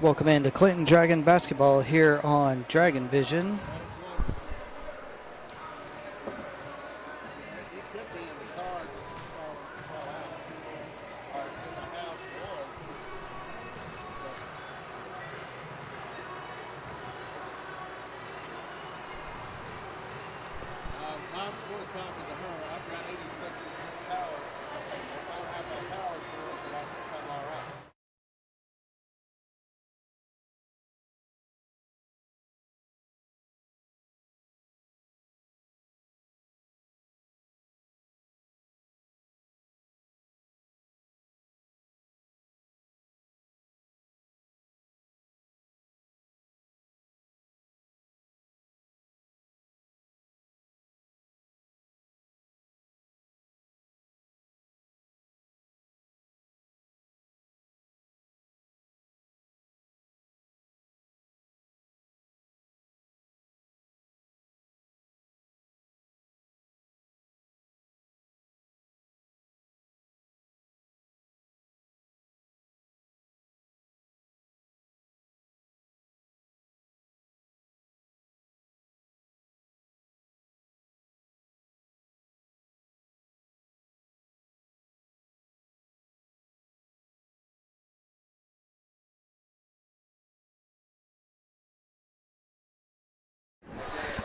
Welcome into Clinton Dragon basketball here on Dragon Vision.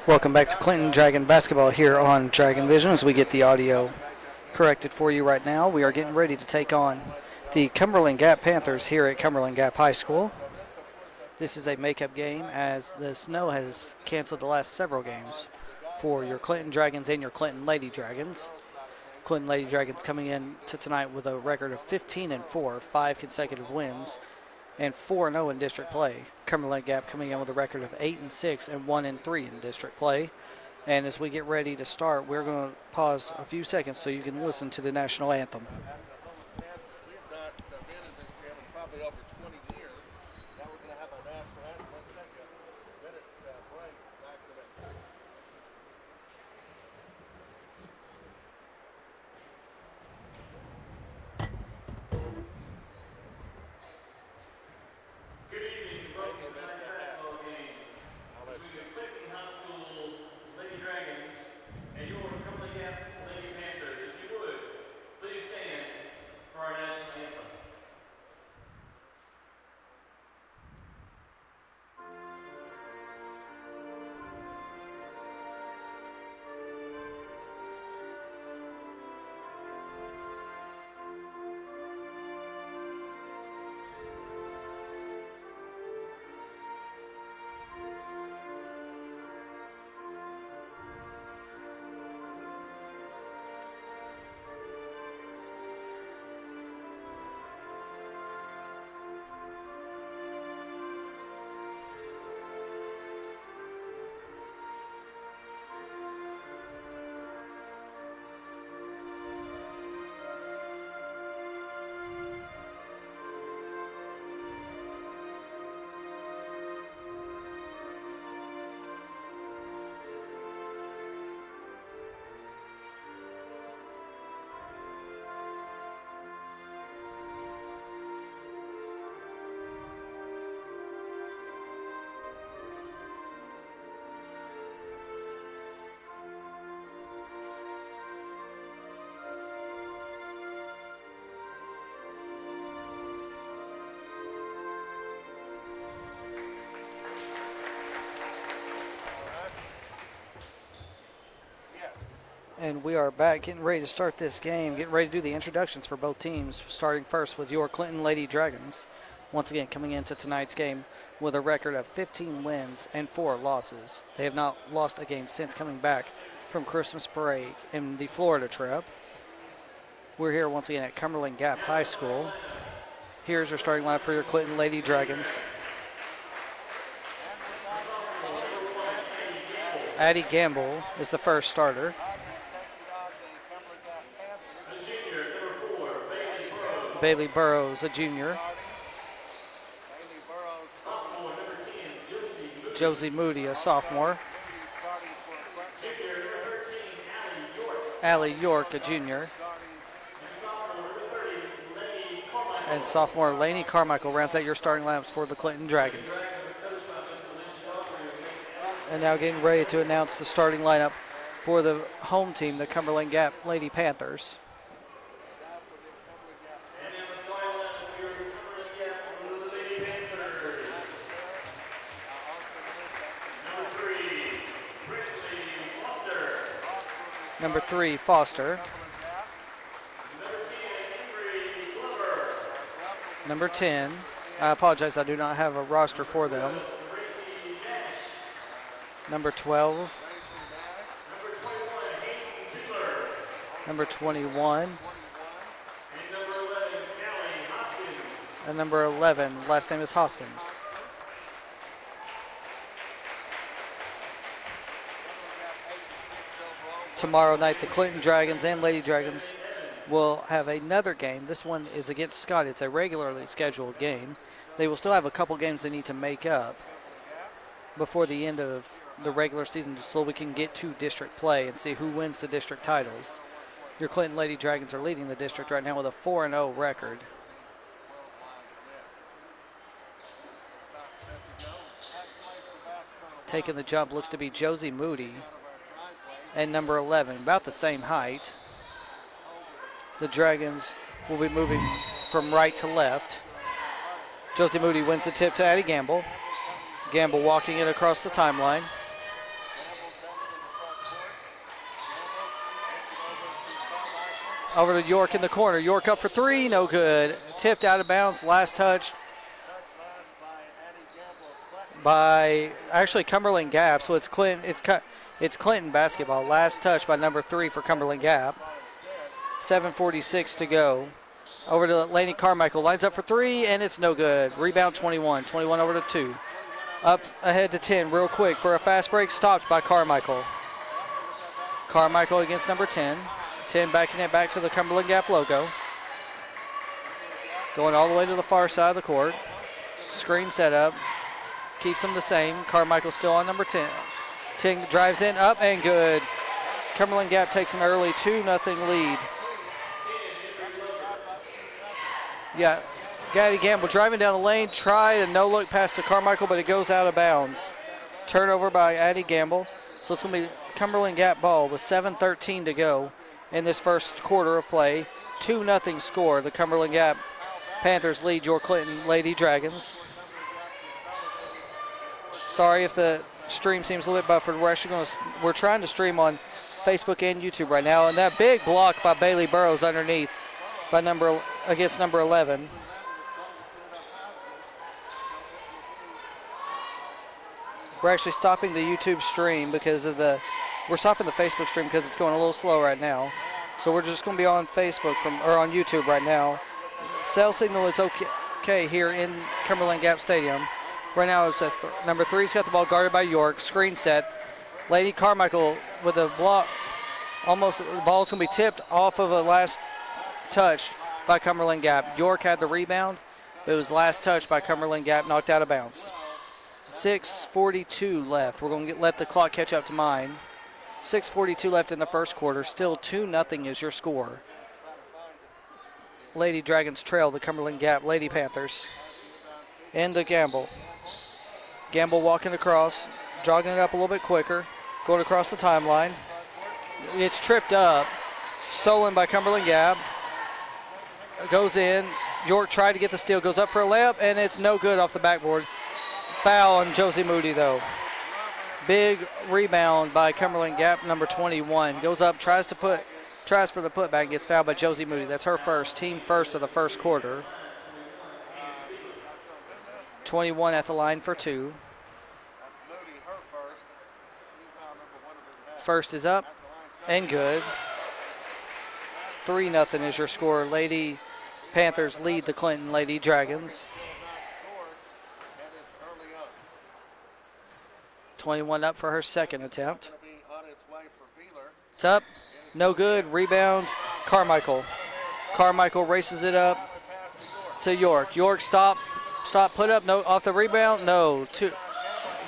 Welcome back to Clinton Dragon basketball here on Dragon Vision. As we get the audio corrected for you right now, we are getting ready to take on the Cumberland Gap Panthers here at Cumberland Gap High School. This is a makeup game as the snow has canceled the last several games for your Clinton Dragons and your Clinton Lady Dragons. Clinton Lady Dragons coming in to tonight with a record of 15-4, 5 consecutive wins, and 4-0 in district play. Cumberland Gap coming in with a record of 8-6 and 1-3 in district play. And as we get ready to start, we're going to pause a few seconds so you can listen to the national anthem. And we are back getting ready to start this game, getting ready to do the introductions for both teams, starting first with your Clinton Lady Dragons. Once again, coming into tonight's game with a record of 15 wins and 4 losses. They have not lost a game since coming back from Christmas break in the Florida trip. We're here once again at Cumberland Gap High School. Here's your starting lineup for your Clinton Lady Dragons. Addie Gamble is the first starter. Bailey Burrows, a junior. Josie Moody, a sophomore. Allie York, a junior. and sophomore Lainey Carmichael rounds out your starting lineups for the Clinton Dragons. And now getting ready to announce the starting lineup for the home team, the Cumberland Gap Lady Panthers. Number 3, Foster. Number 10, I apologize, I do not have a roster for them. Number 12. Number 21. And number 11, last name is Hoskins. Tomorrow night, the Clinton Dragons and Lady Dragons will have another game. This one is against Scott. It's a regularly scheduled game. They will still have a couple games they need to make up before the end of the regular season so we can get to district play and see who wins the district titles. Your Clinton Lady Dragons are leading the district right now with a 4-0 record. Taking the jump looks to be Josie Moody. And number 11, about the same height. The Dragons will be moving from right to left. Josie Moody wins the tip to Addie Gamble. Gamble walking it across the timeline. Over to York in the corner. York up for 3, no good. Tipped out of bounds, last touch by actually Cumberland Gap, so it's Clinton basketball. Last touch by number 3 for Cumberland Gap. 7:46 to go. Over to Lainey Carmichael. Lines up for 3, and it's no good. Rebound 21. 21 over to 2. Up ahead to 10 real quick for a fast break. Stopped by Carmichael. Carmichael against number 10. 10 backing it back to the Cumberland Gap logo. Going all the way to the far side of the court. Screen set up. Keeps them the same. Carmichael still on number 10. 10 drives in, up, and good. Cumberland Gap takes an early 2-0 lead. Yeah, Addie Gamble driving down the lane, tried a no-look pass to Carmichael, but it goes out of bounds. Turnover by Addie Gamble. So it's going to be Cumberland Gap ball with 7:13 to go in this first quarter of play. 2-0 score. The Cumberland Gap Panthers lead your Clinton Lady Dragons. Sorry if the stream seems a little bit buffered. We're trying to stream on Facebook and YouTube right now, and that big block by Bailey Burrows underneath against number 11. We're actually stopping the YouTube stream because of we're stopping the Facebook stream because it's going a little slow right now. So we're just going to be on Facebook or on YouTube right now. Cell signal is okay here in Cumberland Gap Stadium. Right now it's number 3's got the ball guarded by York. Screen set. Lady Carmichael with a block. Almost the ball's going to be tipped off of a last touch by Cumberland Gap. York had the rebound, but it was last touch by Cumberland Gap, knocked out of bounds. 6:42 left. We're going to let the clock catch up to mine. 6:42 left in the first quarter. Still 2-0 is your score. Lady Dragons trail the Cumberland Gap Lady Panthers. Into Gamble. Gamble walking across, jogging it up a little bit quicker, going across the timeline. It's tripped up, stolen by Cumberland Gap. Goes in. York tried to get the steal, goes up for a layup, and it's no good off the backboard. Foul on Josie Moody, though. Big rebound by Cumberland Gap, number 21. Goes up, tries for the putback, and gets fouled by Josie Moody. That's her first, team first of the first quarter. 21 at the line for 2. First is up and good. 3-0 is your score. Lady Panthers lead the Clinton Lady Dragons. 21 up for her second attempt. It's up, no good. Rebound, Carmichael. Carmichael races it up to York. York stop, put up, no, off the rebound, no.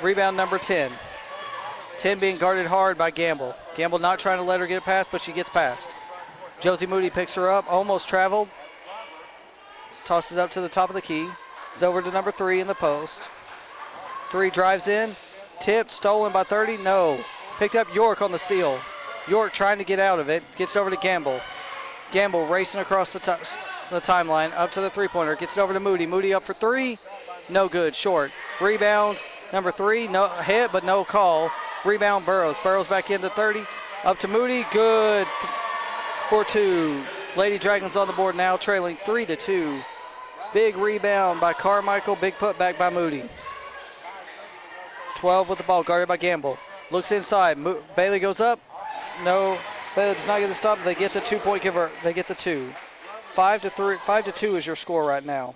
Rebound number 10. 10 being guarded hard by Gamble. Gamble not trying to let her get it past, but she gets past. Josie Moody picks her up, almost traveled. tosses up to the top of the key. It's over to number 3 in the post. 3 drives in, tipped, stolen by 30, no. Picked up York on the steal. York trying to get out of it, gets it over to Gamble. Gamble racing across the timeline, up to the three-pointer, gets it over to Moody. Moody up for 3, no good, short. Rebound, number 3, no hit, but no call. Rebound, Burrows. Burrows back into 30, up to Moody, good for 2. Lady Dragons on the board now, trailing 3-2. Big rebound by Carmichael, big putback by Moody. 12 with the ball, guarded by Gamble. Looks inside, Bailey goes up, no, Bailey does not get the stop. They get the 2-point giver. They get the 2. 5-2 is your score right now.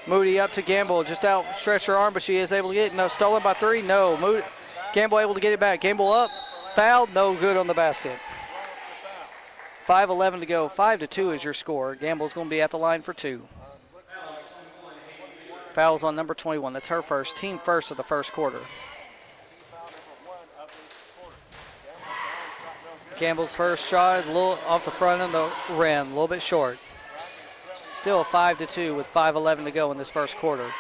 Moody up to Gamble, just outstretched her arm, but she is able to get it. No, stolen by 3, no. Moody, Gamble able to get it back. Gamble up, fouled, no good on the basket. 5:11 to go. 5-2 is your score. Gamble's going to be at the line for 2. Fouls on number 21. That's her first, team first of the first quarter. Gamble's first shot, a little off the front of the rim, a little bit short. Still 5-2 with 5:11 to go in this first quarter.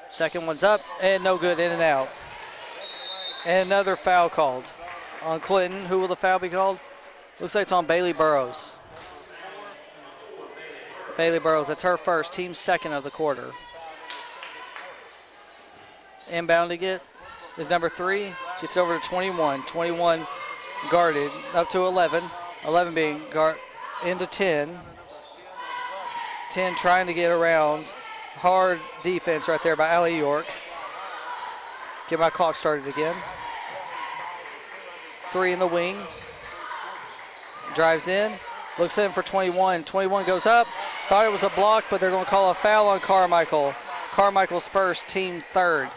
Second one's up and no good, in and out. And another foul called on Clinton. Who will the foul be called? Looks like it's on Bailey Burrows. Bailey Burrows, that's her first, team second of the quarter. Inbounding it is number 3, gets over to 21. 21 guarded, up to 11. 11 being guard into 10. 10 trying to get around. Hard defense right there by Allie York. Get my clock started again. 3 in the wing. Drives in. Looks in for 21. 21 goes up. Thought it was a block, but they're going to call a foul on Carmichael. Carmichael's first, team third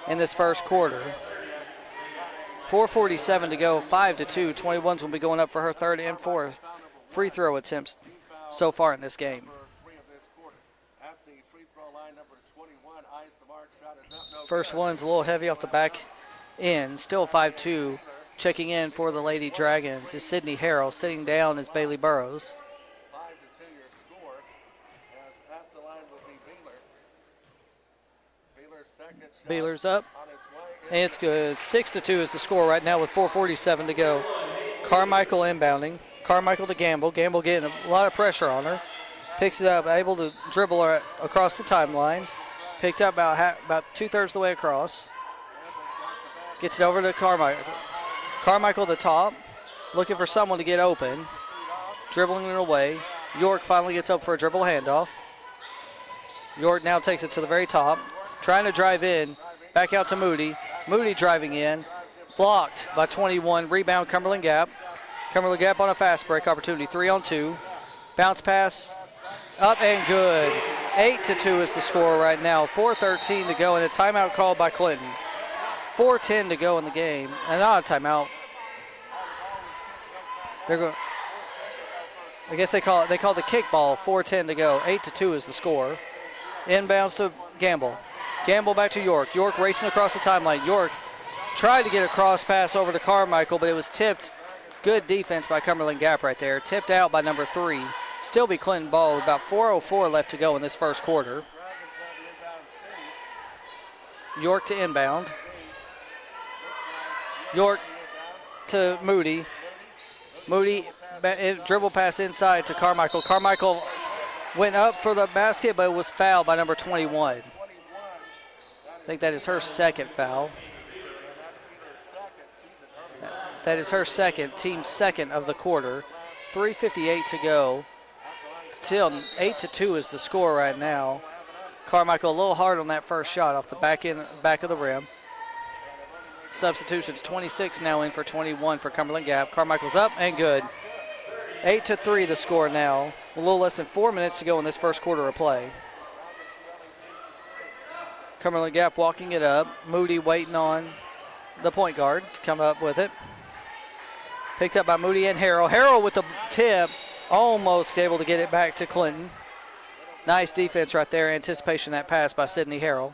in this first quarter. 4:47 to go, 5-2. 21's going to be going up for her third and fourth free throw attempts so far in this game. First one's a little heavy off the back end. Still 5-2. Checking in for the Lady Dragons is Sydney Harrell. Sitting down is Bailey Burrows. 5-2 your score. As at the line will be Beeler. Beeler's second shot. Beeler's up. On its way. And it's good. 6-2 is the score right now with 4:47 to go. Carmichael inbounding. Carmichael to Gamble. Gamble getting a lot of pressure on her. Picks it up, able to dribble her across the timeline. Picked up about 2/3 of the way across. Gets it over to Carmichael. Carmichael the top, looking for someone to get open. Dribbling it away. York finally gets up for a dribble handoff. York now takes it to the very top. Trying to drive in. Back out to Moody. Moody driving in. Blocked by 21. Rebound Cumberland Gap. Cumberland Gap on a fast break opportunity. 3-on-2. Bounce pass. Up and good. 8-2 is the score right now. 4:13 to go and a timeout called by Clinton. 4:10 to go in the game. And not a timeout. They're going. I guess they call it the kickball. 4:10 to go. 8-2 is the score. Inbounds to Gamble. Gamble back to York. York racing across the timeline. York tried to get a cross pass over to Carmichael, but it was tipped. Good defense by Cumberland Gap right there. Tipped out by number 3. Still be Clinton ball. About 4:04 left to go in this first quarter. York to inbound. York to Moody. Moody dribble pass inside to Carmichael. Carmichael went up for the basket, but it was fouled by number 21. I think that is her second foul. That is her second, team second of the quarter. 3:58 to go. Still 8-2 is the score right now. Carmichael a little hard on that first shot off the back of the rim. Substitutions, 26 now in for 21 for Cumberland Gap. Carmichael's up and good. 8-3 the score now. A little less than 4 minutes to go in this first quarter of play. Cumberland Gap walking it up. Moody waiting on the point guard to come up with it. Picked up by Moody and Harrell. Harrell with the tip, almost able to get it back to Clinton. Nice defense right there. Anticipation of that pass by Sydney Harrell.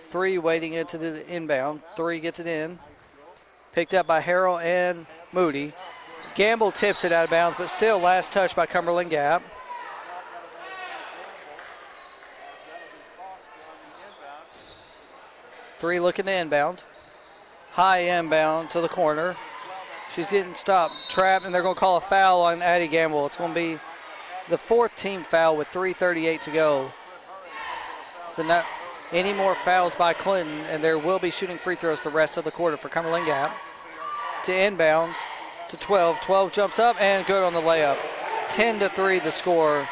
3 waiting into the inbound. 3 gets it in. Picked up by Harrell and Moody. Gamble tips it out of bounds, but still last touch by Cumberland Gap. Three looking to inbound. High inbound to the corner. She's getting stopped, trapped, and they're going to call a foul on Addie Gamble. It's going to be the fourth team foul with 3:38 to go. So not any more fouls by Clinton, and there will be shooting free throws the rest of the quarter for Cumberland Gap. To inbound to 12. 12 jumps up and good on the layup. 10-3 the score.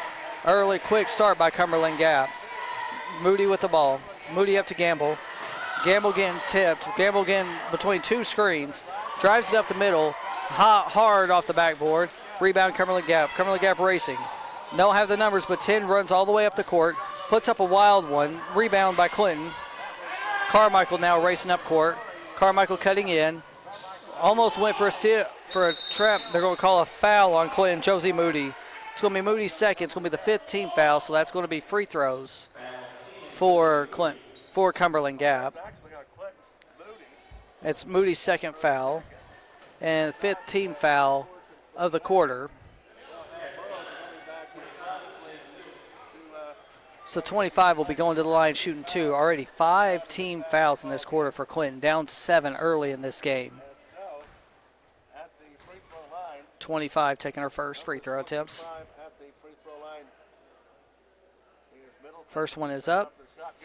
Early quick start by Cumberland Gap. Moody with the ball. Moody up to Gamble. Gamble getting tipped. Gamble getting between two screens. Drives it up the middle. Hard off the backboard. Rebound Cumberland Gap. Cumberland Gap racing. Don't have the numbers, but 10 runs all the way up the court. Puts up a wild one. Rebound by Clinton. Carmichael now racing up court. Carmichael cutting in. Almost went for a trap. They're going to call a foul on Clinton. Josie Moody. It's going to be Moody's second. It's going to be the 15th foul, so that's going to be free throws for Cumberland Gap. It's Moody's second foul and 15th foul of the quarter. So 25 will be going to the line shooting two. Already 5 team fouls in this quarter for Clinton, down 7 early in this game. 25 taking her first free throw attempts. First one is up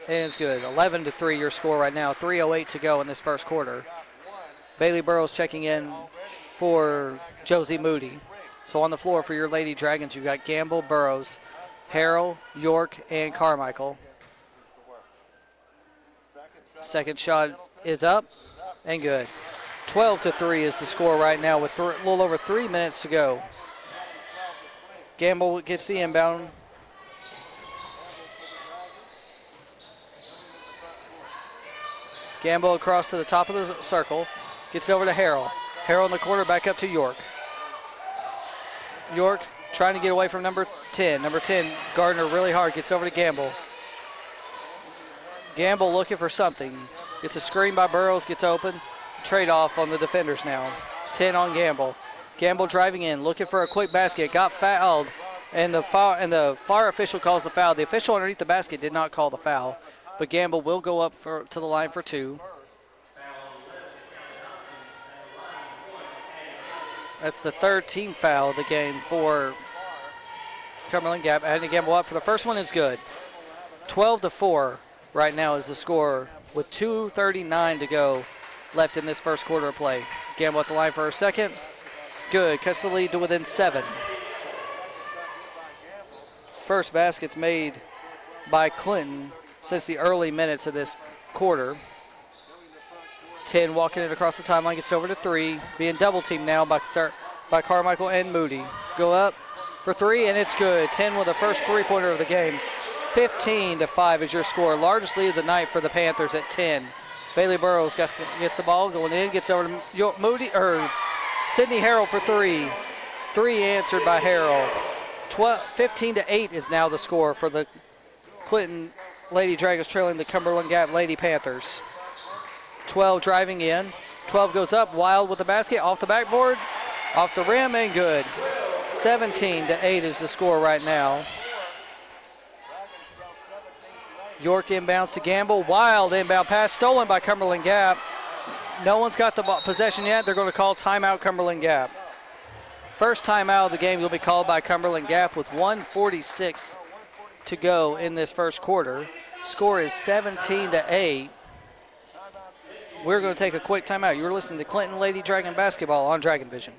and it's good. 11-3 your score right now. 3:08 to go in this first quarter. Bailey Burrows checking in for Josie Moody. So on the floor for your Lady Dragons, you've got Gamble, Burrows, Harrell, York, and Carmichael. Second shot is up and good. 12-3 is the score right now with a little over 3 minutes to go. Gamble gets the inbound. Gamble across to the top of the circle. Gets over to Harrell. Harrell in the corner, back up to York. York trying to get away from number 10. Number 10, Gardner really hard, gets over to Gamble. Gamble looking for something. Gets a screen by Burrows, gets open. Trade off on the defenders now. 10 on Gamble. Gamble driving in, looking for a quick basket. Got fouled, and the far official calls the foul. The official underneath the basket did not call the foul, but Gamble will go up to the line for 2. That's the third team foul of the game for Cumberland Gap. Adding Gamble up for the first one is good. 12-4 right now is the score with 2:39 to go left in this first quarter of play. Gamble at the line for her second. Good. Cuts the lead to within 7. First basket's made by Clinton since the early minutes of this quarter. 10 walking it across the timeline, gets over to 3. Being double teamed now by Carmichael and Moody. Go up for 3, and it's good. 10 with the first three-pointer of the game. 15-5 is your score. Largest lead of the night for the Panthers at 10. Bailey Burrows gets the ball going in, gets over to Sydney Harrell for 3. 3 answered by Harrell. 15-8 is now the score for the Clinton Lady Dragons trailing the Cumberland Gap Lady Panthers. 12 driving in. 12 goes up, Wild with the basket, off the backboard, off the rim, and good. 17-8 is the score right now. York inbounds to Gamble. Wild inbound pass stolen by Cumberland Gap. No one's got the possession yet. They're going to call timeout Cumberland Gap. First timeout of the game will be called by Cumberland Gap with 1:46 to go in this first quarter. Score is 17-8. We're going to take a quick timeout. You're listening to Clinton Lady Dragon Basketball on Dragon Vision.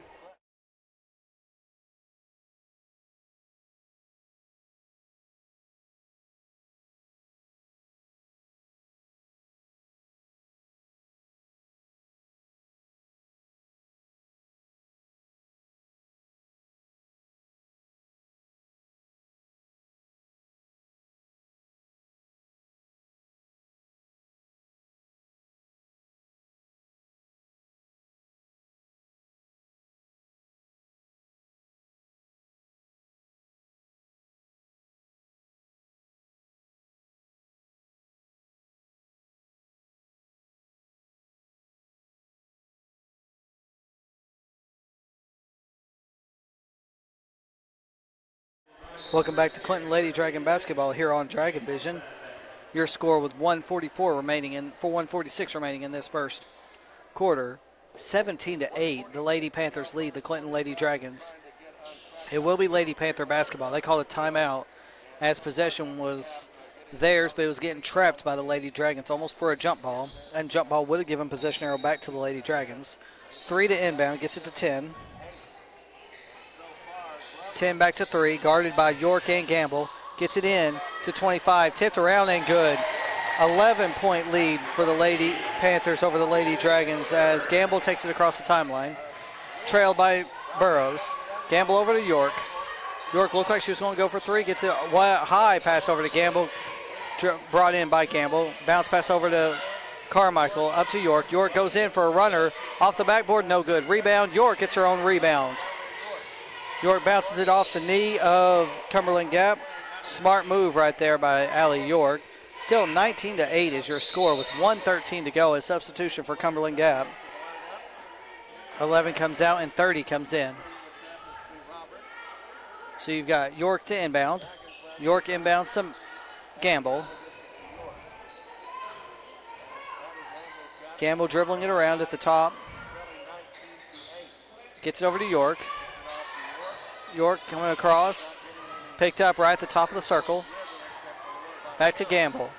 Welcome back to Clinton Lady Dragon basketball here on Dragon Vision. Your score with 146 remaining in this first quarter. 17-8, the Lady Panthers lead the Clinton Lady Dragons. It will be Lady Panther basketball. They called a timeout as possession was theirs, but it was getting trapped by the Lady Dragons almost for a jump ball. And jump ball would have given possession arrow back to the Lady Dragons. 3 to inbound, gets it to 10. 10 back to 3, guarded by York and Gamble. Gets it in to 25, tipped around and good. 11-point lead for the Lady Panthers over the Lady Dragons as Gamble takes it across the timeline. Trailed by Burrows. Gamble over to York. York looked like she was going to go for 3. Gets a high pass over to Gamble. Brought in by Gamble. Bounce pass over to Carmichael. Up to York. York goes in for a runner. Off the backboard, no good. Rebound. York gets her own rebound. York bounces it off the knee of Cumberland Gap. Smart move right there by Allie York. Still 19-8 is your score with 1:13 to go. A substitution for Cumberland Gap. 11 comes out and 30 comes in. So you've got York to inbound. York inbounds to Gamble. Gamble dribbling it around at the top. Gets it over to York. York coming across. Picked up right at the top of the circle. Back to Gamble.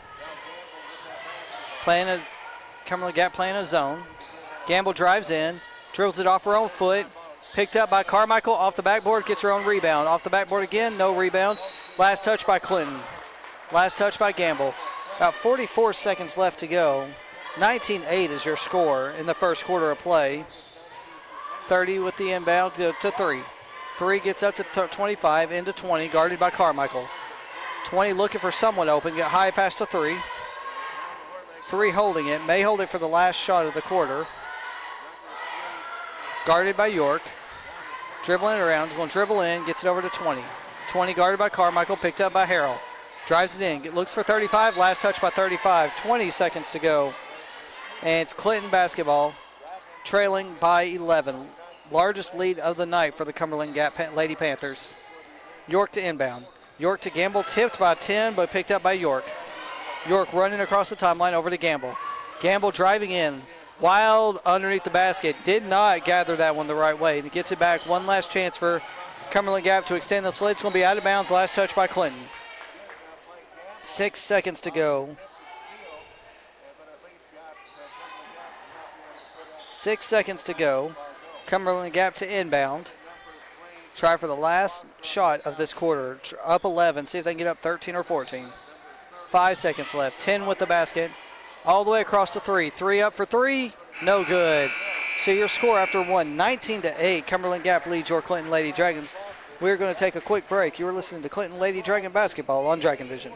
Cumberland Gap playing a zone. Gamble drives in. Dribbles it off her own foot. Picked up by Carmichael. Off the backboard. Gets her own rebound. Off the backboard again. No rebound. Last touch by Clinton. Last touch by Gamble. About 44 seconds left to go. 19-8 is your score in the first quarter of play. 30 with the inbound to 3. 3 gets up to 25, into 20, guarded by Carmichael. 20 looking for someone open, get high pass to 3. 3 holding it, may hold it for the last shot of the quarter. Guarded by York. Dribbling it around, going to dribble in, gets it over to 20. 20 guarded by Carmichael, picked up by Harrell. Drives it in, looks for 35, last touch by 35. 20 seconds to go. And it's Clinton basketball, trailing by 11. Largest lead of the night for the Cumberland Gap Lady Panthers. York to inbound. York to Gamble, tipped by 10, but picked up by York. York running across the timeline over to Gamble. Gamble driving in. Wild underneath the basket. Did not gather that one the right way. And he gets it back. One last chance for Cumberland Gap to extend the slate. It's going to be out of bounds. Last touch by Clinton. 6 seconds to go. 6 seconds to go. Cumberland Gap to inbound. Try for the last shot of this quarter. Up 11. See if they can get up 13 or 14. 5 seconds left. 10 with the basket. All the way across to 3. 3 up for 3. No good. So your score after one, 19-8. Cumberland Gap leads your Clinton Lady Dragons. We're going to take a quick break. You're listening to Clinton Lady Dragon basketball on Dragon Vision.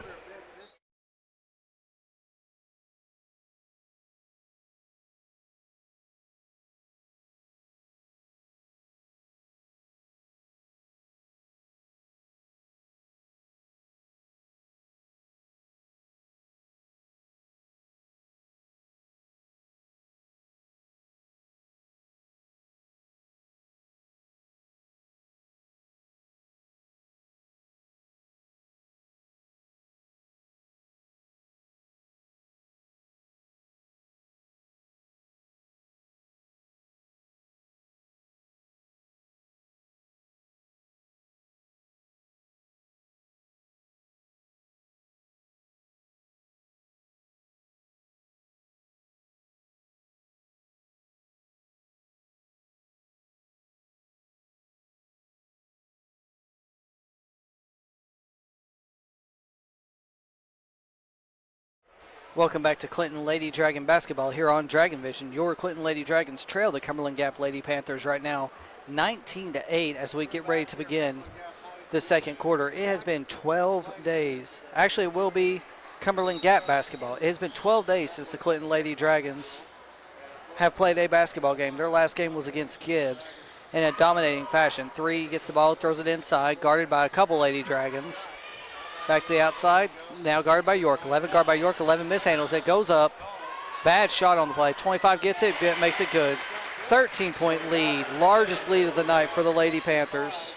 Welcome back to Clinton Lady Dragon basketball here on Dragon Vision. Your Clinton Lady Dragons trail the Cumberland Gap Lady Panthers right now 19-8 as we get ready to begin the second quarter. It has been 12 days. Actually, it will be Cumberland Gap basketball. It has been 12 days since the Clinton Lady Dragons have played a basketball game. Their last game was against Gibbs in a dominating fashion. 3 gets the ball, throws it inside, guarded by a couple Lady Dragons. Back to the outside, now guarded by York. 11 guarded by York, 11 mishandles. It goes up. Bad shot on the play. 25 gets it, makes it good. 13-point lead, largest lead of the night for the Lady Panthers.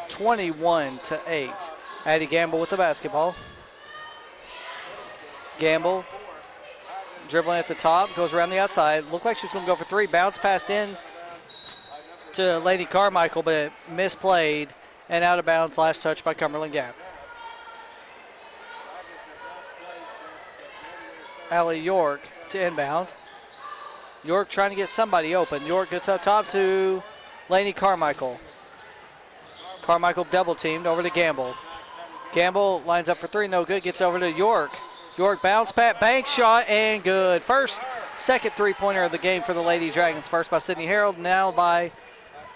21-8. Addie Gamble with the basketball. Gamble dribbling at the top, goes around the outside. Looked like she was going to go for three. Bounce passed in to Lady Carmichael, but it misplayed and out of bounds. Last touch by Cumberland Gap. Allie York to inbound. York trying to get somebody open. York gets up top to Laney Carmichael. Carmichael double teamed over to Gamble. Gamble lines up for three, no good. Gets over to York. York bounce, pat, bank shot, and good. Second three-pointer of the game for the Lady Dragons. First by Sydney Harold, now by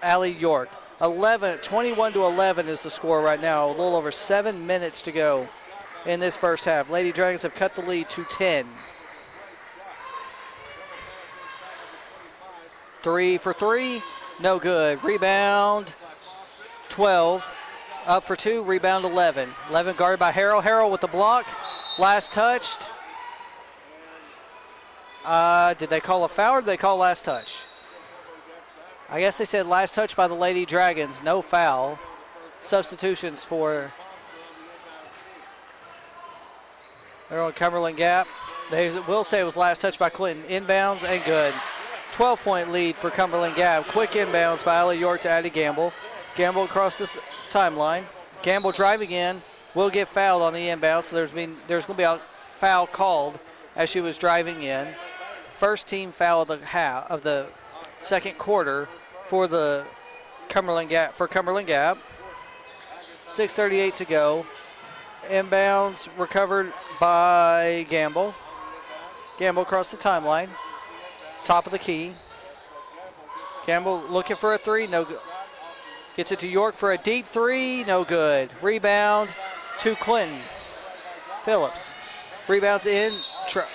Allie York. 21-11 is the score right now. A little over 7 minutes to go in this first half. Lady Dragons have cut the lead to 10. 3 for 3, no good. Rebound, 12. Up for 2, rebound 11. 11 guarded by Harrell. Harrell with the block. Last touched. Did they call a foul or did they call last touch? I guess they said last touch by the Lady Dragons. No foul. Substitutions for they're on Cumberland Gap. They will say it was last touch by Clinton. Inbounds and good. 12-point lead for Cumberland Gap. Quick inbounds by Allie York to Addie Gamble. Gamble across this timeline. Gamble driving in. Will get fouled on the inbound, so there's going to be a foul called as she was driving in. First team foul of the second quarter for the Cumberland Gap. 6:38 to go. Inbounds recovered by Gamble. Gamble across the timeline. Top of the key. Gamble looking for a three, no good. Gets it to York for a deep three, no good. Rebound to Clinton. Phillips rebounds in,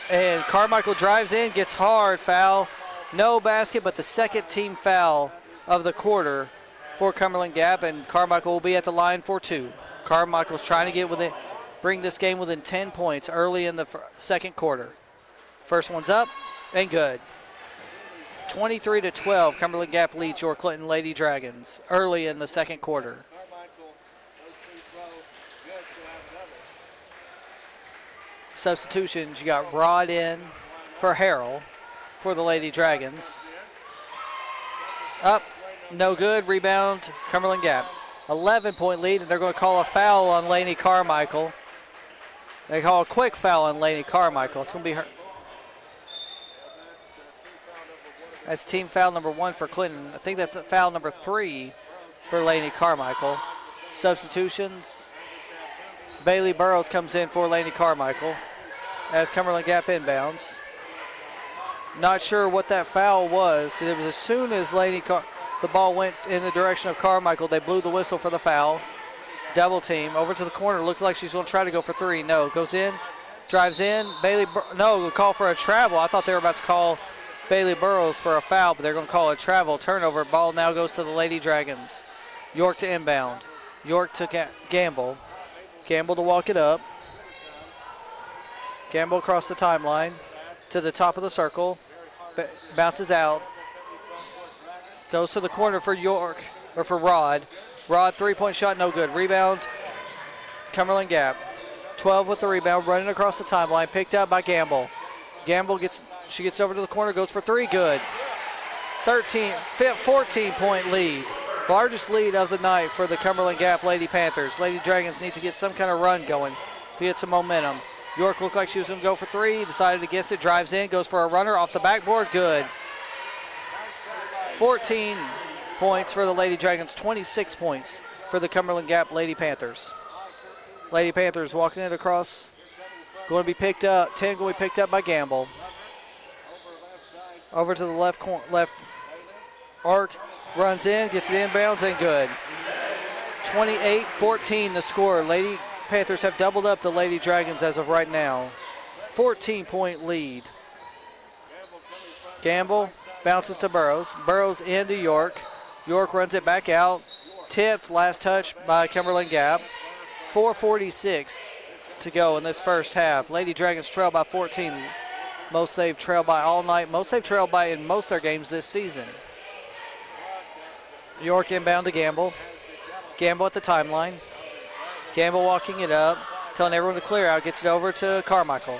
and Carmichael drives in, gets hard, foul. No basket, but the second team foul of the quarter for Cumberland Gap, and Carmichael will be at the line for 2. Carmichael's trying to bring this game within 10 points early in the second quarter. First one's up and good. 23-12, Cumberland Gap leads your Clinton Lady Dragons early in the second quarter. Substitutions, you got Rod in for Harrell for the Lady Dragons. Up, no good, rebound, Cumberland Gap. 11-point lead, and they're going to call a foul on Laney Carmichael. They call a quick foul on Laney Carmichael. It's going to be her. That's team foul number 1 for Clinton. I think that's foul number 3 for Laney Carmichael. Substitutions. Bailey Burrows comes in for Laney Carmichael as Cumberland Gap inbounds. Not sure what that foul was, because it was as soon as the ball went in the direction of Carmichael, they blew the whistle for the foul. Double team over to the corner. Looks like she's going to try to go for 3. No, goes in, drives in. No, call for a travel. I thought they were about to call Bailey Burrows for a foul, but they're going to call a travel. Turnover. Ball now goes to the Lady Dragons. York to inbound. York to Gamble. Gamble to walk it up. Gamble across the timeline to the top of the circle. Bounces out. Goes to the corner for York, or for Rod. Rod, three-point shot, no good. Rebound, Cumberland Gap. 12 with the rebound, running across the timeline, picked up by Gamble. Gamble gets over to the corner, goes for 3, good. 14-point lead. Largest lead of the night for the Cumberland Gap Lady Panthers. Lady Dragons need to get some kind of run going to get some momentum. York looked like she was going to go for 3, decided against it, drives in, goes for a runner off the backboard, good. 14 points for the Lady Dragons, 26 points for the Cumberland Gap Lady Panthers. Lady Panthers walking it across, going to be picked up, 10 going to be picked up by Gamble. Over to the left arc, runs in, gets it inbounds, and good. 28-14 the score. Lady Panthers have doubled up the Lady Dragons as of right now. 14-point lead. Gamble bounces to Burrows. Burrows into York. York runs it back out. Tipped, last touch by Cumberland Gap. 4:46 to go in this first half. Lady Dragons trail by 14. Most they've trailed by all night. Most they've trailed by in most of their games this season. York inbound to Gamble. Gamble at the timeline. Gamble walking it up, telling everyone to clear out. Gets it over to Carmichael.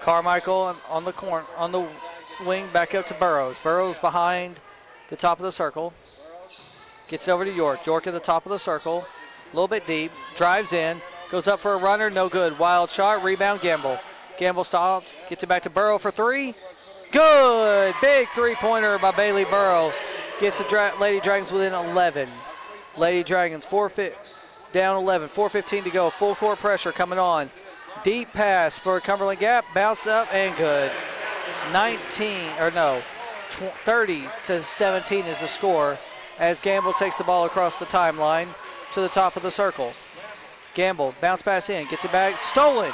Carmichael on the corner, on the wing, back up to Burrows. Burrows behind the top of the circle. Gets it over to York. York at the top of the circle. A little bit deep. Drives in. Goes up for a runner. No good. Wild shot. Rebound Gamble. Gamble stopped. Gets it back to Burrow for three. Good. Big three-pointer by Bailey Burrow. Gets the Lady Dragons within 11. Lady Dragons down 11. 4:15 to go. Full court pressure coming on. Deep pass for Cumberland Gap. Bounce up and good. 30-17 is the score as Gamble takes the ball across the timeline to the top of the circle. Gamble, bounce pass in, gets it back, stolen.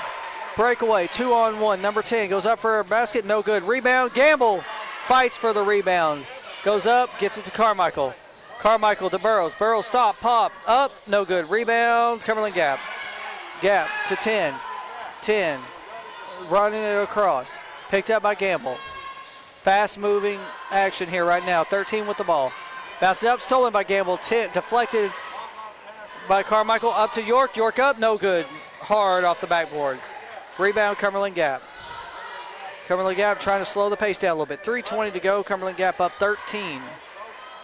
Breakaway, 2-on-1. Number 10 goes up for a basket, no good. Rebound, Gamble fights for the rebound. Goes up, gets it to Carmichael. Carmichael to Burrows. Burrows stop, pop, up, no good. Rebound, Cumberland Gap. Gap to 10. 10, running it across. Picked up by Gamble. Fast-moving action here right now. 13 with the ball. Bounces up, stolen by Gamble. Deflected by Carmichael. Up to York. York up, no good. Hard off the backboard. Rebound, Cumberland Gap. Cumberland Gap trying to slow the pace down a little bit. 3:20 to go. Cumberland Gap up 13.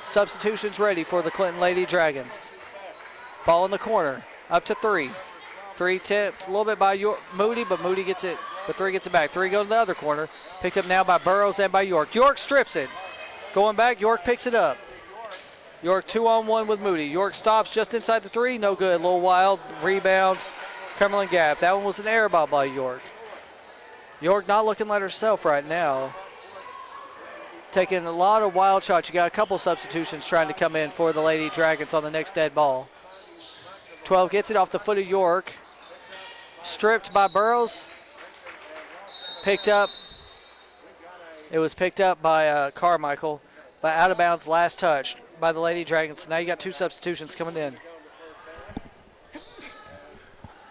Substitutions ready for the Clinton Lady Dragons. Ball in the corner. Up to 3. 3 tipped a little bit by Moody, but Moody gets it. But 3 gets it back. 3 go to the other corner. Picked up now by Burrows and by York. York strips it. Going back, York picks it up. York 2-on-1 with Moody. York stops just inside the 3. No good. A little wild. Rebound. Cumberland Gap. That one was an air ball by York. York not looking like herself right now. Taking a lot of wild shots. You got a couple substitutions trying to come in for the Lady Dragons on the next dead ball. 12 gets it off the foot of York. Stripped by Burrows. Picked up. It was picked up by Carmichael. But out of bounds, last touch by the Lady Dragons. So now you got 2 substitutions coming in.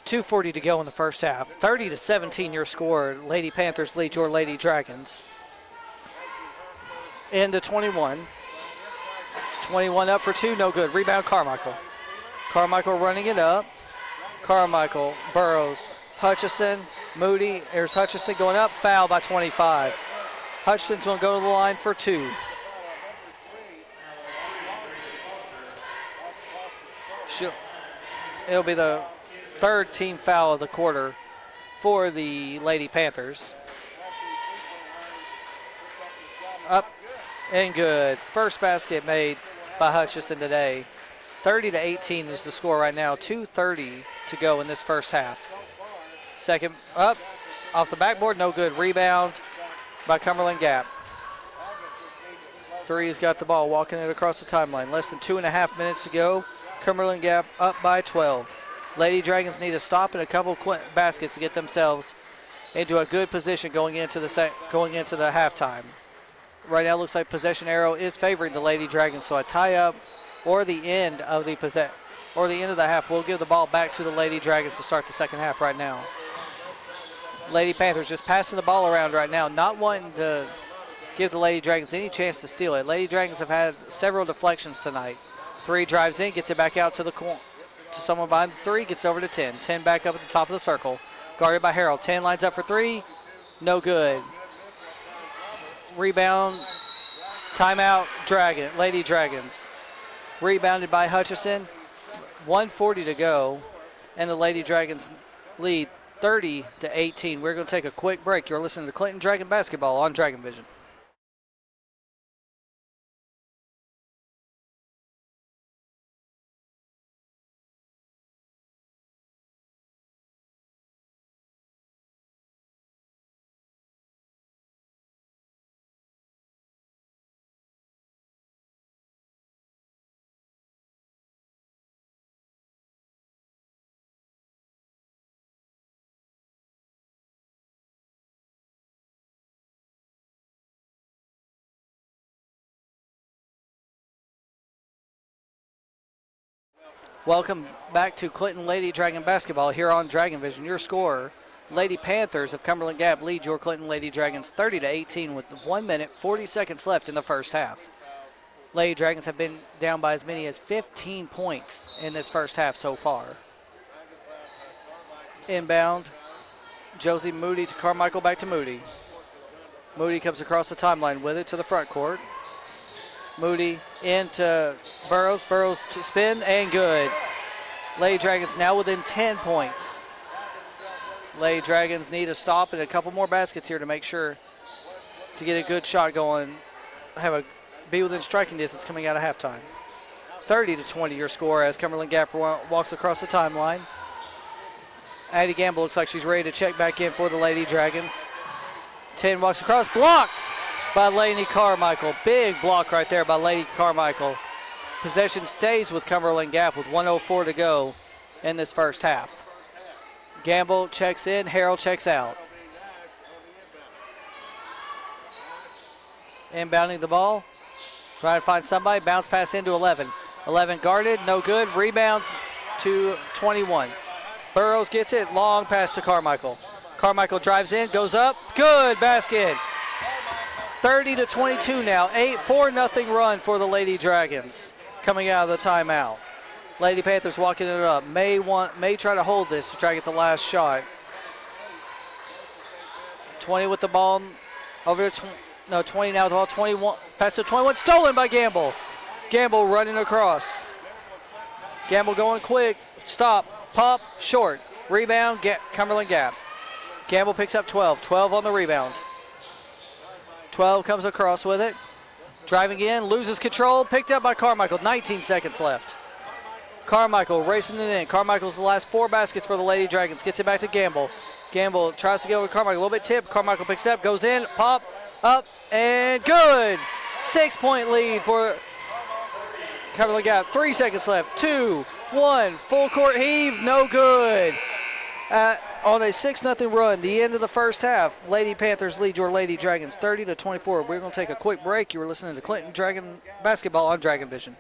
2:40 to go in the first half. 30-17 your score. Lady Panthers lead your Lady Dragons. Into 21. 21 up for 2, no good. Rebound Carmichael. Carmichael running it up. Carmichael, Burrows, Hutchison, Moody. There's Hutchison going up. Foul by 25. Hutchison's going to go to the line for 2. It'll be the 3rd team foul of the quarter for the Lady Panthers. Up and good. First basket made by Hutchison today. 30-18 is the score right now. 2:30 to go in this first half. Second up, off the backboard, no good. Rebound by Cumberland Gap. 3's got the ball, walking it across the timeline. Less than 2.5 minutes to go. Cumberland Gap up by 12. Lady Dragons need a stop and a couple baskets to get themselves into a good position going into the halftime. Right now, it looks like possession arrow is favoring the Lady Dragons, so a tie-up or the end of the half will give the ball back to the Lady Dragons to start the second half right now. Lady Panthers just passing the ball around right now, not wanting to give the Lady Dragons any chance to steal it. Lady Dragons have had several deflections tonight. 3 drives in, gets it back out to the corner. To someone behind the 3, gets over to 10. 10 back up at the top of the circle. Guarded by Harrell. 10 lines up for 3. No good. Rebound. Timeout, Lady Dragons. Rebounded by Hutchison. 1:40 to go. And the Lady Dragons lead 30-18. We're going to take a quick break. You're listening to Clinton Dragon Basketball on Dragon Vision. Welcome back to Clinton Lady Dragon Basketball here on Dragon Vision. Your score, Lady Panthers of Cumberland Gap lead your Clinton Lady Dragons 30-18 with 1 minute, 40 seconds left in the first half. Lady Dragons have been down by as many as 15 points in this first half so far. Inbound, Josie Moody to Carmichael, back to Moody. Moody comes across the timeline with it to the front court. Moody into Burrows. Burrows to spin and good. Lady Dragons now within 10 points. Lady Dragons need a stop and a couple more baskets here to make sure to get a good shot going. Be within striking distance coming out of halftime. 30-20 your score as Cumberland Gap walks across the timeline. Addie Gamble looks like she's ready to check back in for the Lady Dragons. 10 walks across, blocked by Lady Carmichael. Big block right there by Lady Carmichael. Possession stays with Cumberland Gap with 1:04 to go in this first half. Gamble checks in, Harrell checks out. Inbounding the ball, trying to find somebody, bounce pass into 11. 11 guarded, no good, rebound to 21. Burrows gets it, long pass to Carmichael. Carmichael drives in, goes up, good basket. 30-22 now, 4-0 run for the Lady Dragons coming out of the timeout. Lady Panthers walking it up, may try to hold this to try to get the last shot. 20 with the ball, over to 20 now with the ball, 21, pass to 21, stolen by Gamble. Gamble running across. Gamble going quick, stop, pop, short. Rebound, Cumberland Gap. Gamble picks up 12. 12 on the rebound. 12 comes across with it. Driving in, loses control, picked up by Carmichael. 19 seconds left. Carmichael racing it in. Carmichael's the last 4 baskets for the Lady Dragons. Gets it back to Gamble. Gamble tries to go with Carmichael. A little bit tipped. Carmichael picks it up, goes in, pop, up, and good. 6-point lead for Cumberland Gap. 3 seconds left. 2, 1. Full court heave, no good. On a 6-0 run, the end of the first half, Lady Panthers lead your Lady Dragons 30-24. We're going to take a quick break. You were listening to Clinton Dragon Basketball on Dragon Vision.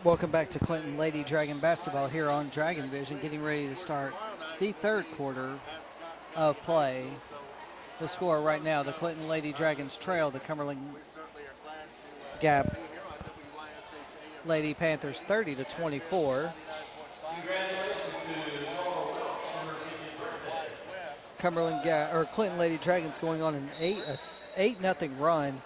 Welcome back to Clinton Lady Dragon basketball here on Dragon Vision, getting ready to start the third quarter of play. The score right now, the Clinton Lady Dragons trail the Cumberland Gap Lady Panthers 30-24. Clinton Lady Dragons going on an 8-0 run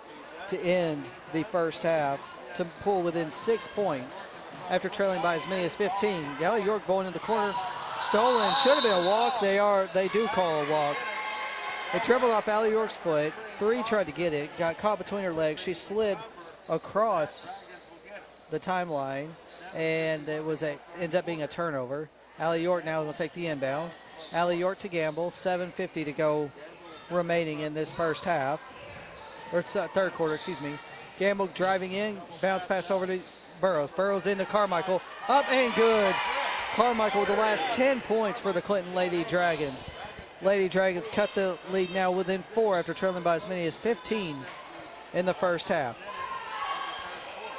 to end the first half, to pull within 6 points after trailing by as many as 15. Gally York going in the corner, stolen, should have been a walk. They do call a walk. It dribbled off Allie York's foot. Three tried to get it, got caught between her legs. She slid across the timeline, and ends up being a turnover. Allie York now will take the inbound. Allie York to Gamble, 7:50 to go remaining in this first half, or third quarter, excuse me. Gamble driving in, bounce pass over to Burrows. Burrows into Carmichael, up and good. Carmichael with the last 10 points for the Clinton Lady Dragons. Lady Dragons cut the lead now within 4 after trailing by as many as 15 in the first half.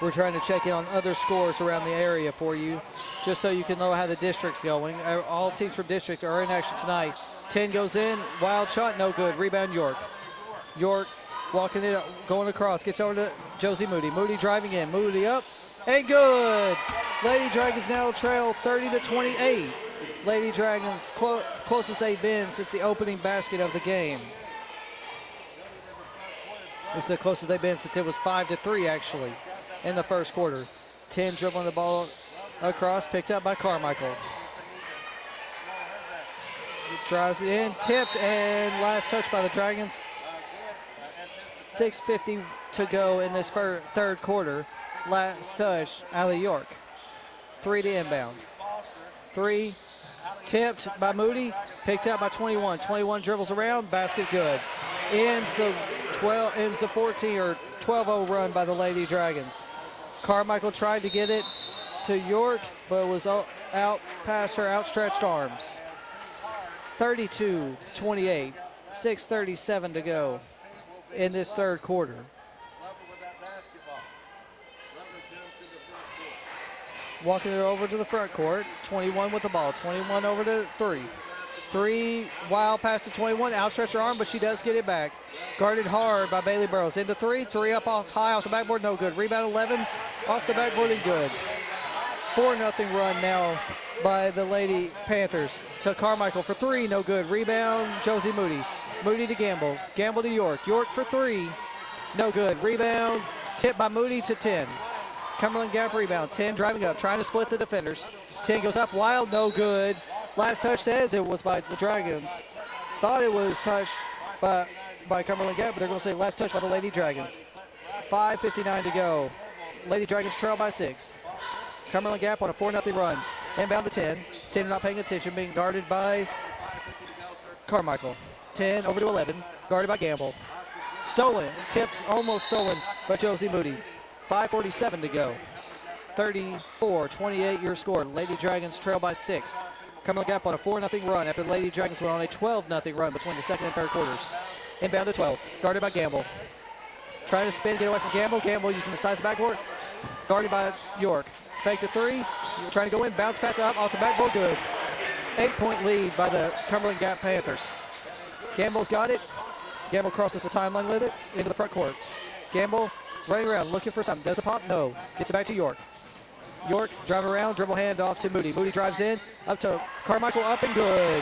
We're trying to check in on other scores around the area for you, just so you can know how the district's going. All teams from district are in action tonight. 10 goes in, wild shot, no good. Rebound York. York walking it up, going across, gets over to Josie Moody. Moody driving in, Moody up, and good. Lady Dragons now trail 30-28. Lady Dragons closest they've been since the opening basket of the game. It's the closest they've been since it was 5-3 actually in the first quarter. 10 dribbling the ball across, picked up by Carmichael. Drives it in, tipped, and last touch by the Dragons. 6:50 to go in this third quarter. Last touch, Allie York. 3 to inbound. 3, tipped by Moody, picked up by 21. 21 dribbles around, basket good. Ends the 14 or 12-0 run by the Lady Dragons. Carmichael tried to get it to York, but was out past her outstretched arms. 32-28, 6:37 to go in this third quarter. Walking it over to the front court, 21 with the ball, 21 over to 3. 3, wild pass to 21, outstretched her arm, but she does get it back. Guarded hard by Bailey Burrows. Into 3 up off high off the backboard, no good. Rebound 11, off the backboard and good. 4-0 run now by the Lady Panthers to Carmichael for 3, no good. Rebound, Josie Moody. Moody to Gamble. Gamble to York. York for 3, no good. Rebound, tipped by Moody to 10. Cumberland Gap rebound. 10 driving up, trying to split the defenders. 10 goes up, wild, no good. Last touch says it was by the Dragons. Thought it was touched by Cumberland Gap, but they're going to say last touch by the Lady Dragons. 5:59 to go. Lady Dragons trail by 6. Cumberland Gap on a 4-0 run. Inbound to 10. 10 not paying attention, being guarded by Carmichael. 10 over to 11, guarded by Gamble. Stolen, tips almost stolen by Josie Moody. 5:47 to go. 34-28 your score. Lady Dragons trail by 6. Cumberland Gap on a 4-0 run after the Lady Dragons went on a 12-0 run between the second and third quarters. Inbound to 12, guarded by Gamble. Trying to spin, get away from Gamble. Gamble using the size backboard, guarded by York. Fake to 3, trying to go in, bounce pass up off the backboard, good. 8-point lead by the Cumberland Gap Panthers. Gamble's got it. Gamble crosses the timeline with it into the front court. Gamble running around, looking for something. Does a pop? No. Gets it back to York. York drive around, dribble hand off to Moody. Moody drives in, up to Carmichael, up and good.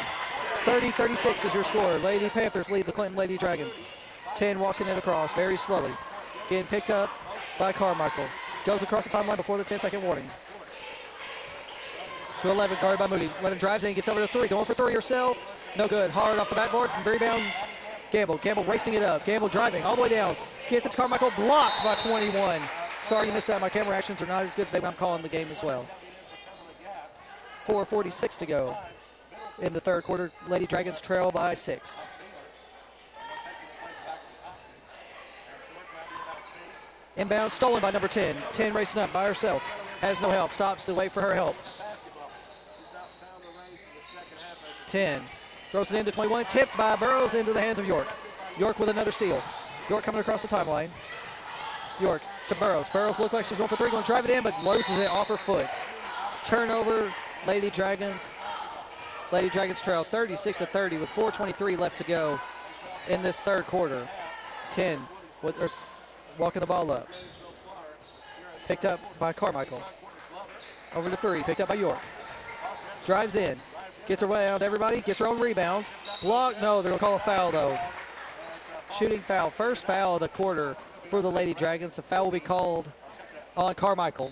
30-36 is your score. Lady Panthers lead the Clinton Lady Dragons. 10 walking it across very slowly. Getting picked up by Carmichael. Goes across the timeline before the 10-second warning. To 11, guarded by Moody. 11 drives in, gets over to 3, going for 3 herself. No good. Hard off the backboard. Rebound. Gamble. Gamble racing it up. Gamble driving all the way down. Gets it to Carmichael. Blocked by 21. Sorry you missed that. My camera actions are not as good today, but I'm calling the game as well. 4:46 to go in the third quarter. Lady Dragons trail by 6. Inbound stolen by number 10. 10 racing up by herself. Has no help. Stops to wait for her help. 10 throws it into 21. Tipped by Burrows into the hands of York. York with another steal. York coming across the timeline. York to Burrows. Burrows looked like she's going for three, going to drive it in, but loses it off her foot. Turnover, Lady Dragons. Lady Dragons trail 36-30 with 4:23 left to go in this third quarter. 10 with her walking the ball up. Picked up by Carmichael. Over to 3, picked up by York. Drives in, gets her way around everybody, gets her own rebound. Block, no, they're going to call a foul though. Shooting foul, first foul of the quarter for the Lady Dragons. The foul will be called on Carmichael.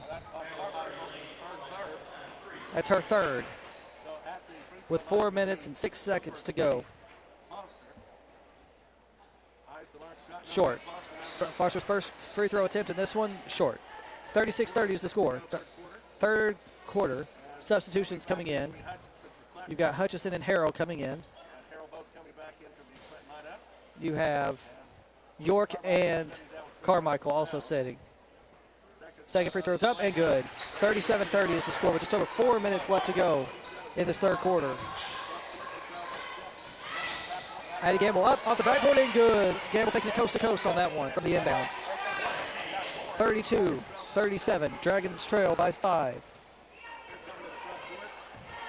That's her third. With 4 minutes and 6 seconds to go. Short. Foster's first free throw attempt in this one, short. 36-30 is the score. Third quarter, substitutions coming in. You've got Hutchison and Harrell coming in. You have York and Carmichael also setting. Second free throw's up and good. 37-30 is the score with just over 4 minutes left to go in this third quarter. Addie Gamble up off the backboard and good. Gamble taking it coast to coast on that one from the inbound. 32-37. Dragons trail by 5.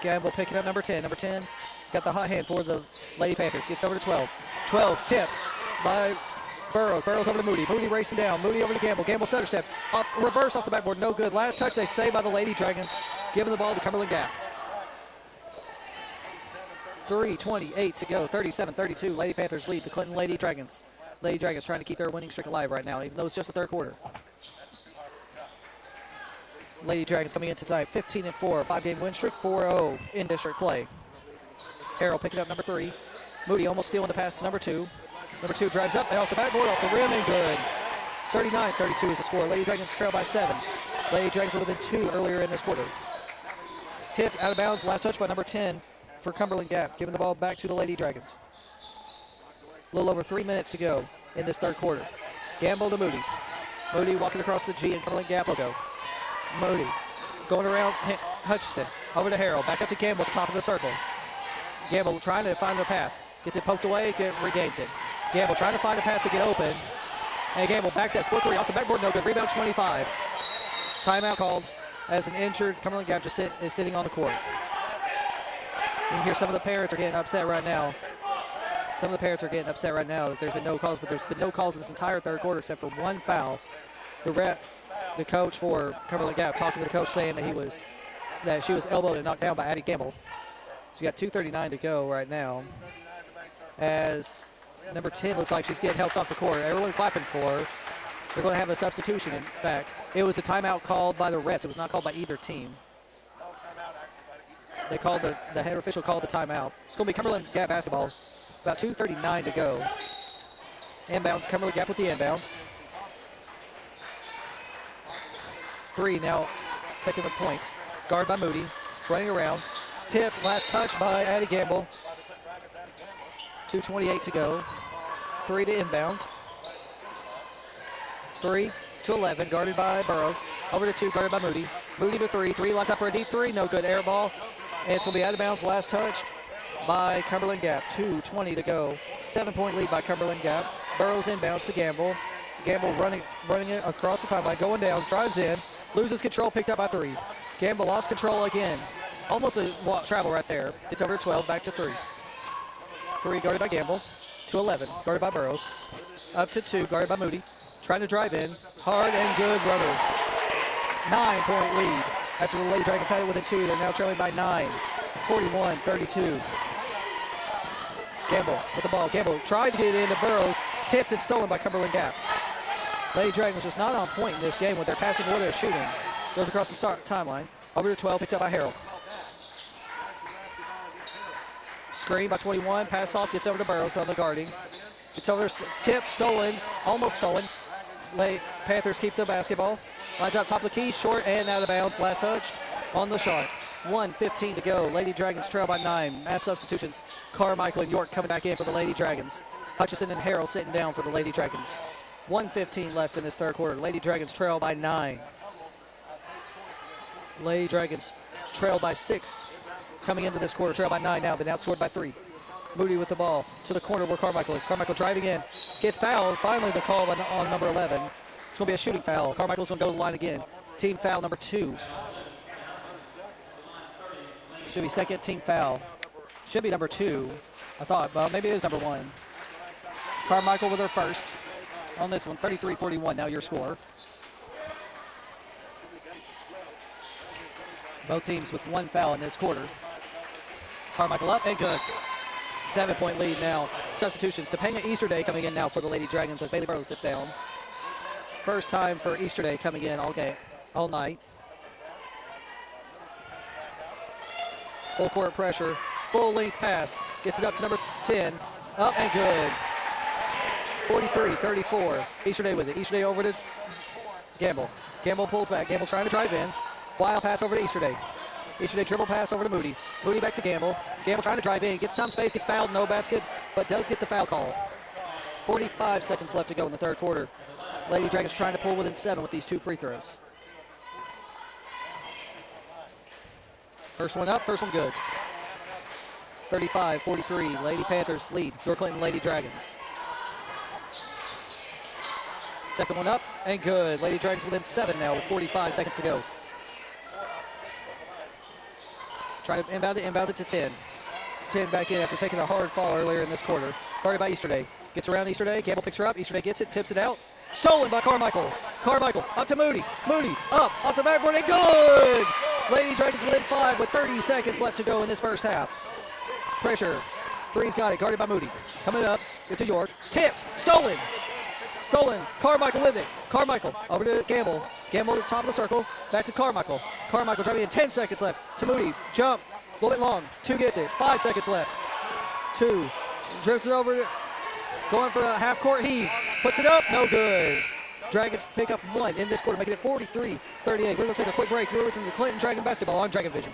Gamble picking up number 10. Number 10 got the hot hand for the Lady Panthers. Gets over to 12. 12 tipped by Burrows. Burrows over to Moody. Moody racing down. Moody over to Gamble. Gamble stutter step. Up, reverse off the backboard. No good. Last touch they say by the Lady Dragons. Giving the ball to Cumberland Gap. 3:28 to go. 37-32. Lady Panthers lead the Clinton Lady Dragons. Lady Dragons trying to keep their winning streak alive right now, even though it's just the third quarter. Lady Dragons coming in tonight 15-4. 5-game win streak. 4-0 in district play. Harrell picking up number 3. Moody almost stealing the pass to number 2. Number 2 drives up and off the backboard, off the rim, and good. 39-32 is the score. Lady Dragons trail by 7. Lady Dragons were within 2 earlier in this quarter. Tipped out of bounds. Last touch by number 10 for Cumberland Gap, giving the ball back to the Lady Dragons. A little over 3 minutes to go in this third quarter. Gamble to Moody. Moody walking across the G and Cumberland Gap logo. Moody going around Hutchison. Over to Harrell. Back up to Gamble at the top of the circle. Gamble trying to find a path. Gets it poked away, regains it. Gamble trying to find a path to get open. And Gamble backsteps 4-3 off the backboard. No good. Rebound 25. Timeout called as an injured Cumberland Gap just is sitting on the court. You can hear some of the parents are getting upset right now. Some of the parents are getting upset right now that there's been no calls, but there's been no calls in this entire third quarter except for one foul. The coach for Cumberland Gap talking to the coach saying that she was elbowed and knocked down by Addie Gamble. She got 2:39 to go right now. As number 10 looks like she's getting helped off the court. Everyone clapping for her. They're going to have a substitution. In fact, it was a timeout called by the refs. It was not called by either team. They called the head official called the timeout. It's going to be Cumberland Gap basketball. About 2:39 to go. Inbound, Cumberland Gap with the inbound. 3 now, taking the point. Guard by Moody, running around. Tipped, last touch by Addie Gamble. 2:28 to go. 3 to inbound. 3 to 11, guarded by Burrows. Over to 2, guarded by Moody. Moody to 3. 3 lights out for a deep 3. No good. Air ball. And it's going to be out of bounds. Last touch by Cumberland Gap. 2:20 to go. 7-point lead by Cumberland Gap. Burrows inbounds to Gamble. Gamble running it across the timeline. Going down. Drives in. Loses control. Picked up by 3. Gamble lost control again. Almost a travel right there. It's over to 12. Back to 3. 3 guarded by Gamble. To 11. Guarded by Burrows. Up to 2. Guarded by Moody. Trying to drive in. Hard and good runner. 9-point lead. After the Lady Dragons had it within 2, they're now trailing by 9. 41-32. Gamble with the ball. Gamble tried to get it into Burrows. Tipped and stolen by Cumberland Gap. Lady Dragons just not on point in this game with their passing or their shooting. Goes across the start timeline. Over to 12, picked up by Harrell. Screen by 21. Pass off, gets over to Burrows on the guarding. Gets over there, tip, stolen, almost stolen. Panthers keep the basketball. Lines up top of the key, short and out of bounds. Last touch on the shot. 1:15 to go. Lady Dragons trail by 9. Mass substitutions. Carmichael and York coming back in for the Lady Dragons. Hutchison and Harrell sitting down for the Lady Dragons. 1:15 left in this third quarter. Lady Dragons trail by 9. Lady Dragons trail by 6. Coming into this quarter, trail by 9 now, been outscored by 3. Moody with the ball to the corner where Carmichael is. Carmichael driving in. Gets fouled. Finally the call on number 11. It's going to be a shooting foul. Carmichael's going to go to the line again. Team foul number 2. Should be second team foul. Should be number 2. I thought, well, maybe it is number 1. Carmichael with her first on this one. 33-41 now your score. Both teams with 1 foul in this quarter. Carmichael up and good. 7-point lead now. Substitutions. Topanga Easterday coming in now for the Lady Dragons as Bailey Burrows sits down. First time for Easterday coming in all night. Full court pressure. Full length pass. Gets it up to number 10. Up and good. 43-34. Easterday with it. Easterday over to Gamble. Gamble pulls back. Gamble trying to drive in. Wild pass over to Easterday. Easterday dribble pass over to Moody. Moody back to Gamble. Gamble trying to drive in. Gets some space. Gets fouled. No basket. But does get the foul call. 45 seconds left to go in the third quarter. Lady Dragons trying to pull within 7 with these 2 free throws. First one up. First one good. 35-43. Lady Panthers lead. York Clinton Lady Dragons. Second one up and good. Lady Dragons within 7 now with 45 seconds to go. Trying to inbound it to 10. 10 back in after taking a hard fall earlier in this quarter. Guarded by Easterday. Gets around Easterday. Campbell picks her up. Easterday gets it, tips it out. Stolen by Carmichael. Carmichael up to Moody. Moody up off the backboard and good! Lady Dragons within 5 with 30 seconds left to go in this first half. Pressure. Three's got it. Guarded by Moody. Coming up to York. Tipped. Stolen. Stolen. Carmichael with it. Carmichael over to Gamble. Gamble at the top of the circle. Back to Carmichael. Carmichael driving in. 10 seconds left. To Moody. Jump. A little bit long. 2 gets it. 5 seconds left. 2. Drifts it over. Going for a half-court heave. Puts it up. No good. Dragons pick up 1 in this quarter, making it 43-38. We're going to take a quick break. You're listening to Clinton Dragon Basketball on Dragon Vision.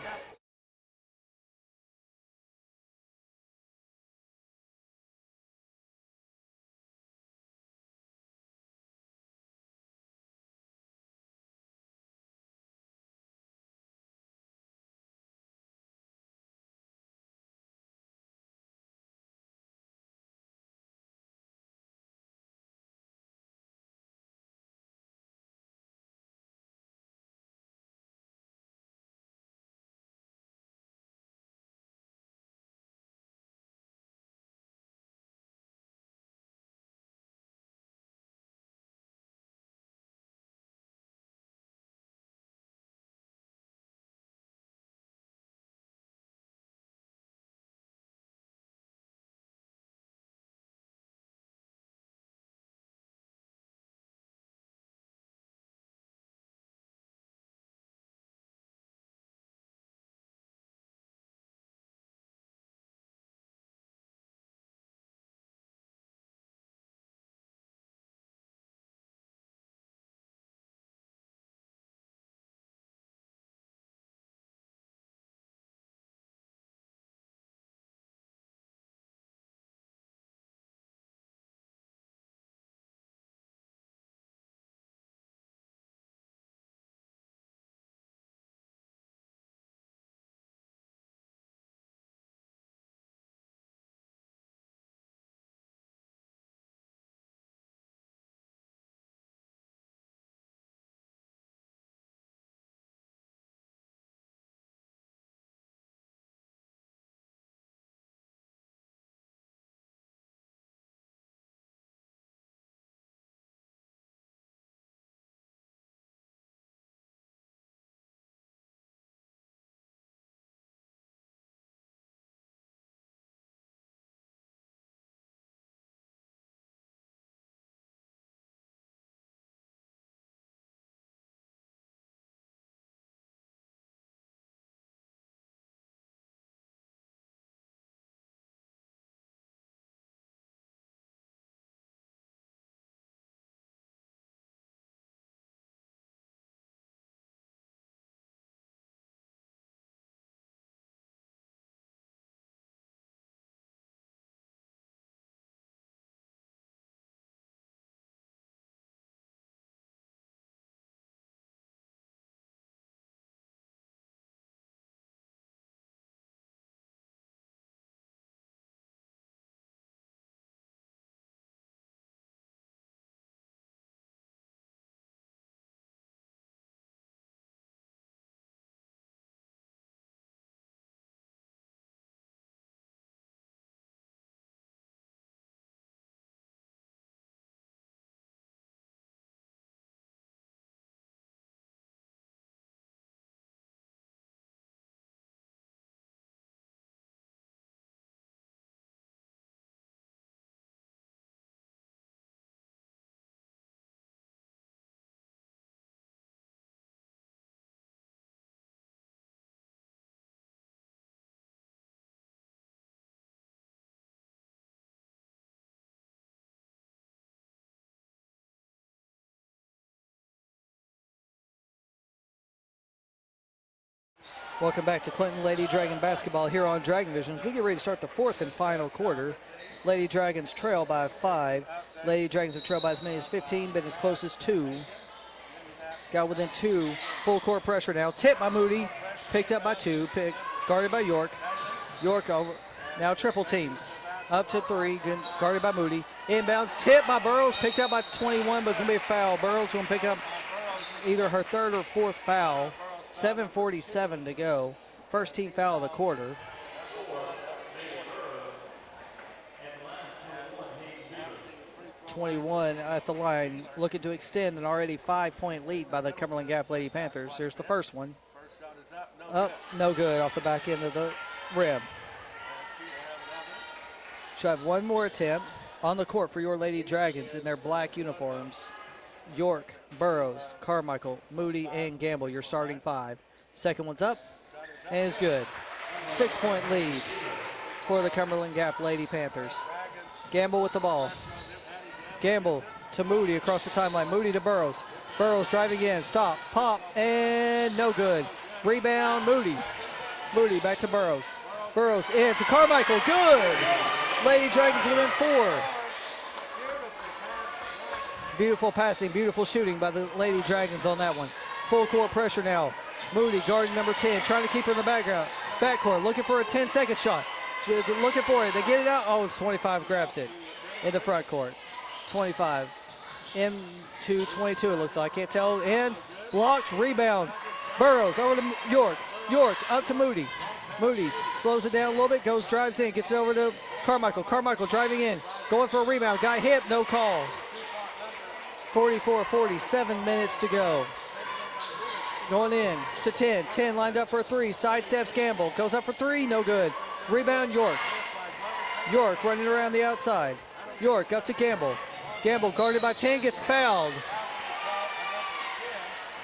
Welcome back to Clinton Lady Dragon basketball here on Dragon Vision. As we get ready to start the fourth and final quarter. Lady Dragons trail by 5. Lady Dragons have trailed by as many as 15, but as close as 2. Got within 2. Full court pressure now. Tipped by Moody. Picked up by 2. Guarded by York. York over. Now triple teams. Up to 3. Guarded by Moody. Inbounds. Tipped by Burrows. Picked up by 21, but it's going to be a foul. Burrows going to pick up either her third or fourth foul. 7:47 to go. First team foul of the quarter. .21 at the line, looking to extend an already 5-point lead by the Cumberland Gap Lady Panthers. Here's the first one. Up, no good, off the back end of the rim. Should have one more attempt on the court for your Lady Dragons in their black uniforms. York, Burrows, Carmichael, Moody, and Gamble, your starting 5. Second one's up, and it's good. 6-point lead for the Cumberland Gap Lady Panthers. Gamble with the ball. Gamble to Moody across the timeline. Moody to Burrows. Burrows driving in. Stop. Pop. And no good. Rebound. Moody. Moody back to Burrows. Burrows in to Carmichael. Good. Lady Dragons within 4. Beautiful passing. Beautiful shooting by the Lady Dragons on that one. Full court pressure now. Moody guarding number 10. Trying to keep her in the background. Backcourt. Looking for a 10-second shot. Looking for it. They get it out. Oh, 25 grabs it in the front court. 25 into 22 it looks like. Can't tell. And blocked. Rebound. Burrows over to York. York up to Moody. Moody slows it down a little bit. Goes, drives in. Gets it over to Carmichael. Carmichael driving in. Going for a rebound. Guy hit. No call. 44-40. 7 minutes to go. Going in to 10. 10 lined up for a 3. Sidesteps Gamble. Goes up for 3. No good. Rebound York. York running around the outside. York up to Gamble. Gamble guarded by 10, gets fouled.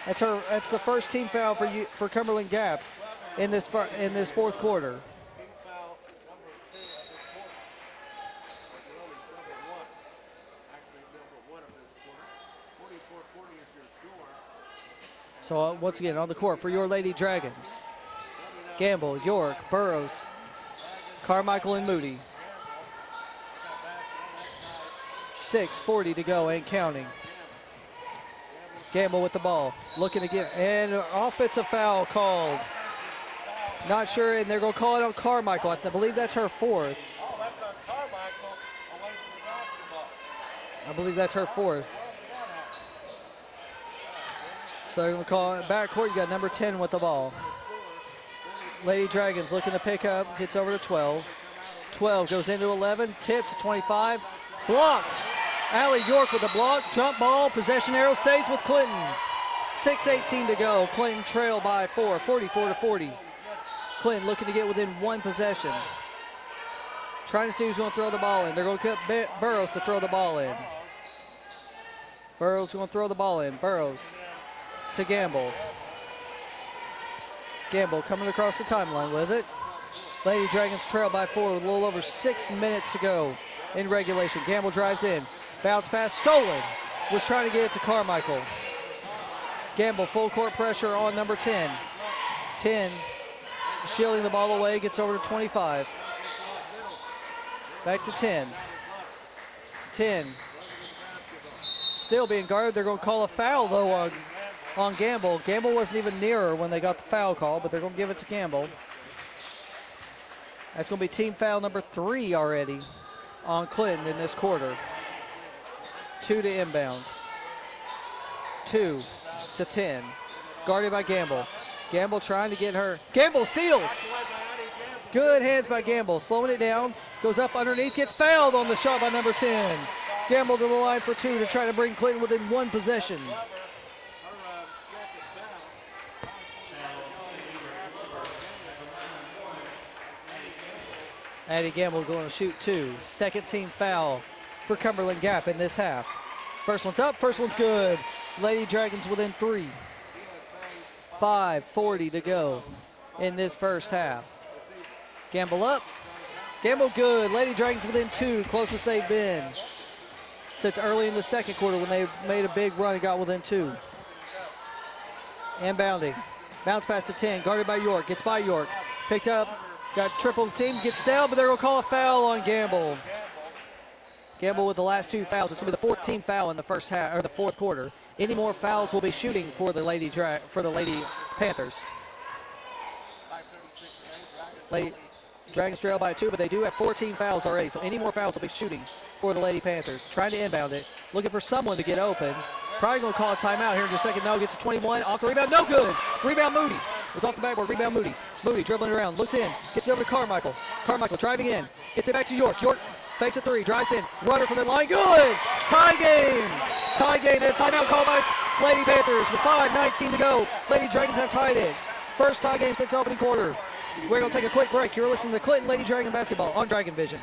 That's the first team foul for Cumberland Gap in this fourth quarter. So once again on the court for your Lady Dragons. Gamble, York, Burrows, Carmichael, and Moody. 6:40 to go and counting. Gamble with the ball, looking to get, and an offensive foul called. Not sure, and they're going to call it on Carmichael. I believe that's her 4th. Oh, that's on Carmichael away from the basketball. I believe that's her 4th. So they're going to call it backcourt. You got number 10 with the ball. Lady Dragons looking to pick up, gets over to 12. 12 goes into 11, tips to 25, blocked. Allie York with a block, jump ball, possession arrow stays with Clinton. 6:18 to go. Clinton trail by 4, 44-40. Clinton looking to get within 1 possession. Trying to see who's going to throw the ball in. They're going to get Burrows to throw the ball in. Burrows going to throw the ball in. Burrows to Gamble. Gamble coming across the timeline with it. Lady Dragons trail by 4 with a little over 6 minutes to go in regulation. Gamble drives in. Bounce pass stolen. Was trying to get it to Carmichael. Gamble full court pressure on number 10. 10 shielding the ball away, gets over to 25. Back to 10. 10 still being guarded. They're going to call a foul though on Gamble. Gamble wasn't even near her when they got the foul call, but they're going to give it to Gamble. That's going to be team foul number 3 already on Clinton in this quarter. 2 to inbound. 2 to 10. Guarded by Gamble. Gamble trying to get her. Gamble steals. Good hands by Gamble. Slowing it down. Goes up underneath. Gets fouled on the shot by number 10. Gamble to the line for 2 to try to bring Clinton within 1 possession. Addie Gamble going to shoot 2. Second team foul for Cumberland Gap in this half. First one's up, first one's good. Lady Dragons within 3. 5:40 to go in this first half. Gamble up, Gamble good. Lady Dragons within 2, closest they've been since early in the second quarter when they made a big run and got within 2. Inbounding. Bounce pass to 10, guarded by York. Gets by York. Picked up, got triple team, gets stale, but they're going to call a foul on Gamble. Gamble with the last 2 fouls. It's going to be the 14th foul in the first half or the fourth quarter. Any more fouls will be shooting for the Lady Panthers. Dragons trail by 2, but they do have 14 fouls already, so any more fouls will be shooting for the Lady Panthers. Trying to inbound it, looking for someone to get open. Probably going to call a timeout here in just a second. No, gets to 21, off the rebound, no good. Rebound Moody. It was off the backboard, rebound Moody. Moody dribbling around, looks in, gets it over to Carmichael. Carmichael driving in, gets it back to York. York fakes a 3, drives in, runner from the line, good! Tie game! Tie game, and a timeout called by Lady Panthers with 5:19 to go. Lady Dragons have tied it. First tie game since opening quarter. We're going to take a quick break. You're listening to Clinton Lady Dragon Basketball on Dragon Vision.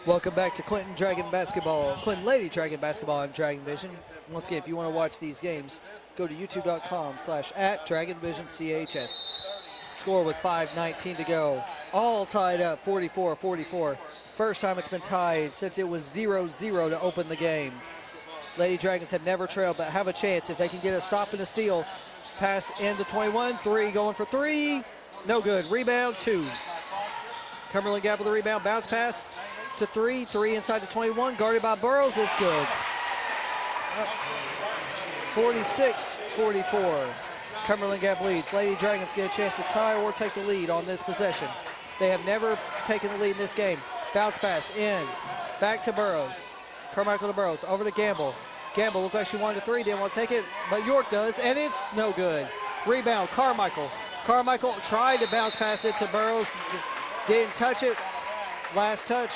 Welcome back to Clinton Dragon Basketball, Clinton Lady Dragon Basketball on Dragon Vision. Once again, if you want to watch these games, go to youtube.com/@DragonVisionCHS. Score with 5:19 to go. All tied up, 44-44. First time it's been tied since it was 0-0 to open the game. Lady Dragons have never trailed, but have a chance if they can get a stop and a steal. Pass into 21, 3 going for 3. No good. Rebound, 2. Cumberland Gap with the rebound, bounce pass to 3, 3 inside the 21, guarded by Burrows, it's good. 46-44, Cumberland Gap leads. Lady Dragons get a chance to tie or take the lead on this possession. They have never taken the lead in this game. Bounce pass in, back to Burrows. Carmichael to Burrows, over to Gamble. Gamble looked like she wanted a 3, didn't want to take it, but York does, and it's no good. Rebound, Carmichael. Carmichael tried to bounce pass it to Burrows, didn't touch it. Last touch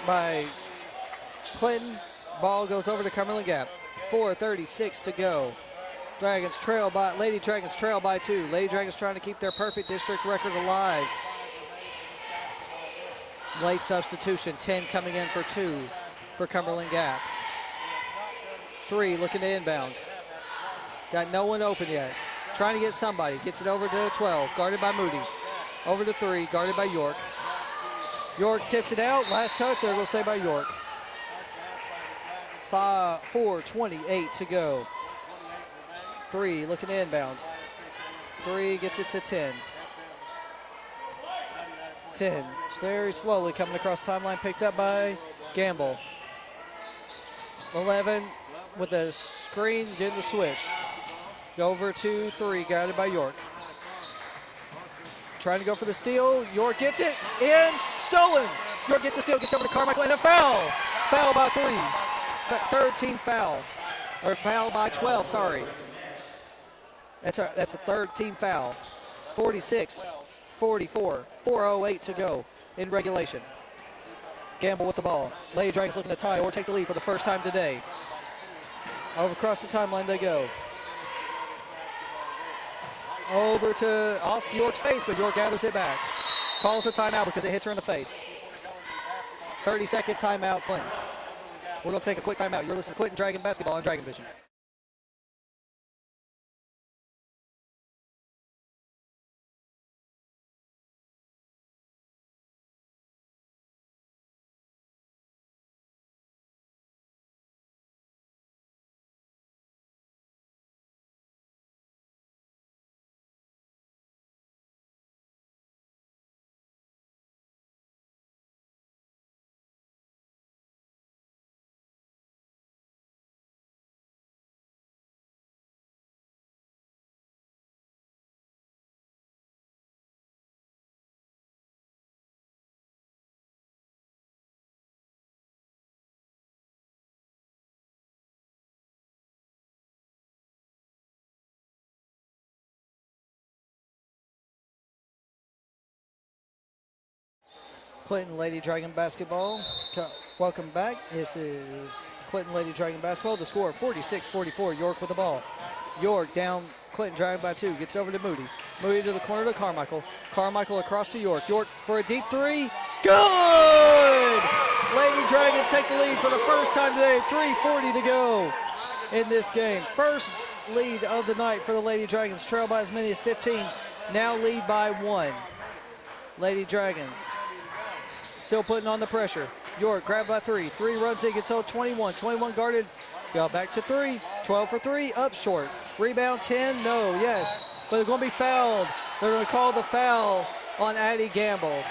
by Clinton. Ball goes over to Cumberland Gap. 4:36 to go. Lady Dragons trail by 2. Lady Dragons trying to keep their perfect district record alive. Late substitution, 10 coming in for 2 for Cumberland Gap. 3 looking to inbound. Got no one open yet. Trying to get somebody. Gets it over to 12, guarded by Moody. Over to 3, guarded by York. York tips it out. Last touch, they're going to say by York. 4:28 to go. 3 looking to inbound. 3 gets it to 10. 10 very slowly coming across timeline, picked up by Gamble. 11 with a screen, getting the switch. Go over to 3, guided by York. Trying to go for the steal. York gets it in. Stolen. York gets the steal. Gets over to Carmichael and a foul. Foul by 3. 13 foul. Or foul by 12, sorry. That's the third team foul. 46-44. 4:08 to go in regulation. Gamble with the ball. Lady Dragons looking to tie or take the lead for the first time today. Over across the timeline they go. Over to off York's face, but York gathers it back. Calls a timeout because it hits her in the face. 30-second timeout, Clinton. We're going to take a quick timeout. You're listening to Clinton Dragon Basketball on Dragon Vision. Clinton Lady Dragon basketball. Welcome back. This is Clinton Lady Dragon basketball. The score 46-44. York with the ball. York down. Clinton driving by 2. Gets over to Moody. Moody to the corner to Carmichael. Carmichael across to York. York for a deep 3. Good! Lady Dragons take the lead for the first time today. 3:40 to go in this game. First lead of the night for the Lady Dragons. Trail by as many as 15. Now lead by 1. Lady Dragons still putting on the pressure. York grabbed by 3. 3 runs in, gets hold 21. 21 guarded. Go back to 3. 12 for 3. Up short. Rebound 10. No. Yes. But they're going to be fouled. They're going to call the foul on Addie Gamble.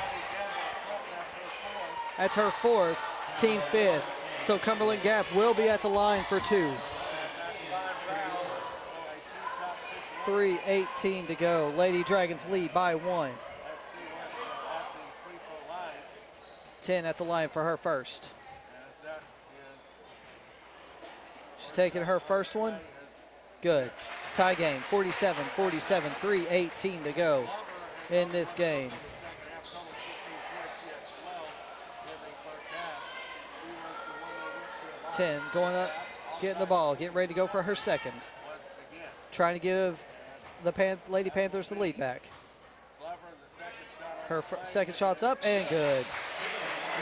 That's her 4th, team 5th. So Cumberland Gap will be at the line for 2. 3:18 to go. Lady Dragons lead by 1. 10 at the line for her first. She's taking her first one. Good. Tie game, 47-47, 3:18 to go in this game. 10 going up, getting the ball, getting ready to go for her second. Trying to give the Lady Panthers the lead back. Her second shot's up and good.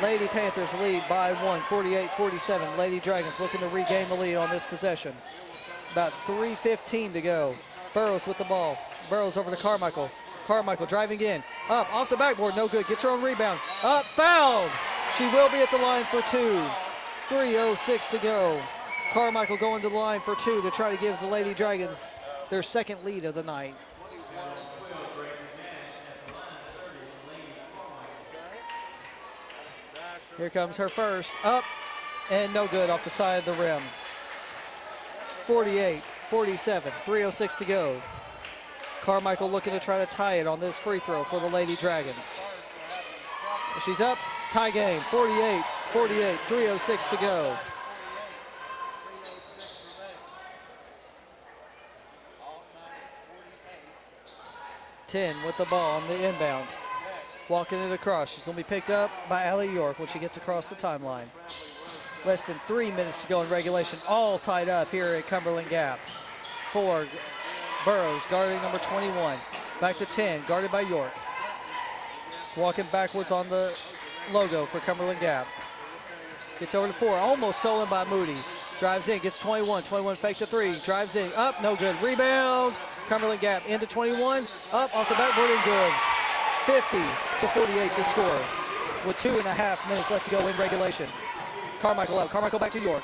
Lady Panthers lead by 1, 48-47. Lady Dragons looking to regain the lead on this possession. About 3:15 to go. Burrows with the ball. Burrows over to Carmichael. Carmichael driving in. Up, off the backboard, no good. Gets her own rebound. Up, fouled. She will be at the line for 2. 3:06 to go. Carmichael going to the line for 2 to try to give the Lady Dragons their second lead of the night. Here comes her first. Up and no good off the side of the rim. 48-47, 3:06 to go. Carmichael looking to try to tie it on this free throw for the Lady Dragons. She's up, tie game, 48-48, 3:06 to go. 10 with the ball on the inbound. Walking it across. She's going to be picked up by Allie York when she gets across the timeline. Less than 3 minutes to go in regulation. All tied up here at Cumberland Gap. 4, Burrows guarding number 21. Back to 10, guarded by York. Walking backwards on the logo for Cumberland Gap. Gets over to 4, almost stolen by Moody. Drives in, gets 21. 21 fake to 3, drives in, up, no good. Rebound, Cumberland Gap into 21, up off the backboard and good. 50-48 the score with 2.5 minutes left to go in regulation. Carmichael up, Carmichael back to York.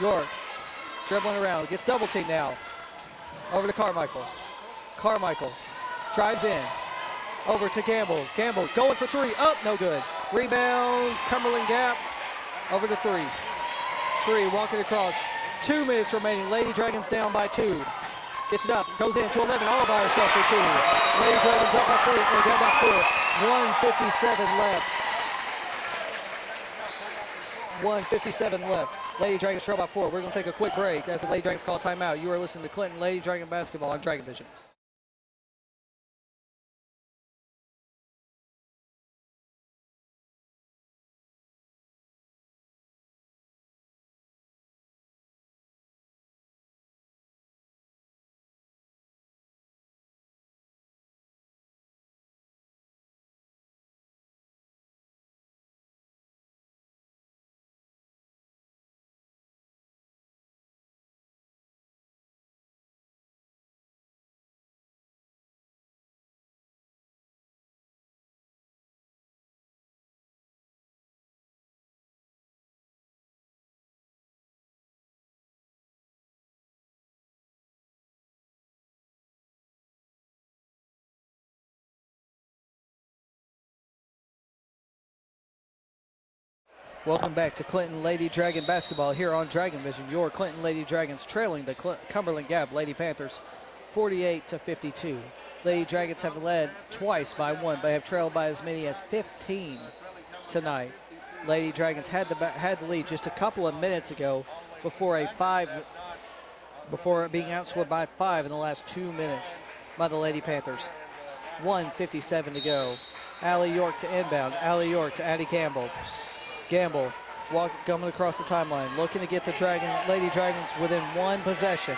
York dribbling around, gets double teamed now. Over to Carmichael. Carmichael drives in, over to Gamble. Gamble going for 3, up, no good. Rebounds, Cumberland Gap, over to 3. 3 walking across, 2 minutes remaining. Lady Dragons down by 2. Gets it up, goes in to 11, all by herself for 2. Lady Dragons up by 4, or down by 4. 1:57 left. 1:57 left. Lady Dragons trail by 4. We're going to take a quick break as the Lady Dragons call timeout. You are listening to Clinton Lady Dragon Basketball on Dragon Vision. Welcome back to Clinton Lady Dragon Basketball here on Dragon Vision. Your Clinton Lady Dragons trailing the Cumberland Gap Lady Panthers 48-52. Lady Dragons have led twice by 1, but have trailed by as many as 15 tonight. Lady Dragons had the lead just a couple of minutes ago before being outscored by 5 in the last 2 minutes by the Lady Panthers. 1:57 to go. Allie York to inbound. Allie York to Addie Gamble. Gamble coming across the timeline, looking to get the Lady Dragons within one possession.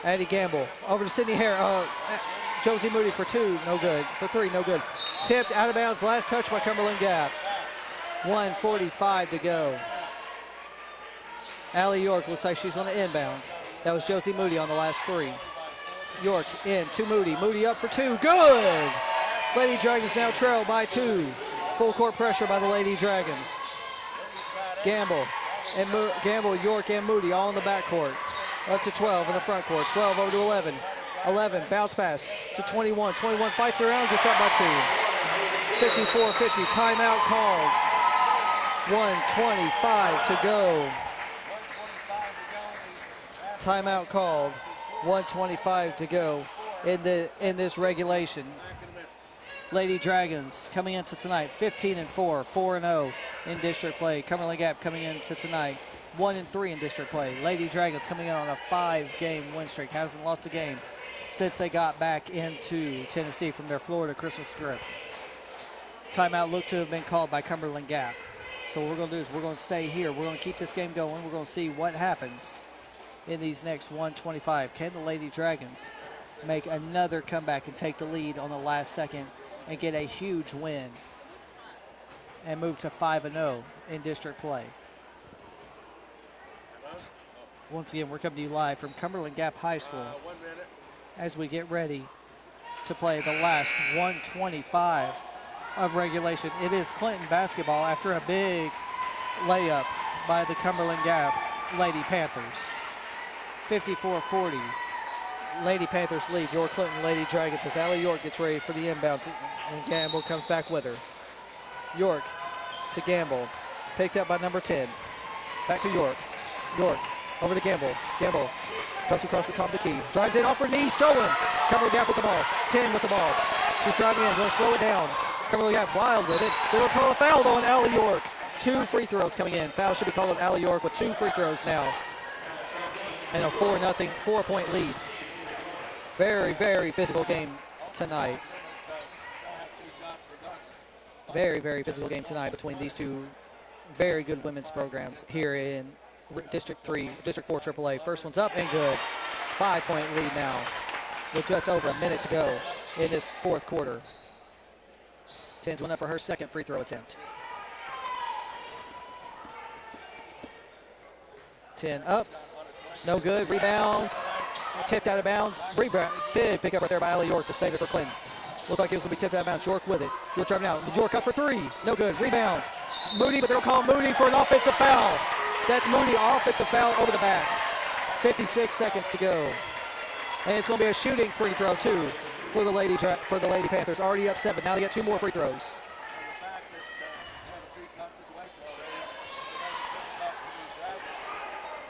Addie Gamble over to Sydney Hare. Josie Moody for 2, no good. For 3, no good. Tipped out of bounds, last touch by Cumberland Gap. 1:45 to go. Allie York looks like she's going to inbound. That was Josie Moody on the last 3. York in to Moody. Moody up for 2, good! Lady Dragons now trail by 2. Full court pressure by the Lady Dragons. Gamble, York, and Moody all in the backcourt. Up to 12 in the front court. 12 over to 11. 11, bounce pass to 21. 21 fights around, gets up by 2. 54-50, timeout called. 1:25 to go. Timeout called. 1:25 to go in this regulation. Lady Dragons coming into tonight 15-4, 4-0 in district play. Cumberland Gap coming into tonight 1-3 in district play. Lady Dragons coming in on a 5-game win streak. Hasn't lost a game since they got back into Tennessee from their Florida Christmas trip. Timeout looked to have been called by Cumberland Gap. So what we're going to do is we're going to stay here. We're going to keep this game going. We're going to see what happens in these next 1:25. Can the Lady Dragons make another comeback and take the lead on the last second and get a huge win and move to 5-0 in district play? Once again, we're coming to you live from Cumberland Gap High School as we get ready to play the last 1:25 of regulation. It is Clinton basketball after a big layup by the Cumberland Gap Lady Panthers. 54-40. Lady Panthers lead. York Clinton Lady Dragons as Allie York gets ready for the inbound, and Gamble comes back with her. York to Gamble. Picked up by number 10. Back to York. York over to Gamble. Gamble comes across the top of the key. Drives in off her knee. Stolen. Cumberland Gap with the ball. 10 with the ball. She's driving in. Going to slow it down. Cumberland Gap wild with it. They'll call a foul on Allie York. 2 free throws coming in. Foul should be called on Allie York with 2 free throws now. And a 4-0, 4-point lead. Very, very physical game tonight. Very, very physical game tonight between these two very good women's programs here in District 4 AAA. First one's up and good. 5-point lead now with just over a minute to go in this fourth quarter. 10's went up for her second free throw attempt. 10 up. No good. Rebound. Tipped out of bounds. Rebound. Big pickup right there by Allie York to save it for Clinton. Looked like it was going to be tipped out of bounds. York with it. York driving out. York up for 3. No good. Rebound. Moody, but they'll call Moody for an offensive foul. That's Moody, offensive foul over the back. 56 seconds to go. And it's going to be a shooting free throw, too, for the Lady Panthers. Already up 7. Now they get 2 more free throws.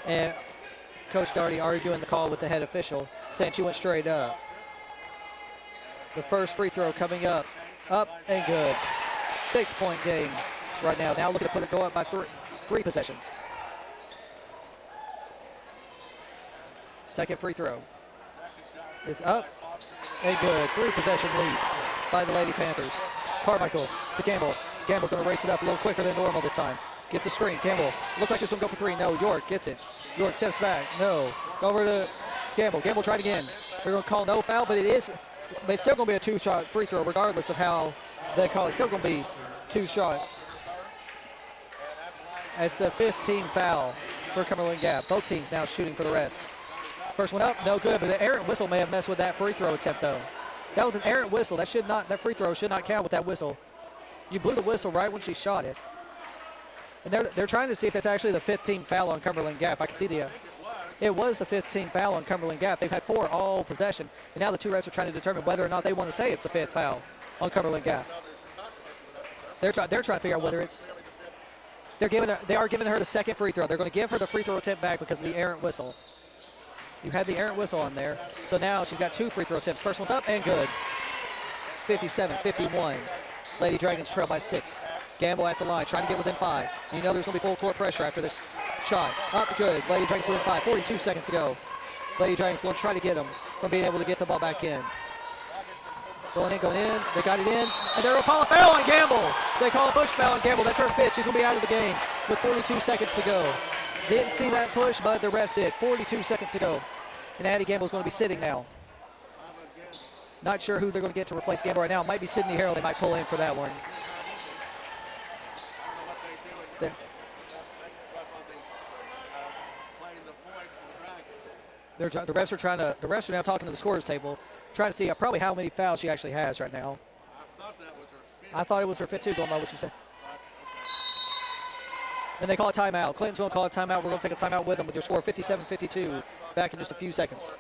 And Coach Darty arguing the call with the head official, saying she went straight up. The first free throw coming up and good. 6-point game right now. Now looking to go up by 3 possessions. Second free throw is up and good. 3-possession lead by the Lady Panthers. Carmichael to Gamble. Gamble going to race it up a little quicker than normal this time. Gets a screen. Campbell looked like she's going to go for 3. No, York gets it. York steps back. No. Over to Gamble. Gamble tried again. They're going to call no foul, but it's still going to be a 2-shot free throw regardless of how they call it. It's still going to be 2 shots. It's the 5th team foul for Cumberland Gap. Both teams now shooting for the rest. First one up, no good, but the errant whistle may have messed with that free throw attempt, though. That was an errant whistle. That free throw should not count with that whistle. You blew the whistle right when she shot it. And they're trying to see if that's actually the 5th team foul on Cumberland Gap. I can see it was the 5th team foul on Cumberland Gap. They've had 4 all possession, and now the 2 refs are trying to determine whether or not they want to say it's the 5th foul on Cumberland Gap. They're trying to figure out whether it's. They are giving her the 2nd free throw. They're going to give her the free throw attempt back because of the errant whistle. You had the errant whistle on there, so now she's got 2 free throw attempts. First one's up and good. 57-51. Lady Dragons trail by 6. Gamble at the line, trying to get within 5. You know there's going to be full court pressure after this shot. Up good. Lady Dragons within 5. 42 seconds to go. Lady Dragons going to try to get them from being able to get the ball back in. Going in. They got it in. And they're going to call a foul on Gamble. They call a push foul on Gamble. That's her fifth. She's going to be out of the game with 42 seconds to go. Didn't see that push, but the refs did. 42 seconds to go. And Addie Gamble's going to be sitting now. Not sure who they're going to get to replace Gamble right now. It might be Sydney Harrell. They might pull in for that one. There. The refs are now talking to the scorers table, trying to see probably how many fouls she actually has right now. I thought it was her fifth too, going by what you said. Then they call a timeout. Clinton's going to call a timeout. We're going to take a timeout with them with your score 57-52. Back in just a few seconds.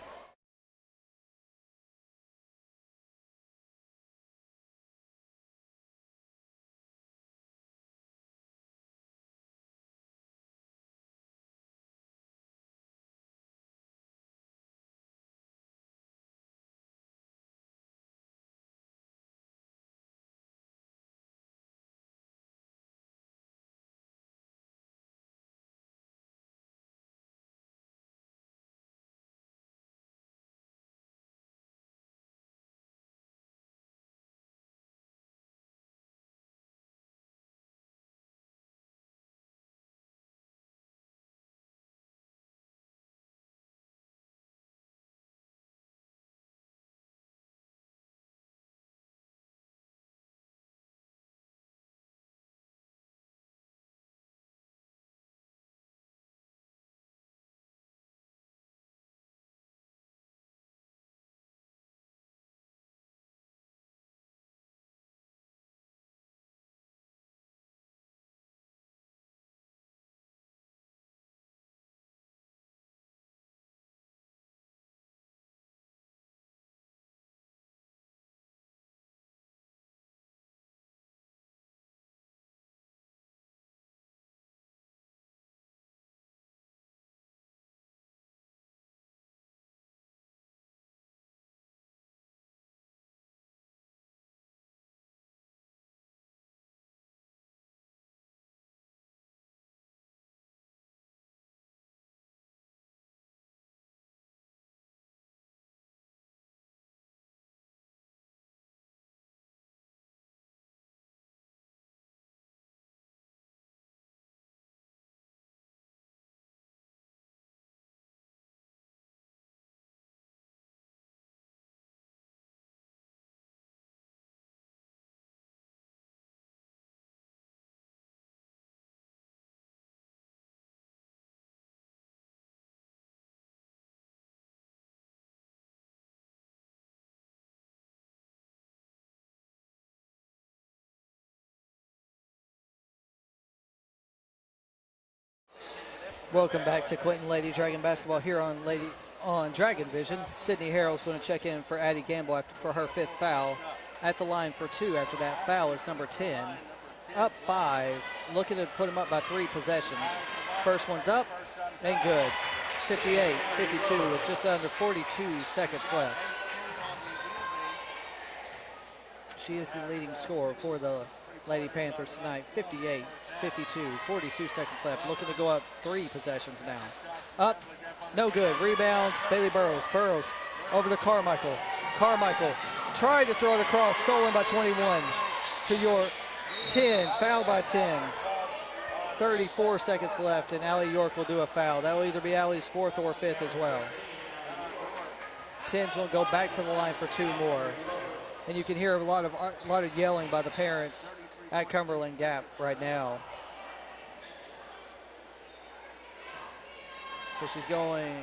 Welcome back to Clinton Lady Dragon basketball here on Dragon Vision. Sydney Harrell's going to check in for Addie Gamble for her fifth foul. At the line for two after that foul is number 10. Up 5, looking to put them up by 3 possessions. First one's up, ain't good. 58-52 with just under 42 seconds left. She is the leading scorer for the Lady Panthers tonight. 58-52, 42 seconds left. Looking to go up 3 possessions now. Up, no good. Rebound, Bailey Burrows. Burrows over to Carmichael. Carmichael tried to throw it across, stolen by 21 to your 10, fouled by 10. 34 seconds left, and Allie York will do a foul. That will either be Allie's 4th or 5th as well. 10's going to go back to the line for 2 more. And you can hear a lot of yelling by the parents at Cumberland Gap right now. So she's going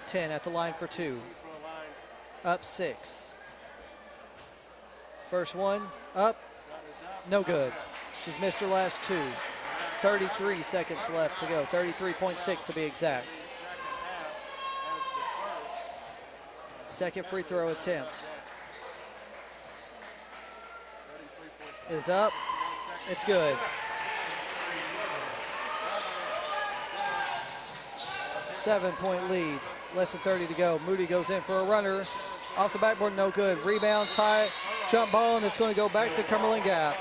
10 at the line for 2. Up 6. First one, up, no good. She's missed her last 2. 33 seconds left to go, 33.6 to be exact. Second free throw attempt is up. It's good. 7-point lead, less than 30 to go. Moody goes in for a runner. Off the backboard, no good. Rebound, tie, jump ball, and it's going to go back to Cumberland Gap.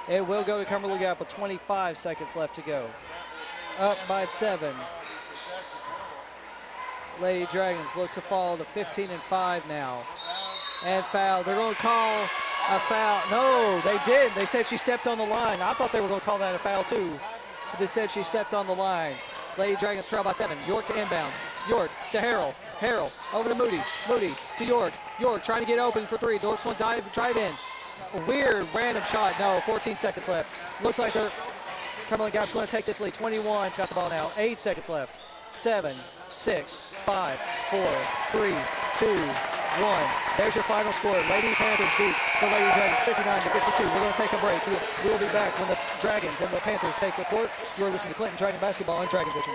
It will go to Cumberland Gap with 25 seconds left to go. Up by 7. Lady Dragons look to fall to 15-5 now. and foul. They're going to call a foul. No, they did. They said she stepped on the line. I thought they were going to call that a foul too. They said she stepped on the line. Lady Dragons trail by 7. York to inbound. York to Harrell. Harrell over to Moody. Moody to York. York trying to get open for 3. York's going to drive in. A weird random shot. No, 14 seconds left. Looks like Cumberland Gap's going to take this lead. 21's got the ball now. 8 seconds left. 7, 6, 5, 4, 3, 2, 1. There's your final score. Lady Panthers beat the Lady Dragons 59-52. We're going to take a break. We'll be back when the Dragons and the Panthers take the court. You're listening to Clinton Dragon Basketball on Dragon Vision.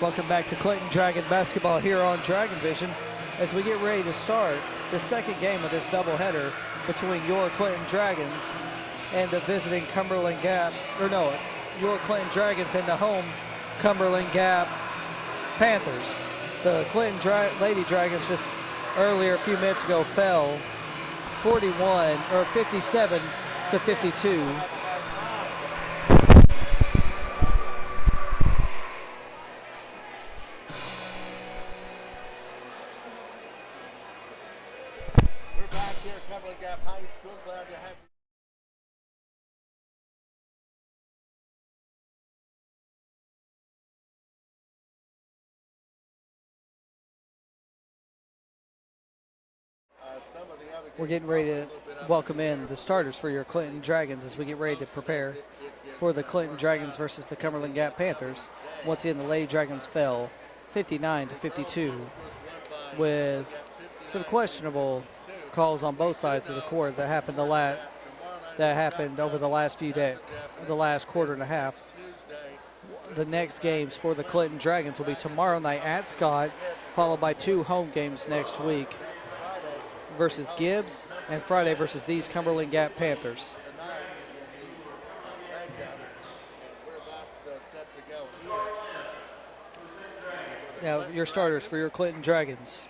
Welcome back to Clinton Dragon basketball here on Dragon Vision as we get ready to start the second game of this doubleheader between your Clinton Dragons and the visiting Cumberland Gap, your Clinton Dragons and the home Cumberland Gap Panthers. The Clinton Lady Dragons just earlier, a few minutes ago, fell 57 to 52. We're back here at Cumberland Gap High School. Glad to have you. We're getting ready to welcome in the starters for your Clinton Dragons as we get ready to prepare for the Clinton Dragons versus the Cumberland Gap Panthers. Once again, the Lady Dragons fell 59 to 52 with some questionable calls on both sides of the court that happened over the last few days, the last quarter and a half. The next games for the Clinton Dragons will be tomorrow night at Scott, followed by 2 home games next week versus Gibbs and Friday versus these Cumberland Gap Panthers. Now, your starters for your Clinton Dragons.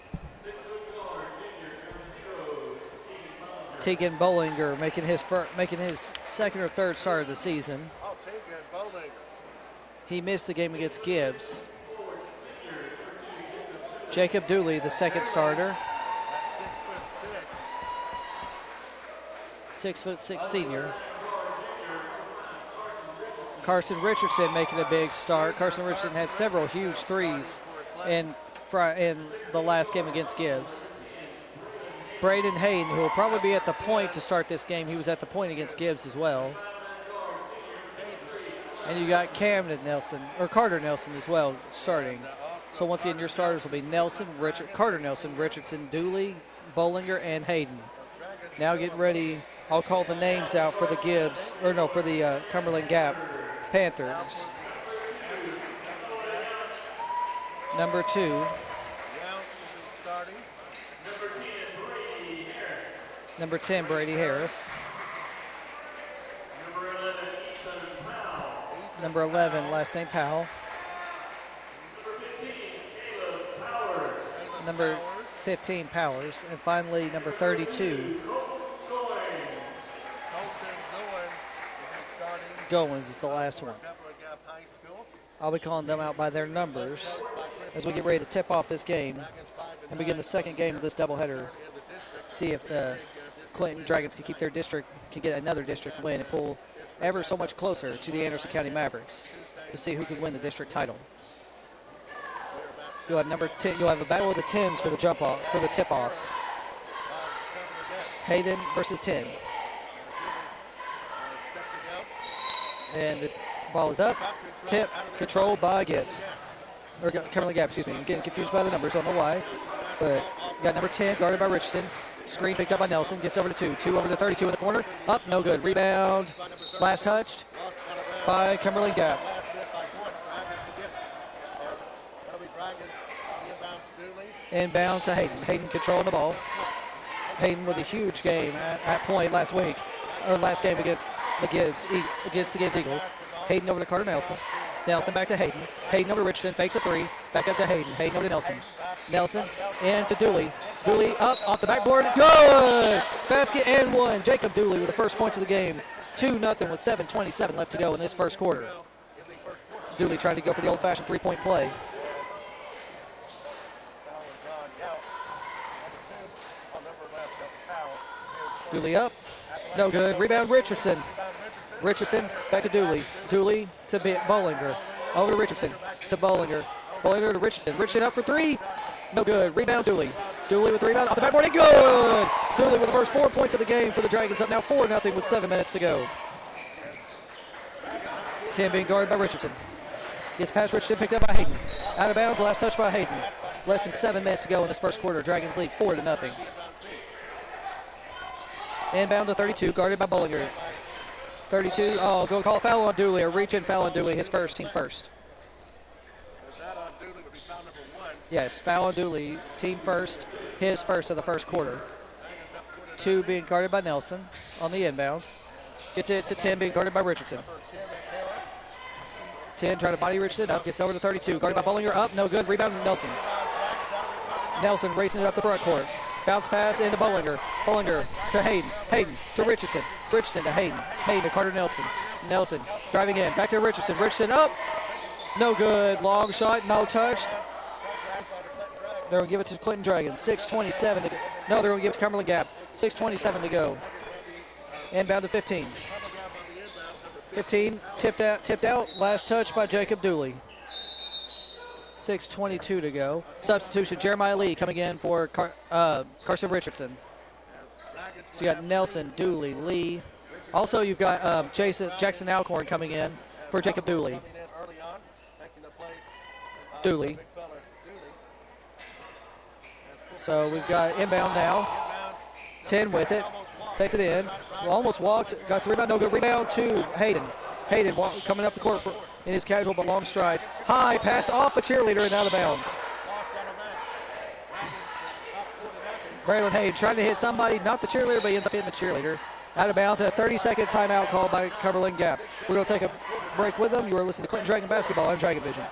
Tegan Bollinger making his second or third start of the season. He missed the game against Gibbs. Jacob Dooley, the second starter. 6'6" senior. Carson Richardson making a big start. Carson Richardson had several huge threes in the last game against Gibbs. Braden Hayden, who will probably be at the point to start this game. He was at the point against Gibbs as well. And you got Carter Nelson as well starting. So once again, your starters will be Carter Nelson, Richardson, Dooley, Bollinger, and Hayden. Now get ready. I'll call the names out for the Cumberland Gap Panthers. Number 2. Number 10, Brady Harris. Number 11, last name Powell. Number 15, Powers. And finally, number 32, Goins is the last one. I'll be calling them out by their numbers as we get ready to tip off this game and begin the second game of this doubleheader. See if the Clinton Dragons can get another district win and pull ever so much closer to the Anderson County Mavericks to see who can win the district title. You'll have number 10. You'll have a battle of the 10s for the tip-off. Hayden versus 10. And the ball is up. Tip controlled by Gibbs. Or Cumberland Gap, excuse me. I'm getting confused by the numbers. I don't know why. But you got number 10 guarded by Richardson. Screen picked up by Nelson. Gets over to 2. 2 over to 32 in the corner. Up, no good. Rebound. Last touched by Cumberland Gap. Inbound to Hayden. Hayden controlling the ball. Hayden with a huge game at point last game against the Gibbs Eagles. Hayden over to Carter Nelson. Nelson back to Hayden. Hayden over to Richardson. Fakes a 3. Back up to Hayden. Hayden over to Nelson. Nelson and to Dooley. Dooley up off the backboard. Good! Basket and 1. Jacob Dooley with the first points of the game. 2-0 with 7:27 left to go in this first quarter. Dooley trying to go for the old-fashioned 3-point play. Dooley up. No good. Rebound Richardson. Richardson back to Dooley. Dooley to Bollinger. Over to Richardson. To Bollinger. Bollinger to Richardson. Richardson up for 3. No good. Rebound Dooley. Dooley with the rebound off the backboard and good! Dooley with the first 4 points of the game for the Dragons, up now 4-0 with 7 minutes to go. 10 being guarded by Richardson. Gets past Richardson, picked up by Hayden. Out of bounds, last touch by Hayden. Less than 7 minutes to go in this first quarter. Dragons lead 4-0. Inbound to 32, guarded by Bollinger. 32, go call a foul on Dooley, a reach-in foul on Dooley, his first, team first. Yes, foul on Dooley. Team first, his first of the first quarter. 2 being guarded by Nelson on the inbound. Gets it to 10, being guarded by Richardson. 10 trying to body Richardson up, gets over to 32. Guarded by Bollinger, up, no good. Rebound to Nelson. Nelson racing it up the front court. Bounce pass into Bollinger. Bollinger to Hayden. Hayden to Richardson. Richardson to Hayden. Hayden to Carter Nelson. Nelson driving in. Back to Richardson. Richardson up. No good. Long shot. No touch. They're going to give it to Clinton Dragons. 6:27 to go. No, they're going to give it to Cumberland Gap. 6:27 to go. Inbound to 15. 15 tipped out. Last touch by Jacob Dooley. 6:22 to go. Substitution, Jeremiah Lee coming in for Carson Richardson. So you got Nelson, Dooley, Lee. Also, you've got Jackson Alcorn coming in for Jacob Dooley. Dooley. So we've got inbound now. 10 with it. Takes it in. Almost walks. Got the rebound. No good. Rebound to Hayden. Hayden coming up the court in his casual but long strides. High pass off a cheerleader and out of bounds. Braylon Hayden trying to hit somebody, not the cheerleader, but he ends up hitting the cheerleader. Out of bounds. A 30-second timeout called by Cumberland Gap. We're going to take a break with them. You are listening to Clinton Dragon Basketball on Dragon Vision.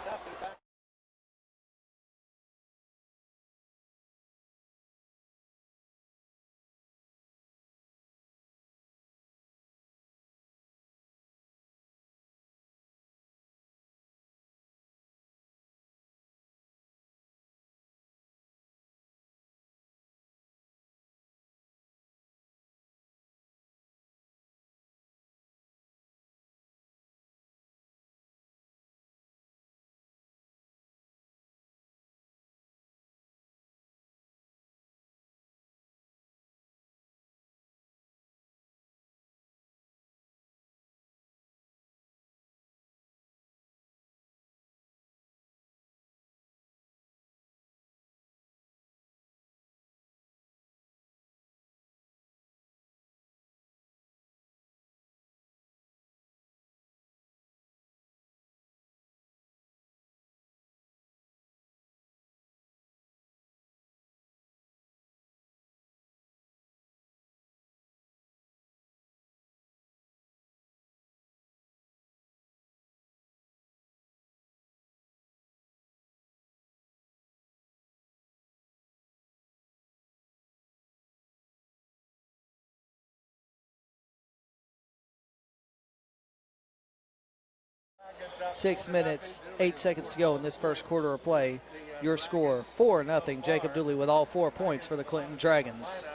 Six minutes, 8 seconds to go in this first quarter of play. Your score, 4-0. Jacob Dooley with all 4 points for the Clinton Dragons.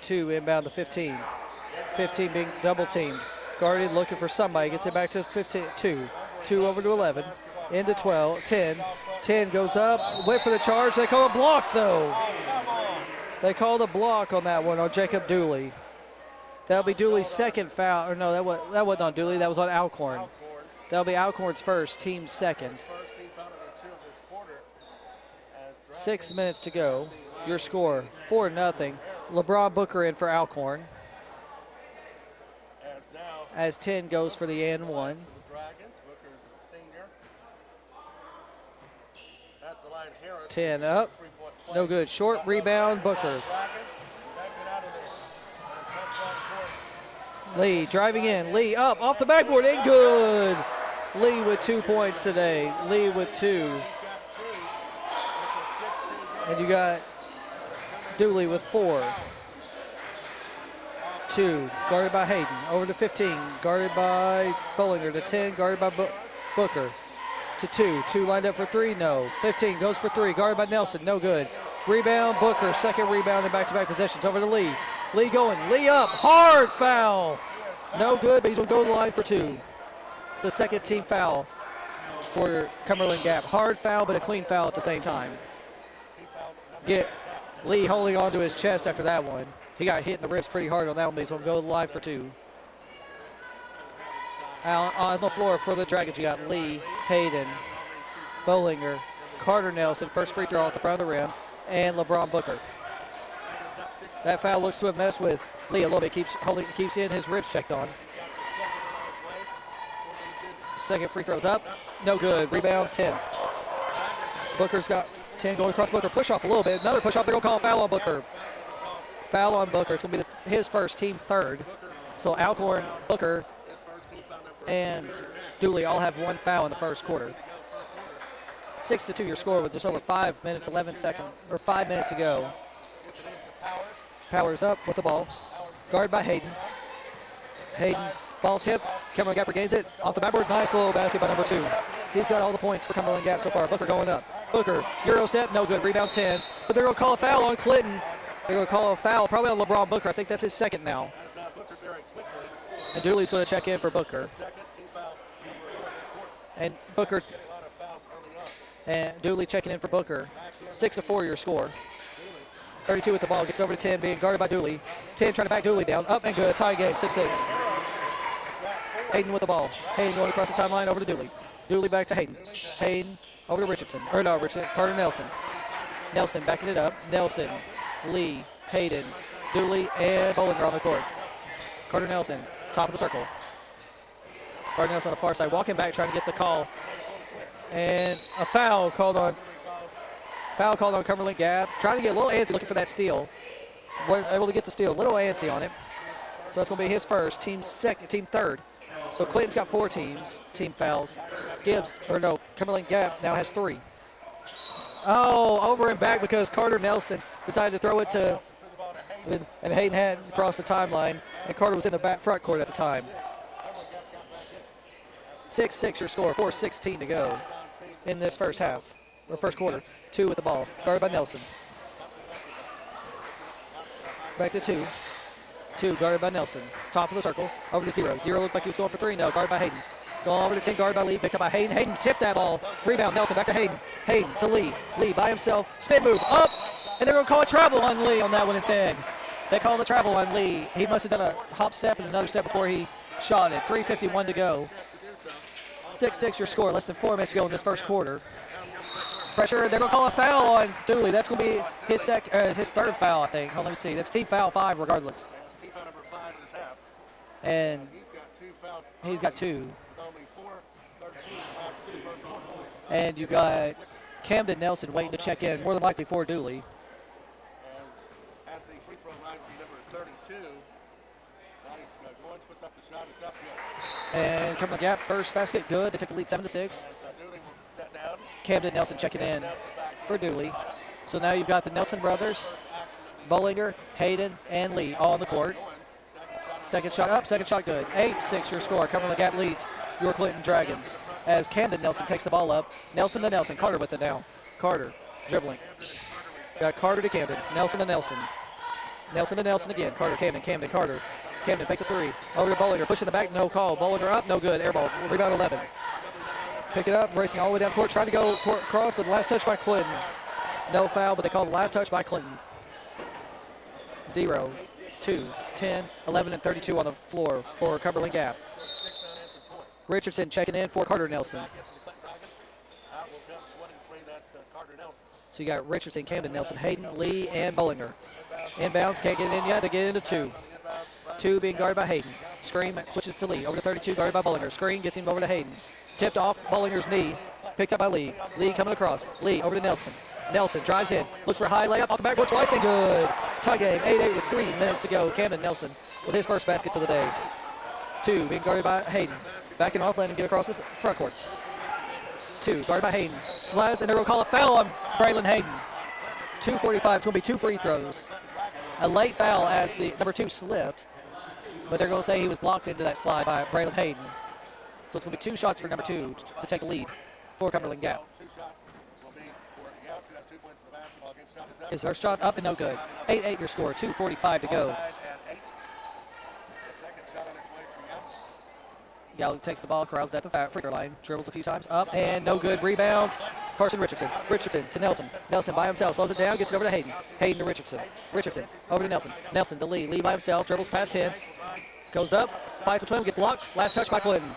2 inbound to 15. 15 being double teamed. Guarded, looking for somebody. Gets it back to 15, 2. 2 over to 11. Into 12, 10. 10 goes up, wait for the charge. They call a block, though. They called a block on that one on Jacob Dooley. That'll be Dooley's second foul. Or no, that wasn't on Dooley. That was on Alcorn. That'll be Alcorn's first, team's second. 6 minutes to go. Your score, 4-0. LeBron Booker in for Alcorn. As 10 goes for the and 1. 10 up. No good. Short rebound, Booker. Lee driving in. Lee up off the backboard and good. Lee with 2 points today. Lee with 2. And you got Dooley with 4. 2 guarded by Hayden. Over to 15 guarded by Bollinger. To 10 guarded by Booker. To 2. 2 lined up for 3. No. 15 goes for 3. Guarded by Nelson. No good. Rebound. Booker. Second rebound in back-to-back possessions. Over to Lee. Lee going. Lee up. Hard foul. No good, but he's going to go to the line for 2. It's the second team foul for Cumberland Gap. Hard foul, but a clean foul at the same time. Get Lee holding on to his chest after that one. He got hit in the ribs pretty hard on that one, but he's going to go to the line for 2. On the floor for the Dragons, you got Lee, Hayden, Bollinger, Carter Nelson, first free throw off the front of the rim, and LeBron Booker. That foul looks to have messed with Lee a little bit. Keeps in his ribs checked on. second free throw's up. No good. Rebound, 10. Booker's got 10 going across Booker. Push off a little bit. Another push off. They're going to call a foul on Booker. Foul on Booker. It's going to be his first, team third. So Alcorn, Booker, and Dooley all have one foul in the first quarter. 6-2 your score with just over 5 minutes, 11 seconds, or 5 minutes to go. Powers up with the ball. Guarded by Hayden. Hayden, ball tip. Cumberland Gap regains it. Off the backboard, nice little basket by number 2. He's got all the points for Cumberland Gap so far. Booker going up. Booker, Euro step, no good. Rebound 10. But they're going to call a foul on Clinton. They're going to call a foul probably on LeBron Booker. I think that's his second now. And Dooley's going to check in for Booker. And Booker and Dooley checking in for Booker. 6-4 your score. 32 with the ball. Gets over to 10, being guarded by Dooley. 10 trying to back Dooley down. Up and good. Tie game, 6-6. Hayden with the ball. Hayden going across the timeline over to Dooley. Dooley back to Hayden. Hayden over to Richardson. Or no, Richardson. Carter Nelson. Nelson backing it up. Nelson, Lee, Hayden, Dooley, and Bollinger on the court. Carter Nelson, top of the circle. Carter Nelson on the far side. Walking back, trying to get the call. And a foul called on Cumberland Gap. Trying to get a little antsy, looking for that steal. Weren't able to get the steal. A little antsy on it. So that's going to be his first. Team third. So Clayton's got 4 team fouls. Cumberland Gap now has 3. Oh, over and back because Carter Nelson decided to throw it to, and Hayden had across the timeline, and Carter was in the front court at the time. 6-6 your score, 4:16 to go in this first half, or first quarter. 2 with the ball, guarded by Nelson. Back to 2. 2 guarded by Nelson. Top of the circle, over to 0. 0 looked like he was going for 3. No, guarded by Hayden. Going over to 10, guarded by Lee. Picked up by Hayden. Hayden tipped that ball. Rebound, Nelson back to Hayden. Hayden to Lee. Lee by himself. Spin move up. And they're going to call a travel on Lee on that one instead. They called a travel on Lee. He must have done a hop step and another step before he shot it. 3:51 to go. 6-6 your score. Less than 4 minutes to go in this first quarter. Pressure. They're going to call a foul on Dooley. That's going to be his third foul, I think. Let me see. That's team foul 5 regardless. And he's got 2. And you've got Camden Nelson waiting to check in, more than likely for Dooley. At the free throw line, number 32. Nice. Goins puts up the shot. It's up good. And Cumberland Gap, first basket, good. They take the lead 7-6. Dooley will set down. Camden Nelson checking in for Dooley. So now you've got the Nelson brothers, Bollinger, Hayden, and Lee all on the court. Second shot up, second shot good. 8-6 your score. Cumberland Gap leads your Clinton Dragons as Camden Nelson takes the ball up. Nelson to Nelson. Carter with it now. Carter dribbling. Got Carter to Camden. Nelson to Nelson. Nelson to Nelson again. Carter, Camden, Carter. Camden takes a 3. Over to Bollinger. Pushing the back, no call. Bollinger up, no good. Air ball. Rebound 11. Pick it up, racing all the way down court. Trying to go cross, but the last touch by Clinton. No foul, but they called the last touch by Clinton. 0, 2, 10, 11, and 32 on the floor for Cumberland Gap. Richardson checking in for Carter Nelson. So you got Richardson, Camden Nelson, Hayden, Lee, and Bollinger. Inbounds, can't get it in yet. They get into 2. 2 being guarded by Hayden. Screen switches to Lee. Over to 32, guarded by Bollinger. Screen gets him over to Hayden. Tipped off Bollinger's knee. Picked up by Lee. Lee coming across. Lee over to Nelson. Nelson drives in. Looks for a high layup off the backboard twice and good. Tie game. 8-8 with 3 minutes to go. Camden Nelson with his first baskets of the day. 2 being guarded by Hayden. Backing off, letting him get across the front court. 2 guarded by Hayden. Slides, and they're going to call a foul on Braylon Hayden. 2:45. It's going to be 2 free throws. A late foul as the number 2 slipped. But they're going to say he was blocked into that slide by Braylon Hayden. So it's going to be 2 shots for number 2 to take a lead for Cumberland Gap. His first shot up and no good. 8-8 your score. 2:45 to go. Gallo takes the ball, corrals at the free throw line, dribbles a few times, up and no good. Rebound. Carson Richardson. Richardson to Nelson. Nelson by himself, slows it down, gets it over to Hayden. Hayden to Richardson. Richardson over to Nelson. Nelson to Lee. Lee by himself, dribbles past 10. Goes up, fights between them, gets blocked. Last touch by Clinton.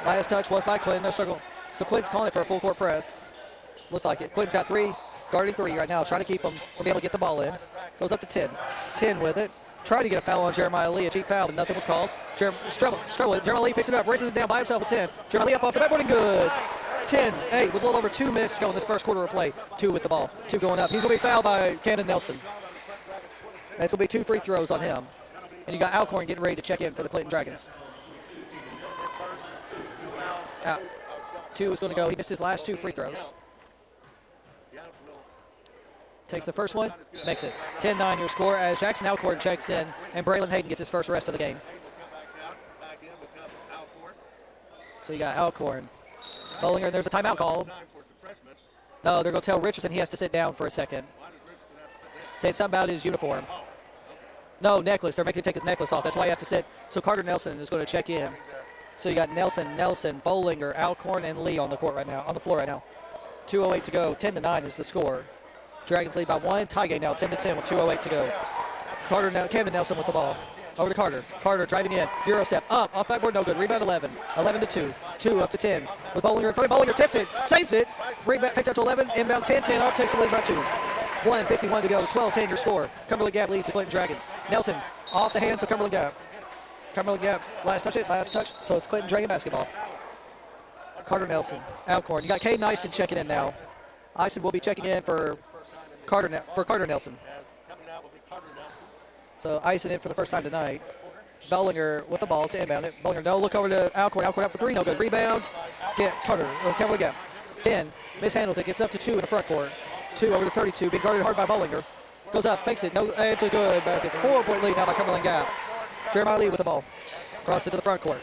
Last touch was by Clinton. No struggle. So Clinton's calling it for a full court press. Looks like it. Clinton's got 3, guarding 3 right now, trying to keep them from being able to get the ball in. Goes up to 10. 10 with it. tried to get a foul on Jeremiah Lee, a cheap foul, but nothing was called. Struggling. Jeremiah Lee picks it up, races it down by himself with 10. Jeremiah Lee up off the backboard and good. 10-8 with a little over 2 minutes to go in this first quarter of play. 2 with the ball. 2 going up. He's going to be fouled by Camden Nelson. That's going to be 2 free throws on him. And you got Alcorn getting ready to check in for the Clinton Dragons. Out. 2 is going to go. He missed his last 2 free throws. Takes the first one, makes it 10-9 your score as Jackson Alcorn checks in and Braylon Hayden gets his first rest of the game. So you got Alcorn. Bollinger, there's a timeout called. No, they're going to tell Richardson he has to sit down for a second. Saying something about his uniform. No, necklace. They're making him take his necklace off. That's why he has to sit. So Carter Nelson is going to check in. So you got Nelson, Bollinger, Alcorn, and Lee on the court right now, on the floor right now. 2:08 to go. 10-9 is the score. Dragons lead by 1. Tie game now, 10-10 with 2:08 to go. Camden Nelson with the ball. Over to Carter. Carter driving in. Euro step up. Off backboard, no good. Rebound 11. 11-2. 2 up to 10. With Bollinger. Bollinger tips it. Saves it. Rebound picked up to 11. Inbound 10-10 up. Takes the lead by 2. 1:51 to go. 12-10 your score. Cumberland Gap leads the Clinton Dragons. Nelson off the hands of Cumberland Gap. Cumberland Gap last touch. So it's Clinton Dragon basketball. Carter Nelson. Alcorn. You got Caden Ison checking in now. Ison will be checking in for Carter Nelson. So Ison in for the first time tonight. Bollinger with the ball to inbound it. Bollinger, no, look over to Alcorn. Alcorn up for 3, no good. Rebound. Get Carter. Cumberland Gap. 10. Mishandles it. Gets up to 2 in the front court. 2 over to 32. Being guarded hard by Bollinger. Goes up, fakes it. No, it's a good basket. 4-point lead now by Cumberland Gap. Jeremiah Lee with the ball. Cross into the front court.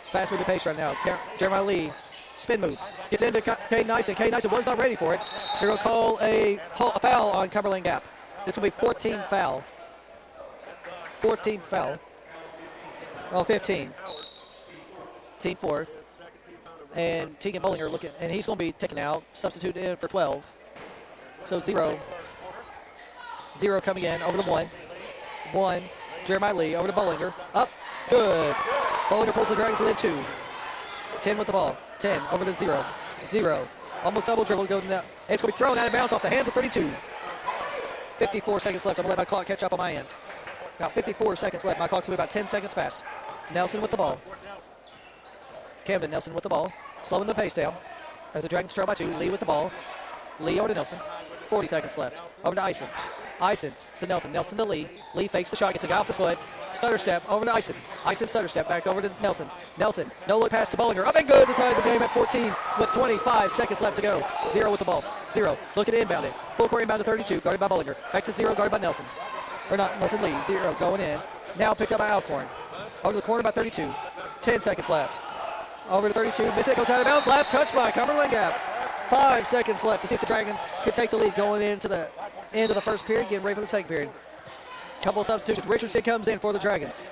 Fast moving pace right now. Jeremiah Lee. Spin move. Gets into Caden Ison. Caden Ison was not ready for it. They're going to call a foul on Cumberland Gap. This will be 14 foul. 14 foul. Oh, 15. Team fourth. And Tegan Bollinger looking, and he's going to be taken out. Substituted in for 12. So 0. 0 coming in over to 1. 1. Jeremiah Lee over to Bollinger. Up. Good. Bollinger pulls the Dragons within 2. 10 with the ball. 10 over to 0. 0. Almost double dribble. It's going to be thrown out of bounds off the hands of 32. 54 seconds left. I'm going to let my clock catch up on my end. Now 54 seconds left. My clock's going to be about 10 seconds fast. Nelson with the ball. Camden Nelson with the ball. Slowing the pace down. As the Dragons trail by 2. Lee with the ball. Lee over to Nelson. 40 seconds left. Over to Ison. Ison to Nelson. Nelson to Lee. Lee fakes the shot. Gets a guy off his foot. Stutter step over to Ison. Ison stutter step back over to Nelson. Nelson. No look pass to Bollinger. Up and good to tie the game at 14 with 25 seconds left to go. 0 with the ball. 0. Look at inbound it. Full court inbound to 32. Guarded by Bollinger. Back to 0. Guarded by Nelson. Or not. Nelson Lee. 0 going in. Now picked up by Alcorn. Over to the corner by 32. 10 seconds left. Over to 32. Miss it. Goes out of bounds. Last touch by Cumberland Gap. 5 seconds left to see if the Dragons could take the lead going into the end of the first period, getting ready for the second period. Couple of substitutions. Richardson comes in for the Dragons.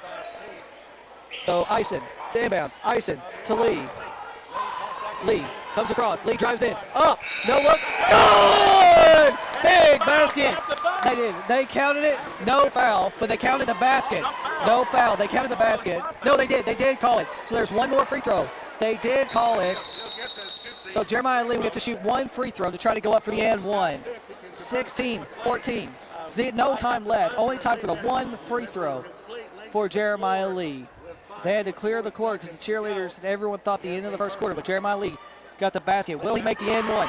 So Ison to inbound. Ison to Lee. Lee comes across. Lee drives in. Up. No look. Good! Big basket. They did. They counted it. No foul, but they counted the basket. No foul. They counted the basket. No, they did. They did call it. So there's one more free throw. They did call it. So Jeremiah Lee will get to shoot 1 free throw to try to go up for the and 1. 16-14. No time left. Only time for the 1 free throw for Jeremiah Lee. They had to clear the court because the cheerleaders and everyone thought the end of the first quarter, but Jeremiah Lee got the basket. Will he make the and 1?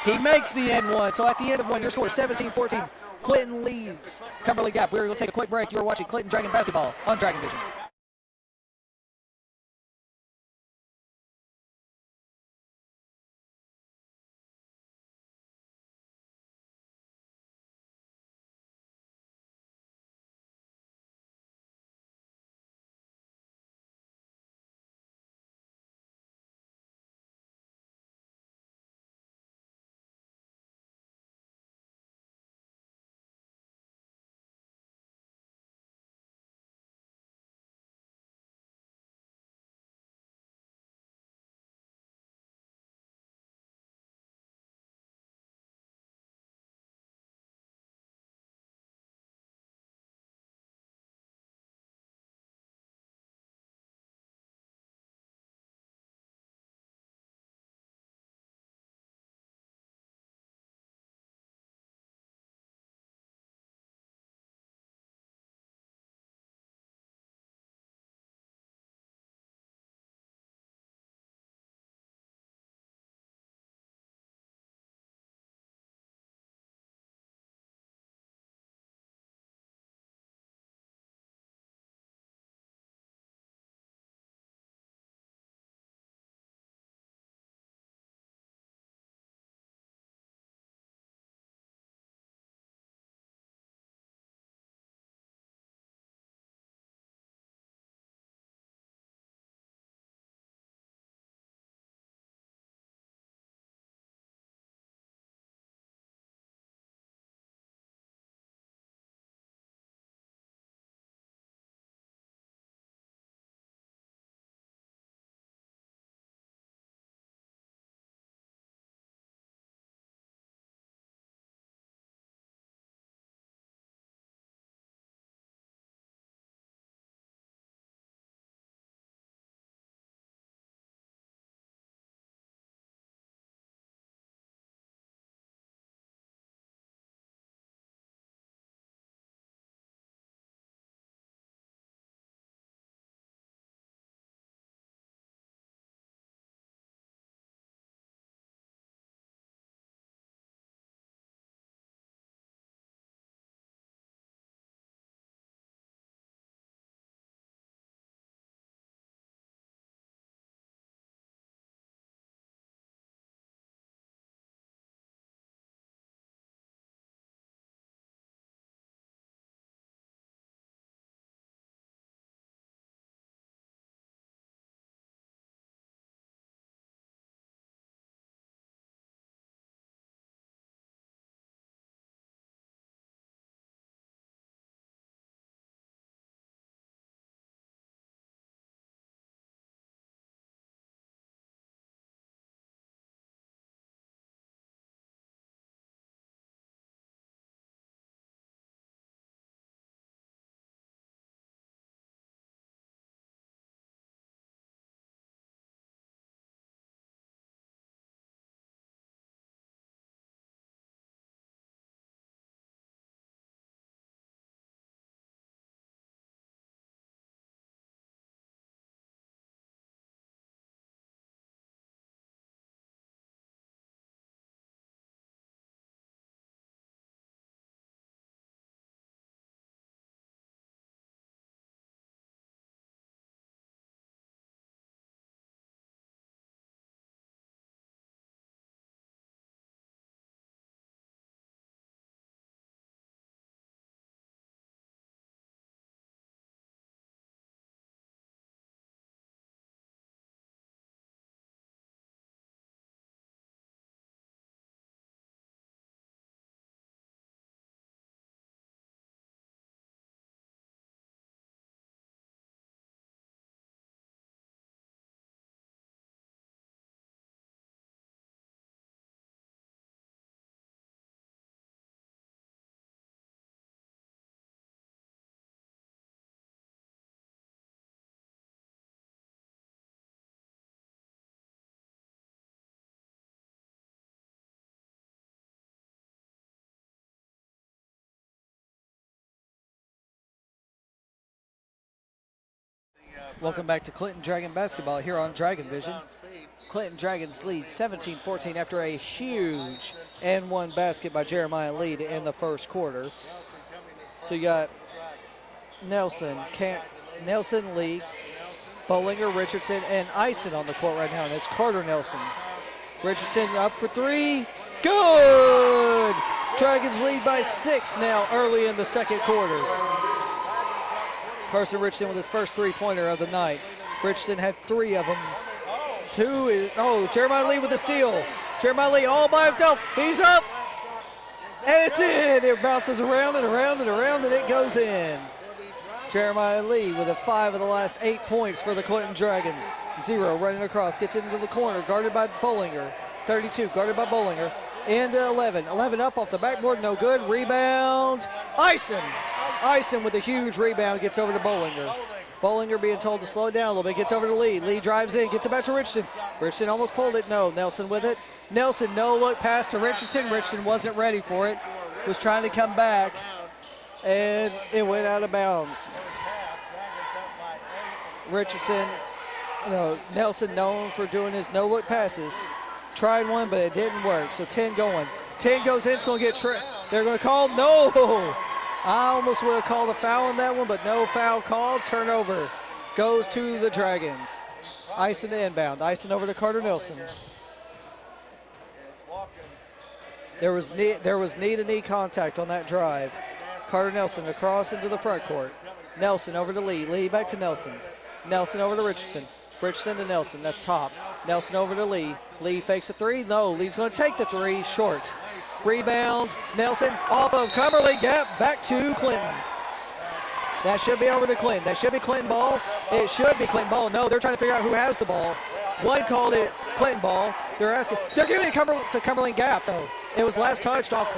He makes the and 1. So at the end of 1, your score is 17-14. Clinton leads Cumberland Gap. We're going to take a quick break. You're watching Clinton Dragon basketball on Dragon Vision. Welcome back to Clinton Dragon basketball here on Dragon Vision. Clinton Dragons lead 17-14 after a huge and one basket by Jeremiah Lee in the first quarter. So you got Nelson, Lee, Bollinger, Richardson, and Ison on the court right now, and it's Carter Nelson. Richardson up for three. Good! Dragons lead by 6 now early in the second quarter. Carson Richardson with his first three-pointer of the night. Richardson had 3 of them. Jeremiah Lee with the steal. Jeremiah Lee all by himself. He's up. And it's in. It bounces around and around and around, and it goes in. Jeremiah Lee with 5 of the last 8 points for the Clinton Dragons. 0 running across. Gets into the corner. Guarded by Bollinger. 32 guarded by Bollinger. Into 11. 11 up off the backboard. No good. Rebound. Ison with a huge rebound. Gets over to Bollinger. Bollinger being told to slow down a little bit. Gets over to Lee. Lee drives in. Gets it back to Richardson. Richardson almost pulled it. No. Nelson with it. Nelson no look pass to Richardson. Richardson wasn't ready for it. Was trying to come back. And it went out of bounds. Richardson, Nelson known for doing his no-look passes. Tried one, but it didn't work. So 10 going. 10 goes in. It's going to get they're going to call. No! I almost would have called a foul on that one, but no foul called. Turnover goes to the Dragons. Ison to inbound. Ison over to Carter Nelson. There was knee-to-knee contact on that drive. Carter Nelson across into the front court. Nelson over to Lee. Lee back to Nelson. Nelson over to Richardson. Richardson to Nelson. That's top. Nelson over to Lee. Lee fakes a 3. No, Lee's going to take the 3. Short. Rebound. Nelson off of Cumberland Gap. Back to Clinton. That should be over to Clinton. That should be Clinton ball. It should be Clinton ball. No, they're trying to figure out who has the ball. One called it Clinton ball. They're giving it to Cumberland Gap, though. It was last touched off.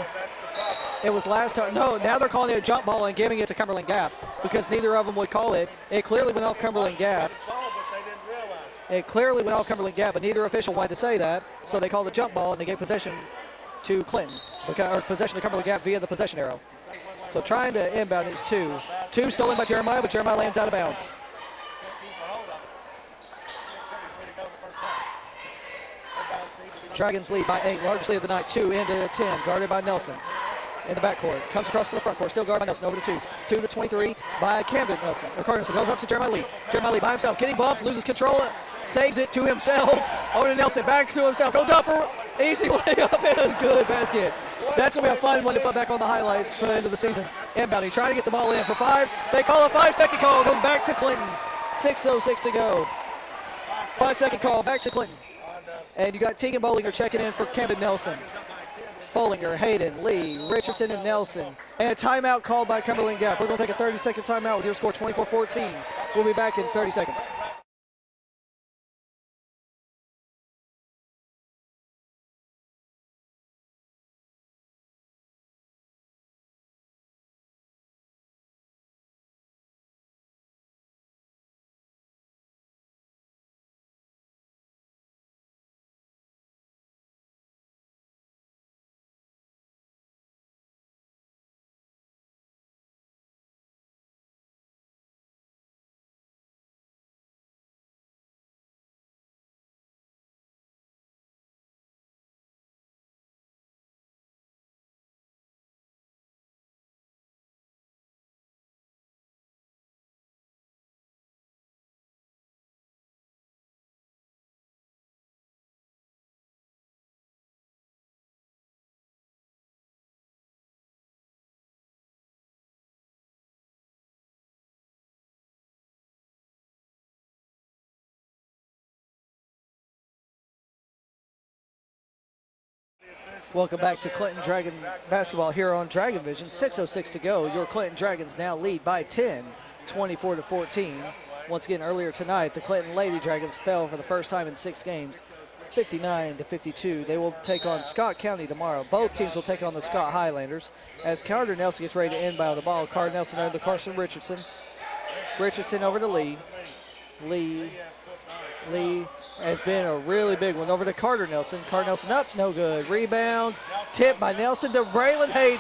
No, now they're calling it a jump ball and giving it to Cumberland Gap because neither of them would call it. It clearly went off Cumberland Gap. But neither official wanted to say that, so they called a jump ball and they gave possession to Clinton, or possession to Cumberland Gap via the possession arrow. So trying to inbound is 2. 2 stolen by Jeremiah, but Jeremiah lands out of bounds. Dragons lead by 8, largest lead of the night. 2 into 10, guarded by Nelson. In the backcourt, comes across to the front court, still guarded by Nelson, over to 2. 2 to 23 by Camden Nelson. Or Carter Nelson goes up to Jeremiah Lee. Jeremiah Lee by himself, getting bumped, loses control, saves it to himself. Over to Nelson, back to himself, goes up for easy layup and a good basket. That's going to be a fun one to put back on the highlights for the end of the season. Inbounding, trying to get the ball in for 5. They call a 5-second call, goes back to Clinton. 6:06 to go. 5-second call, back to Clinton. And you got Tegan Bollinger checking in for Camden Nelson. Bollinger, Hayden, Lee, Richardson, and Nelson. And a timeout called by Cumberland Gap. We're going to take a 30-second timeout with your score 24-14. We'll be back in 30 seconds. Welcome back to Clinton Dragon basketball here on Dragon Vision. 6:06 to go. Your Clinton Dragons now lead by 10, 24-14. Once again, earlier tonight, the Clinton Lady Dragons fell for the first time in 6 games, 59-52. They will take on Scott County tomorrow. Both teams will take on the Scott Highlanders. As Carter Nelson gets ready to inbound the ball, Carter Nelson over to Carson Richardson. Richardson over to Lee. Lee has been a really big one. Over to Carter Nelson. Carter Nelson up, no good. Rebound, tip by Nelson to Braylon Hayden.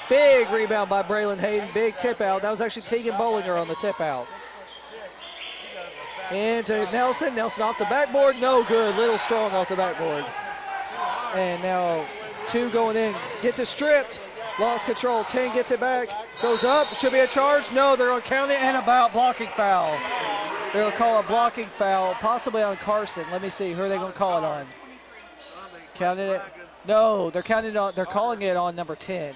Big rebound by Braylon Hayden. Big tip out. That was actually Tegan Bollinger on the tip out. Into Nelson. Nelson off the backboard. No good. Little strong off the backboard. And now 2 going in. Gets it stripped. Lost control. 10 gets it back. Goes up. Should be a charge. No, they're going to count it and about blocking foul. They're going to call a blocking foul, possibly on Carson. Let me see. Who are they going to call it on? Counted it. No, they're counting it on. They're calling it on number 10,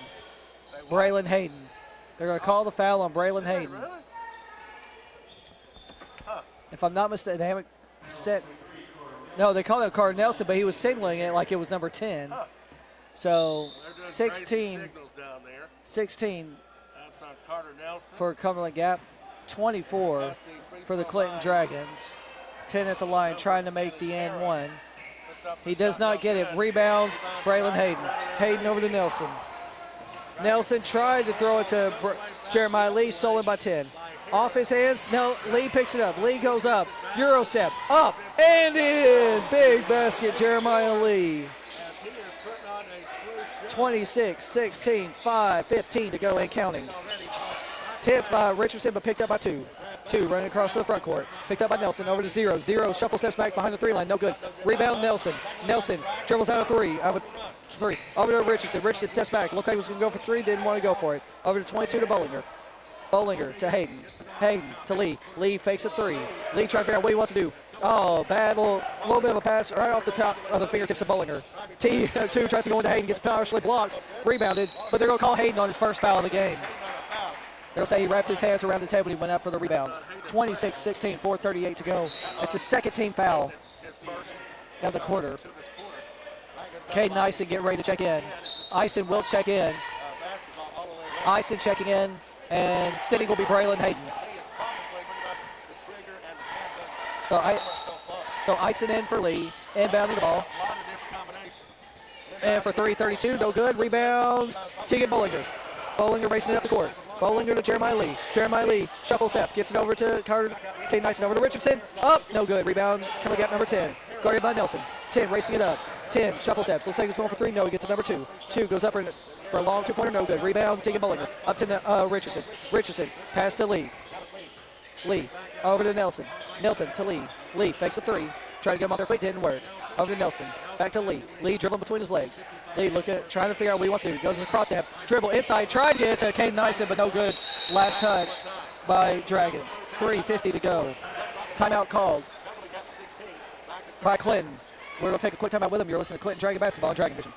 Braylon Hayden. They're going to call the foul on Braylon Hayden. If I'm not mistaken, they haven't set. No, they called it Carter Nelson, but he was signaling it like it was number 10. So 16 That's on Carter Nelson. for Cumberland Gap, 24 for the Clinton Dragons. 10 at the line, trying to make the and one. He does not get it. Rebound, Braylon Hayden. Hayden over to Nelson. Nelson tried to throw it to Jeremiah Lee, stolen by 10. Off his hands, no, Lee picks it up. Lee goes up, Euro step, up, and in. Big basket, Jeremiah Lee. 26, 16, 5, 15 to go and counting. Tipped by Richardson, but picked up by 2. 2 running across to the front court. Picked up by Nelson, over to 0. 0 shuffle steps back behind the 3 line, no good. Rebound Nelson. Nelson dribbles out of 3. Over to Richardson. Richardson steps back. Looked like he was going to go for 3, didn't want to go for it. Over to 22 to Bollinger. Bollinger to Hayden. Hayden to Lee. Lee fakes a 3. Lee trying to figure out what he wants to do. Oh, bad little bit of a pass right off the top of the fingertips of Bollinger. T2 tries to go into Hayden, gets partially blocked, rebounded, but they're going to call Hayden on his first foul of the game. They'll say he wrapped his hands around his head when he went out for the rebound. 26-16, 4:38 to go. It's his second team foul of the quarter. Caden Ison getting ready to check in. Ison will check in. Ison checking in, and sitting will be Braylon Hayden. So Ison in for Lee, inbounding the ball. And for 3:32, no good. Rebound, Tegan Bollinger. Bollinger racing it up the court. Bollinger to Jeremiah Lee. Jeremiah Lee, shuffle step, gets it over to Carter. Caden Ison over to Richardson. Up, no good. Rebound, coming up number 10. Guarded by Nelson. 10 racing it up. 10, shuffle steps. Looks like he's going for 3. No, he gets to number 2. 2 goes up for a long 2-pointer. No good. Rebound, Tegan Bollinger. Up to Richardson. Richardson, pass to Lee. Lee, over to Nelson. Nelson to Lee. Lee fakes a 3. Trying to get him off their feet, didn't work. Over to Nelson. Back to Lee. Lee dribbling between his legs. Lee trying to figure out what he wants to do. Goes across step. Dribble inside. Tried to get it to Caden Ison, but no good. Last touch by Dragons. 3:50 to go. Timeout called by Clinton. We're going to take a quick timeout with him. You're listening to Clinton Dragon Basketball on Dragon Vision.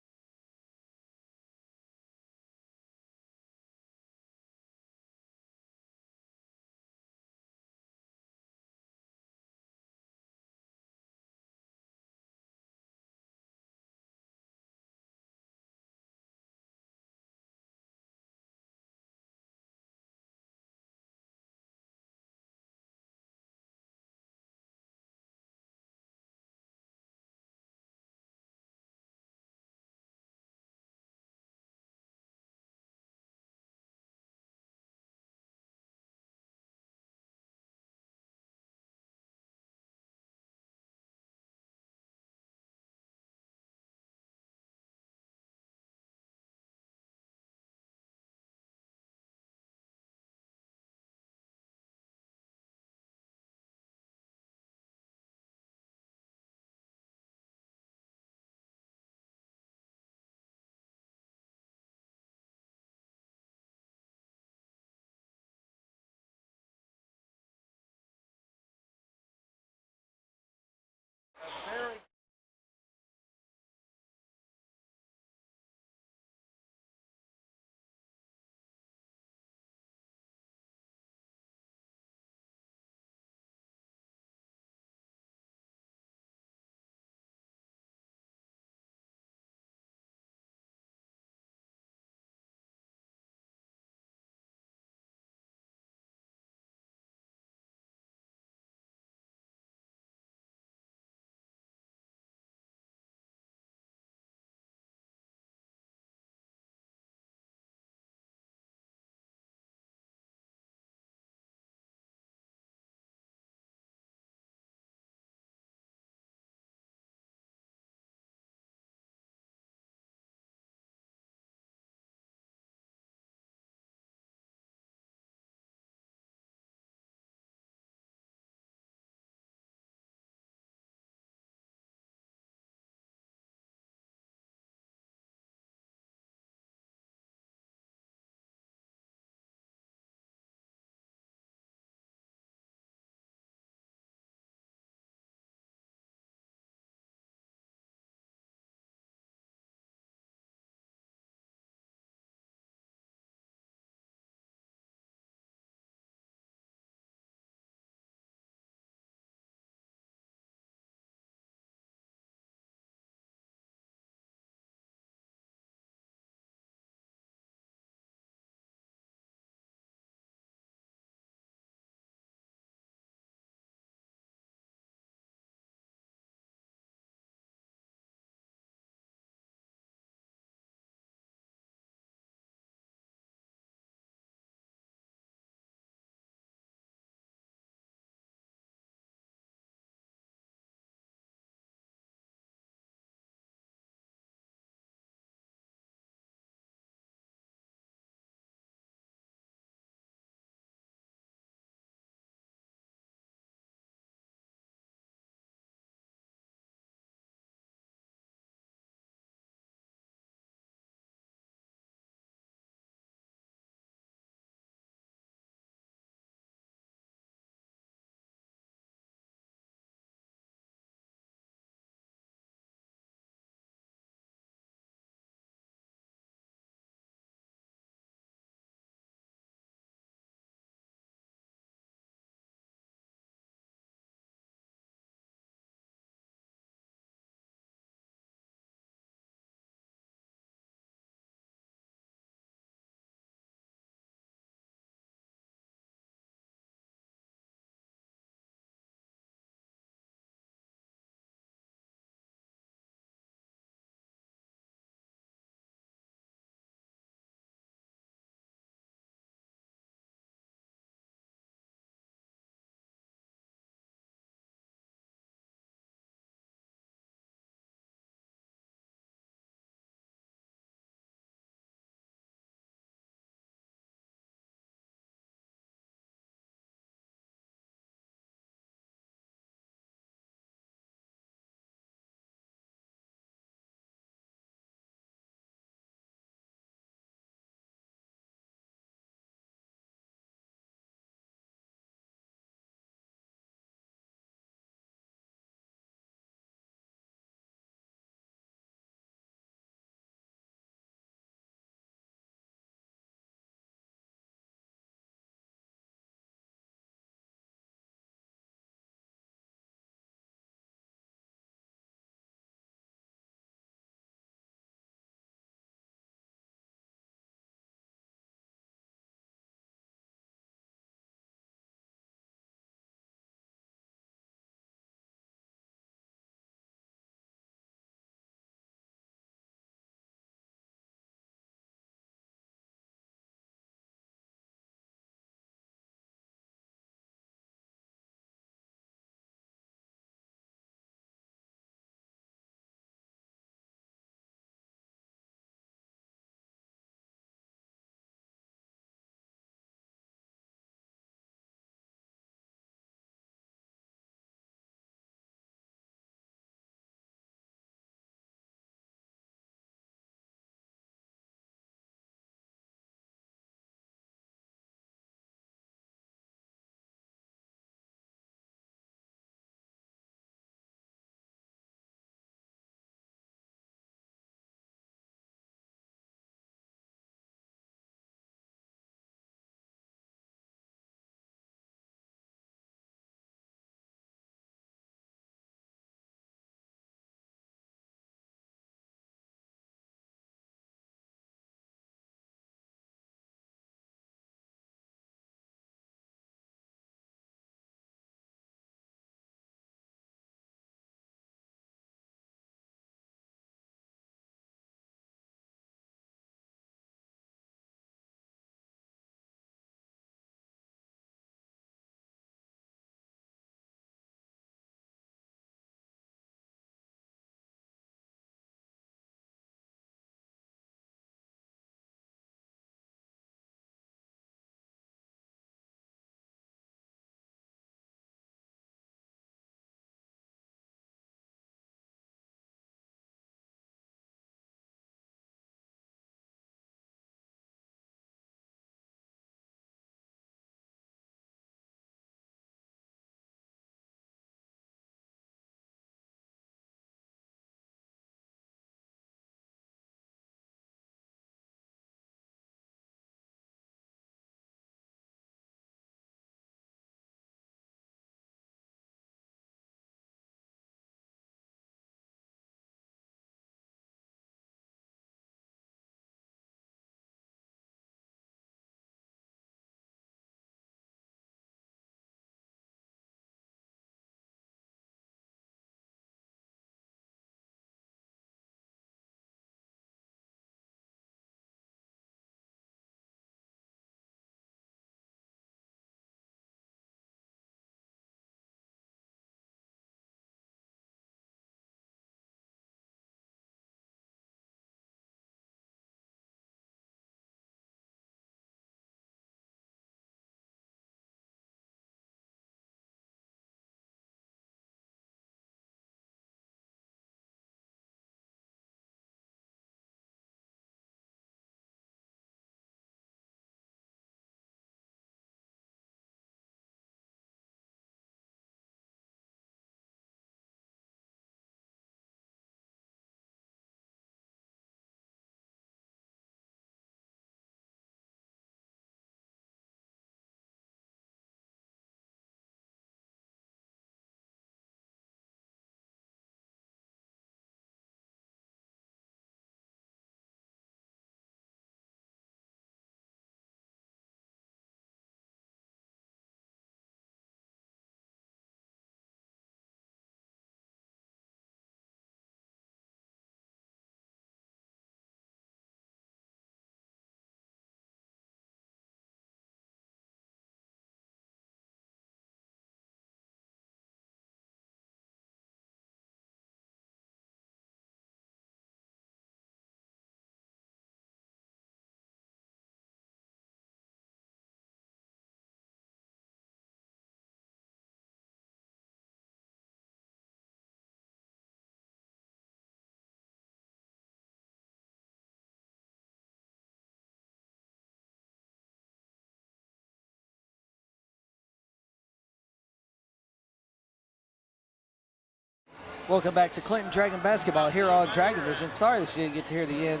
Welcome back to Clinton Dragon basketball here on Dragon Vision. Sorry that you didn't get to hear the end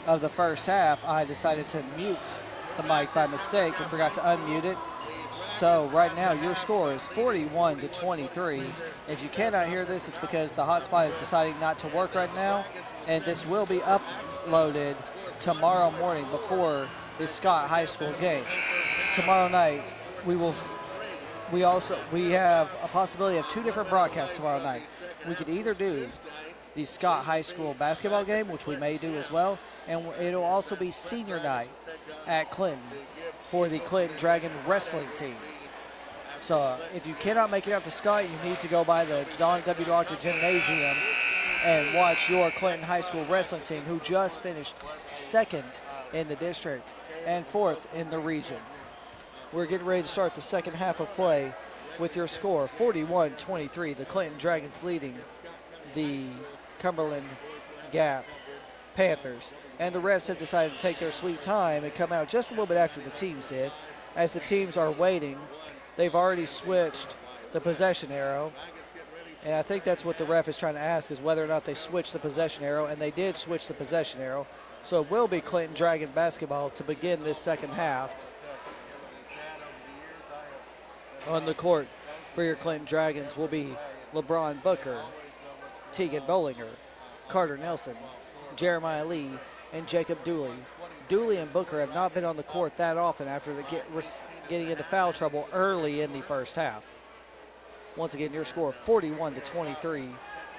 of the first half. I decided to mute the mic by mistake and forgot to unmute it. So right now your score is 41-23. If you cannot hear this, it's because the hotspot is deciding not to work right now, and this will be uploaded tomorrow morning before the Scott High School game. Tomorrow night we have a possibility of 2 different broadcasts tomorrow night. We could either do the Scott High School basketball game, which we may do as well, and it'll also be senior night at Clinton for the Clinton Dragon wrestling team. So if you cannot make it out to Scott, you need to go by the Don W. Locker Gymnasium and watch your Clinton High School wrestling team, who just finished 2nd in the district and 4th in the region. We're getting ready to start the second half of play with your score 41-23. The Clinton Dragons leading the Cumberland Gap Panthers. And the refs have decided to take their sweet time and come out just a little bit after the teams did. As the teams are waiting, they've already switched the possession arrow. And I think that's what the ref is trying to ask, is whether or not they switched the possession arrow. And they did switch the possession arrow. So it will be Clinton Dragon basketball to begin this second half. On the court for your Clinton Dragons will be LeBron Booker, Tegan Bollinger, Carter Nelson, Jeremiah Lee, and Jacob Dooley. Dooley and Booker have not been on the court that often after getting into foul trouble early in the first half. Once again, your score 41-23.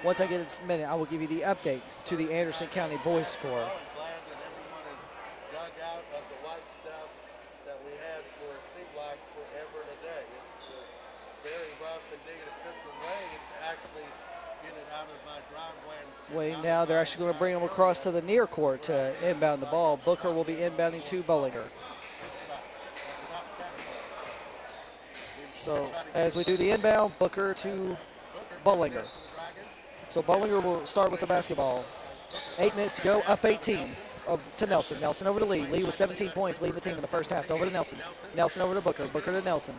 Once I get a minute, I will give you the update to the Anderson County boys score. Waiting now, they're actually going to bring them across to the near court to inbound the ball. Booker will be inbounding to Bollinger. So as we do the inbound, Booker to Bollinger. So Bollinger will start with the basketball. 8 minutes to go, up 18 to Nelson. Nelson over to Lee. Lee with 17 points, leading the team in the first half. Over to Nelson. Nelson over to Booker. Booker to Nelson.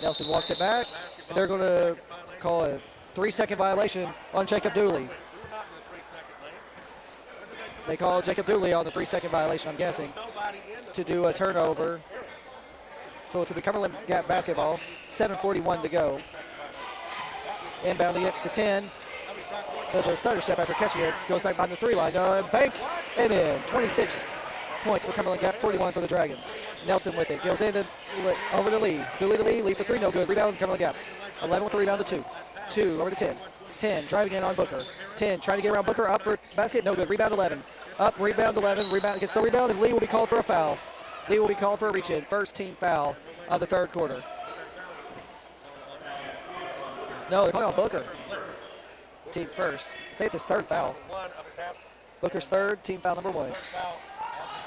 Nelson walks it back, and they're going to call a 3-second violation on Jacob Dooley. They call Jacob Dooley on the 3-second violation, I'm guessing, to do a turnover. So it's going to be Cumberland Gap basketball. 7:41 to go. Inbounding it to 10. Does a stutter step after catching it. Goes back behind the 3-line. Bank and in. 26 points for Cumberland Gap, 41 for the Dragons. Nelson with it. Goes in over to Lee. Dooley to Lee. Lee for 3, no good. Rebound, Cumberland Gap. 11 with the rebound to 2. 2 over to 10. 10 driving in on Booker. 10 trying to get around Booker. Up for basket. No good. Rebound 11. Up. Rebound 11. Rebound gets the rebound, and Lee will be called for a foul. Lee will be called for a reach in. First team foul of the third quarter. No, they're calling on Booker. Team first. I think it's his third foul. Booker's third. Team foul number 1.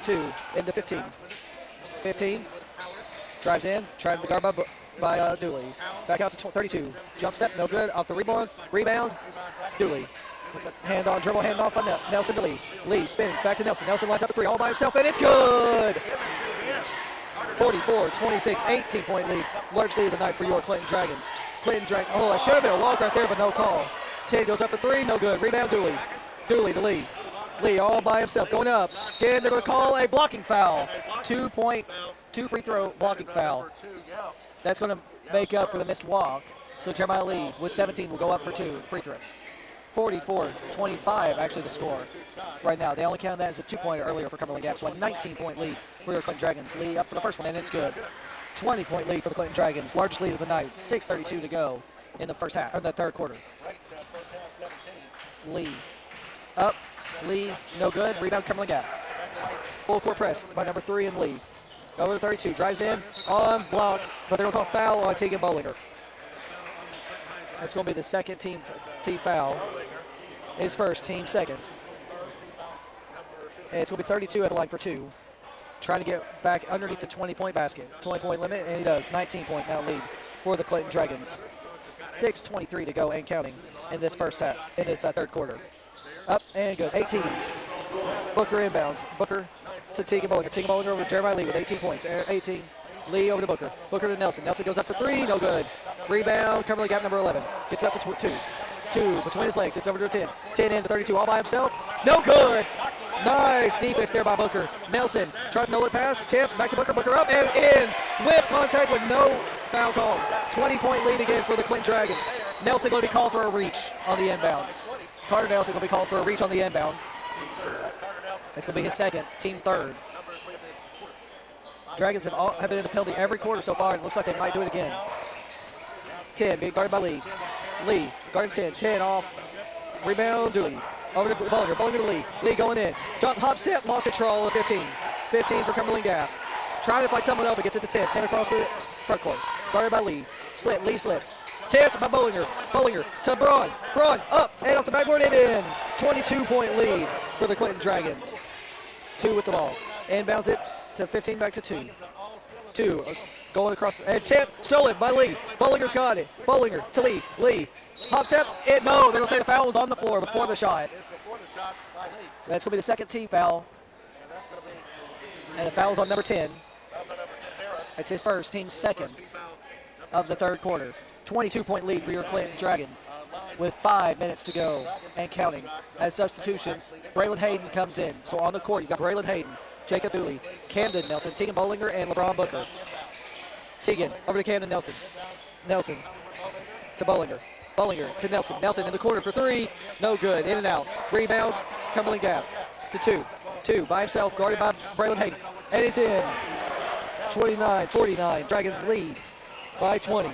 2 into 15. 15. Drives in. Trying to guard by Dooley. Back out to 32. Jump step, no good. Off the rebound. Rebound. Dooley. Hand on, dribble, hand off by Nelson to Lee. Lee spins back to Nelson. Nelson lines up a 3 all by himself, and it's good. 44-26, 18-point lead. Large lead of the night for your Clinton Dragons. Clinton Dragons. Oh, that should have been a walk right there, but no call. 10 goes up for 3, no good. Rebound Dooley. Dooley to Lee. Lee all by himself, going up. Again, they're going to call a blocking foul. 2 free throw blocking foul. That's going to make up for the missed walk. So Jeremiah Lee with 17 will go up for 2 free throws. 44-25 actually the score right now. They only counted that as a 2-pointer earlier for Cumberland Gap. So a 19-point lead for your Clinton Dragons. Lee up for the first one, and it's good. 20-point lead for the Clinton Dragons. Largest lead of the night. 6:32 to go in the first half, or the third quarter. Lee up. Lee no good. Rebound Cumberland Gap. Full court press by number 3 and Lee. Over to 32. Drives in. On blocked, but they're going to call foul on Tegan Bollinger. That's going to be the second team foul. His first, team second. And it's going to be 32 at the line for 2. Trying to get back underneath the 20-point basket. 20-point limit, and he does. 19-point now lead for the Clinton Dragons. 6:23 to go and counting in this first half, in this third quarter. Up and good. 18. Booker inbounds. Booker to Tegan Bollinger. Tegan Bollinger over to Jeremiah Lee with 18 points. 18. Lee over to Booker. Booker to Nelson. Nelson goes up for 3. No good. Rebound. Cumberland Gap number 11. Gets up to 2. 2 between his legs. It's over to 10. 10 into 32 all by himself. No good. Nice defense there by Booker. Nelson tries to no-look pass. Tipped back to Booker. Booker up and in with contact with no foul call. 20-point lead again for the Clinton Dragons. Nelson going to be called for a reach on the inbounds. Carter Nelson going to be called for a reach on the inbound. It's going to be his second, team third. Dragons have been in the penalty every quarter so far, and it looks like they might do it again. 10 being guarded by Lee. Lee guarding 10. 10 off. Rebound, Dewey. Over to Bollinger. Bollinger to Lee. Lee going in. Jump, hop, step, lost control of 15. 15 for Cumberland Gap. Trying to fight someone up, but gets it to 10. 10 across the front court. Guarded by Lee. Slip. Lee slips. Tipped by Bollinger. Bollinger to Braun. Braun up and off the backboard and in. 22-point lead for the Clinton Dragons. 2 with the ball. Inbounds it to 15, back to 2. 2 going across and tip, stolen by Lee. Bollinger's got it. Bollinger to Lee. Lee hop step. No, they're gonna say the foul was on the floor before the shot. That's gonna be the second team foul. And the foul's on number 10. It's his first, team's second of the third quarter. 22-point lead for your Clinton Dragons with 5 minutes to go and counting. As substitutions, Braylon Hayden comes in. So on the court, you've got Braylon Hayden, Jacob Dooley, Camden Nelson, Tegan Bollinger, and LeBron Booker. Tegan over to Camden Nelson. Nelson to Bollinger. Bollinger to Nelson. Nelson in the corner for 3. No good. In and out. Rebound. Cumberland Gap to 2. 2 by himself, guarded by Braylon Hayden. And it's in. 29-49. Dragons lead by 20.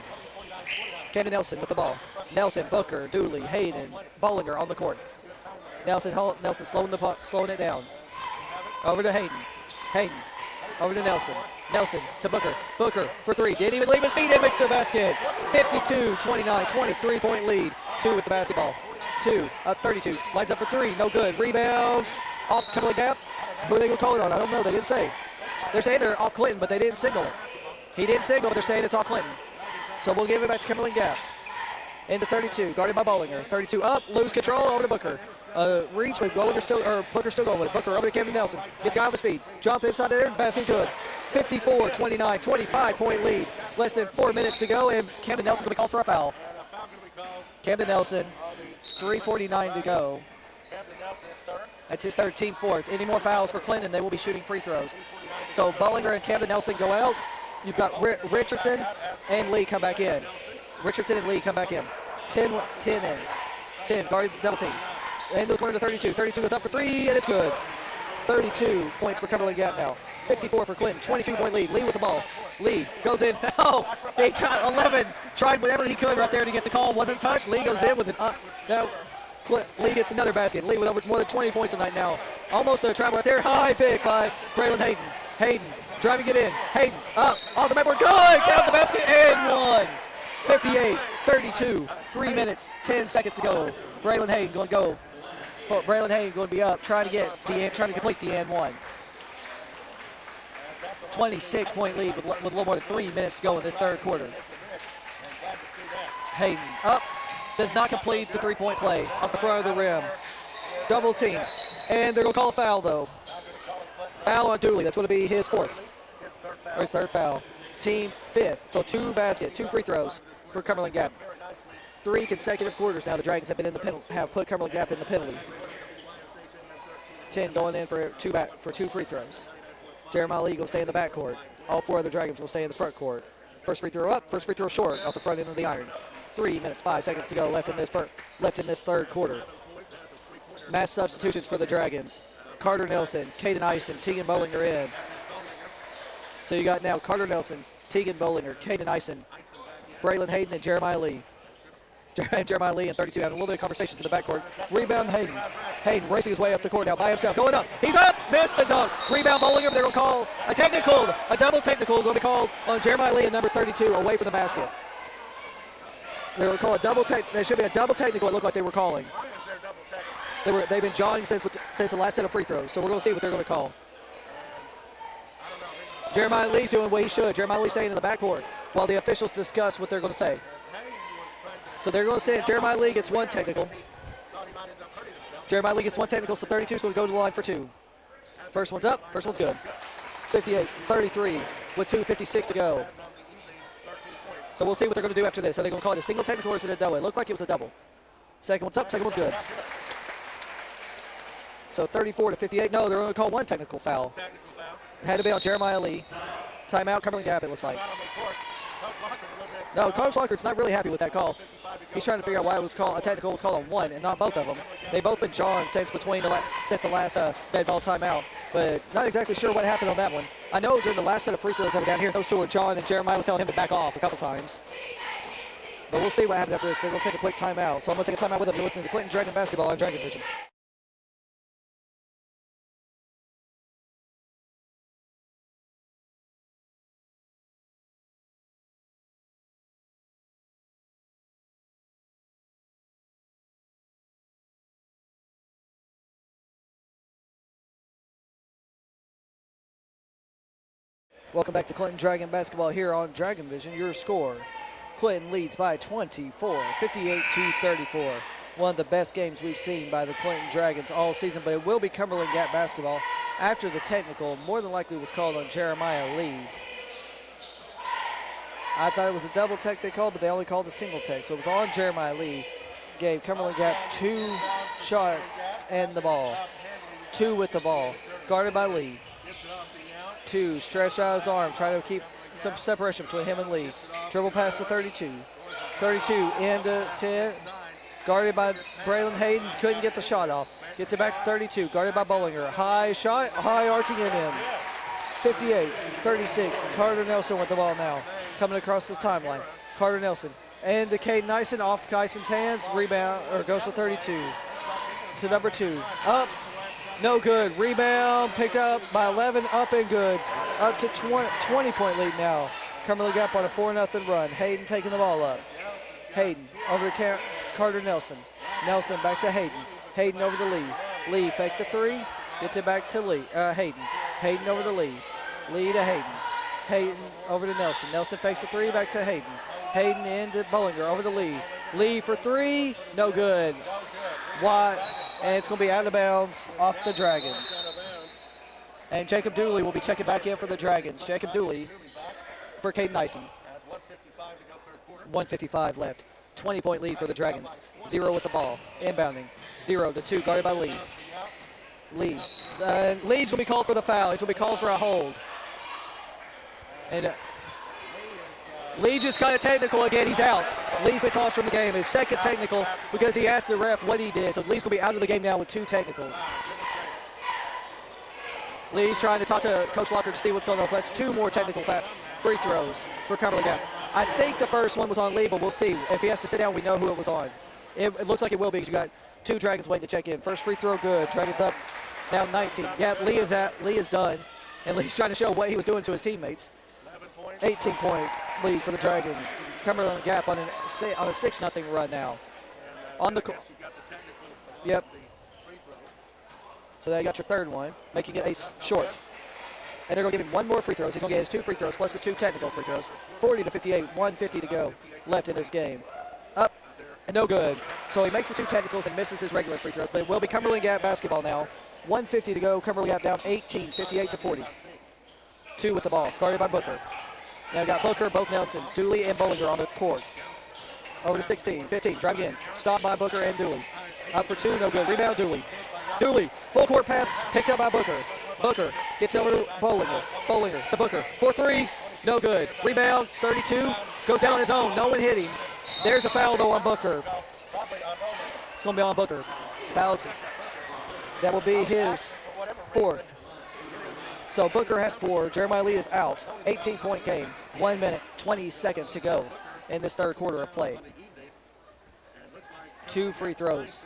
Camden Nelson with the ball. Nelson, Booker, Dooley, Hayden, Bollinger on the court. Nelson slowing it down. Over to Hayden. Hayden over to Nelson. Nelson to Booker. Booker for 3. Didn't even leave his feet in. Makes the basket. 52-29. 23-point lead. 2 with the basketball. 2 up 32. Lines up for 3. No good. Rebound. Off Cumberland Gap. Who are they going to call it on? I don't know. They didn't say. They're saying they're off Clinton, but they didn't signal it. He didn't signal, but they're saying it's off Clinton. So we'll give it back to Cumberland Gap. Into 32, guarded by Bollinger. 32 up, lose control, over to Booker. Reach, but Booker still going with it. Booker over to Camden Nelson. Gets the eye of the speed. Jump inside there, basket good. 54-29, 25-point lead. Less than 4 minutes to go, and Camden Nelson's going to be called for a foul. Camden Nelson, 3:49 to go. That's his third, team fourth. Any more fouls for Clinton, they will be shooting free throws. So Bollinger and Camden Nelson go out. You've got Richardson and Lee come back in. Richardson and Lee come back in. 10 in. 10, guard, double team. Into the corner to 32. 32 is up for 3, and it's good. 32 points for Cumberland Gap now. 54 for Clinton. 22-point lead. Lee with the ball. Lee goes in. Oh, he got 11. Tried whatever he could right there to get the call. Wasn't touched. Lee goes in with it. No. Lee gets another basket. Lee with over more than 20 points tonight now. Almost a travel right there. High pick by Braylon Hayden. Hayden driving it in. Hayden up. Off the backboard. Good. Count the basket and 1. 58-32. 3 minutes, 10 seconds to go. Braylon Hayden going to go. Braylon Hayden going to be up, trying to complete the and 1. 26-point lead with a little more than 3 minutes to go in this third quarter. Hayden up. Does not complete the 3-point play off the front of the rim. Double team. And they're going to call a foul, though. Foul on Dooley. That's going to be his fourth. Or his third foul. Team fifth. So 2 free throws for Cumberland Gap. 3 consecutive quarters now the Dragons have been in the penalty, have put Cumberland Gap in the penalty. 10 going in for 2 free throws. Jeremiah Lee will stay in the backcourt. All 4 other Dragons will stay in the front court. First free throw up, first free throw short off the front end of the iron. 3 minutes, 5 seconds to go left in this third quarter. Mass substitutions for the Dragons. Carter Nelson, Caden Ison, Tegan Bollinger in. So you got now Carter Nelson, Tegan Bollinger, Caden Ison, Braylon Hayden, and Jeremiah Lee. Jeremiah Lee and 32 having a little bit of conversation to the backcourt. Rebound Hayden. Hayden racing his way up the court now by himself. Going up. He's up. Missed the dunk. Rebound Bollinger. They're going to call a double technical going to be called on Jeremiah Lee and number 32 away from the basket. They're going to call a double technical. There should be a double technical. It looked like they were calling. They've been jawing since the last set of free throws. So we're going to see what they're going to call. Jeremiah Lee's doing what he should. Jeremiah Lee staying in the backcourt while the officials discuss what they're going to say. So they're going to say Jeremiah Lee gets 1 technical. Jeremiah Lee gets 1 technical, so 32 is going to go to the line for 2. First one's up, first one's good. 58-33 with 2:56 to go. So we'll see what they're going to do after this. Are they going to call it a single technical or is it a double? It looked like it was a double. Second one's up, second one's good. So 34-58. No, they're going to call one technical foul. Technical foul. Had to be on Jeremiah Lee. Timeout, Cumberland Gap, it looks like. Out on the court. Coach Locker a little bit. No, Coach Lockhart's not really happy with that call. He's trying to figure out why it was called, a technical was called on one and not both of them. They've both been drawn since the last dead ball timeout, but not exactly sure what happened on that one. I know during the last set of free throws that were down here, those two were drawn, and Jeremiah was telling him to back off a couple times. But we'll see what happens after this. They're going to take a quick timeout. So I'm going to take a timeout with them. You're listening to Clinton Dragon Basketball on Dragon Vision. Welcome back to Clinton Dragon Basketball here on Dragon Vision. Your score, Clinton leads by 24, 58-34. One of the best games we've seen by the Clinton Dragons all season, but it will be Cumberland Gap basketball after the technical, more than likely was called on Jeremiah Lee. I thought it was a double tech they called, but they only called a single tech, so it was on Jeremiah Lee. Gave Cumberland Gap 2 shots and the ball. 2 with the ball, guarded by Lee. 2, stretched out his arm, trying to keep some separation between him and Lee. Dribble pass to 32. 32 into 10, guarded by Braylon Hayden, couldn't get the shot off. Gets it back to 32, guarded by Bollinger. High shot, high arcing it in. 58-36, Carter Nelson with the ball now. Coming across his timeline. Carter Nelson, and to Caden Nyson, off Kyson's hands, rebound, or goes to 32. To number 2, up. No good. Rebound picked up by 11, up and good. Up to 20-point lead now. Cumberland Gap on a 4-0 run. Hayden taking the ball up. Hayden over to Carter Nelson. Nelson back to Hayden. Hayden over to Lee. Lee faked the 3. Gets it back to Lee. Hayden. Hayden over to Lee. Lee to Hayden. Hayden over to Nelson. Nelson fakes the 3, back to Hayden. Hayden into Bollinger over to Lee. Lee for 3. No good. Wide. And it's going to be out of bounds off the Dragons. And Jacob Dooley will be checking back in for the Dragons. Jacob Dooley for Caden Nyson. 1:55 left. 20-point lead for the Dragons. 0 with the ball. Inbounding. 0 to 2, guarded by Lee. Lee. Lee's going to be called for the foul. He's going to be called for a hold. And Lee just got a technical again. He's out. Lee's been tossed from the game. His second technical because he asked the ref what he did. So Lee's going to be out of the game now with 2 technicals. Lee's trying to talk to Coach Locker to see what's going on. So that's 2 more technical free throws for Cumberland Gap. I think the first one was on Lee, but we'll see. If he has to sit down, we know who it was on. It looks like it will be because you got 2 Dragons waiting to check in. First free throw good. Dragons up now 19. Yeah, Lee is done. And Lee's trying to show what he was doing to his teammates. 18-point lead for the Dragons. Cumberland Gap on a 6-0 run now. On the yep. So now you got your third one, making it a short. And they're going to give him 1 more free throws. He's going to get his 2 free throws plus the 2 technical free throws. 40-58, 1:50 to go left in this game. Up and no good. So he makes the 2 technicals and misses his regular free throws. But it will be Cumberland Gap basketball now. 1:50 to go. Cumberland Gap down 18, 58-40. 2 with the ball, guarded by Booker. Now we got Booker, both Nelsons, Dooley and Bollinger on the court. Over to 16, 15, drive in. Stopped by Booker and Dooley. Up for 2, no good. Rebound, Dooley. Dooley, full court pass, picked up by Booker. Booker gets over to Bollinger. Bollinger to Booker. 4-3, no good. Rebound, 32, goes down on his own. No one hit him. There's a foul, though, on Booker. It's going to be on Booker. Fouls. That will be his 4th. So Booker has 4. Jeremiah Lee is out. 18-point game. 1 minute, 20 seconds to go in this third quarter of play. 2 free throws.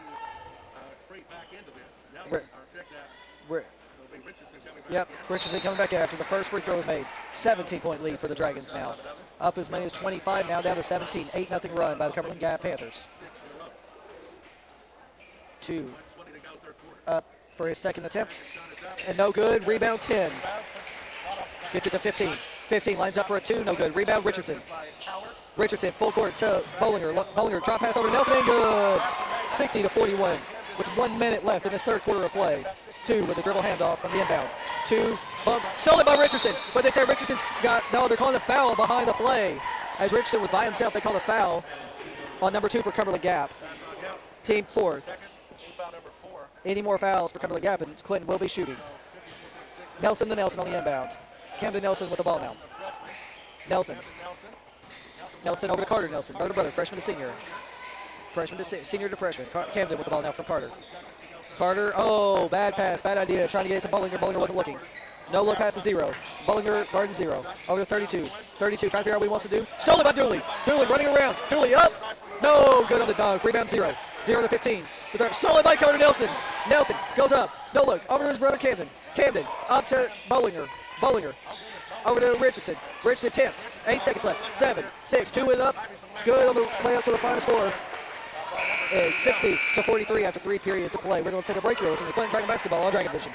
Yep, Richardson coming back in after the first free throw is made. 17-point lead for the Dragons now. Up as many as 25, now down to 17. 8-0 run by the Cumberland Gap Panthers. 2 up for his second attempt. And no good. Rebound 10. Gets it to 15. 15 lines up for a 2. No good. Rebound Richardson. Richardson full court to Bollinger. Bollinger drop pass over to Nelson. And good. 60-41 with 1 minute left in this third quarter of play. 2 with a dribble handoff from the inbound. 2 bumped. Stolen by Richardson. But they say Richardson's got, no, they're calling a foul behind the play. As Richardson was by himself, they called a foul on number 2 for Cumberland Gap. Team fourth. Second, team foul number 4. Any more fouls for Cumberland Gap, and Clinton will be shooting. Nelson to Nelson on the inbound. Camden Nelson with the ball now. Nelson. Nelson over to Carter Nelson. Brother to brother, freshman to senior. Senior to freshman. Camden with the ball now from Carter. Carter, oh, bad pass, bad idea. Trying to get it to Bollinger. Bollinger wasn't looking. No look past the 0. Bollinger guarding 0. Over to 32. 32, trying to figure out what he wants to do. Stolen by Dooley. Dooley running around. Dooley up. No, good on the dog. Rebound 0. 0 to 15. Stolen by Carter Nelson. Nelson goes up. No look. Over to his brother Camden. Camden up to Bollinger. Bollinger over to Richardson. Richardson tipped. 8 seconds left. 7, 6, 2 is up. Good on the layup, so the final score is 60 to 43 after 3 periods of play. We're going to take a break here. Listen to Clinton Dragon Basketball on Dragon Vision.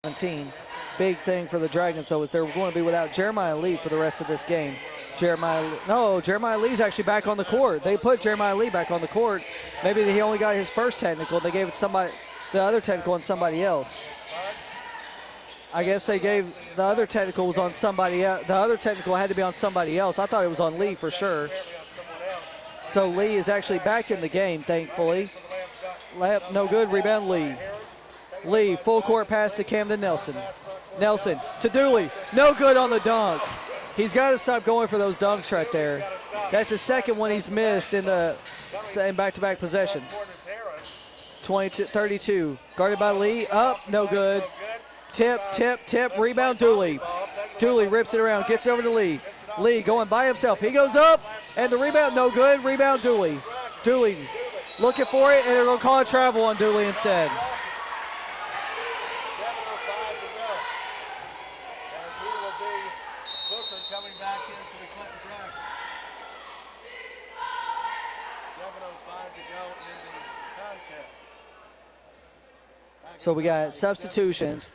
17. Big thing for the Dragons, though, is they're going to be without Jeremiah Lee for the rest of this game. Jeremiah Lee's actually back on the court. They put Jeremiah Lee back on the court. Maybe he only got his first technical. They gave it the other technical on somebody else. I guess they gave the other technical was on somebody else. The other technical had to be on somebody else. I thought it was on Lee for sure. So Lee is actually back in the game, thankfully. Layup, no good. Rebound, Lee. Lee, full court pass to Camden Nelson. Nelson to Dooley. No good on the dunk. He's got to stop going for those dunks right there. That's the second one he's missed in back-to-back possessions. 32. Guarded by Lee. Up, no good. Tip. Rebound, Dooley. Dooley rips it around, gets it over to Lee. Lee going by himself. He goes up, and the rebound, no good. Rebound, Dooley. Dooley looking for it, and they're going to call a travel on Dooley instead. So we got substitutions.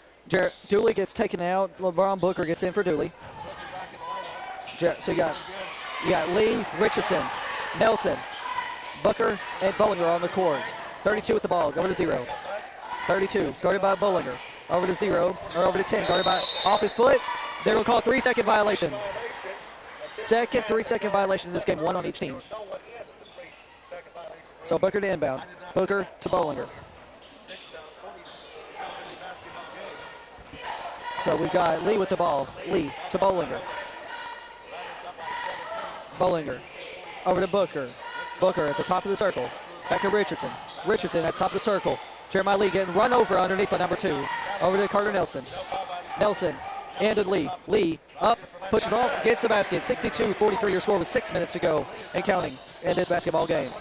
Dooley gets taken out. LeBron Booker gets in for Dooley. So you got Lee, Richardson, Nelson, Booker, and Bollinger on the court. 32 with the ball. Over to 0. 32 guarded by Bollinger. Over to 0 or over to 10. Guarded by off his foot. They're going to call a 3-second violation. Second 3-second violation in this game. One on each team. So Booker to inbound. Booker to Bollinger. So we've got Lee with the ball. Lee to Bollinger. Bollinger over to Booker. Booker at the top of the circle. Back to Richardson. Richardson at the top of the circle. Jeremiah Lee getting run over underneath by number 2. Over to Carter Nelson. Nelson into Lee. Lee up, pushes off, gets the basket. 62-43 your score with 6 minutes to go and counting in this basketball game.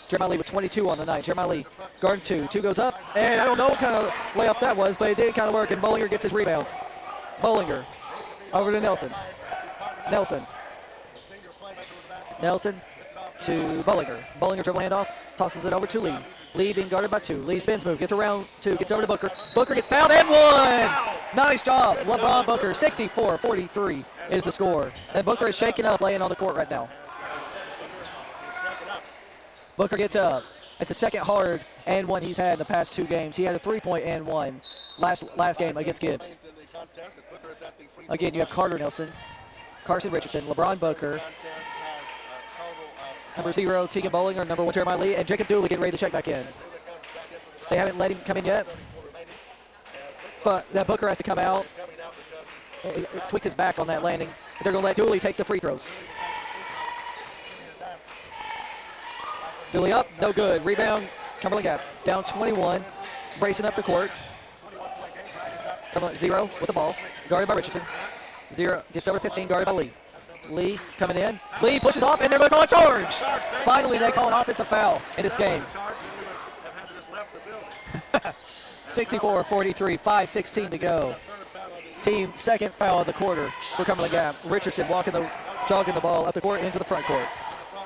Jeremiah Lee with 22 on the night. Jeremiah Lee guard 2. 2 goes up, and I don't know what kind of layup that was, but it did kind of work, and Bollinger gets his rebound. Bollinger over to Nelson. Nelson to Bollinger. Bollinger dribble handoff, tosses it over to Lee. Lee being guarded by 2. Lee spins move, gets around 2, gets over to Booker. Booker gets fouled and one! Nice job, LeBron Booker. 64-43 is the score. And Booker is shaking up, laying on the court right now. Booker gets up. It's the second hard and one he's had in the past 2 games. He had a 3-point and one last game against Gibbs. Again, you have Carter Nelson, Carson Richardson, LeBron Booker, number 0, Tegan Bollinger, number 1, Jeremiah Lee, and Jacob Dooley getting ready to check back in. They haven't let him come in yet. But that Booker has to come out. He tweaked his back on that landing. They're going to let Dooley take the free throws. Dooley up, no good. Rebound, Cumberland Gap. Down 21, bracing up the court. Cumberland 0 with the ball, guarded by Richardson. 0 gets over 15, guarded by Lee. Lee coming in. Lee pushes off, and they're going to call a charge. Finally, they call an offensive foul in this game. 64-43, 5:16 to go. Team second foul of the quarter for Cumberland Gap. Richardson jogging the ball up the court into the front court.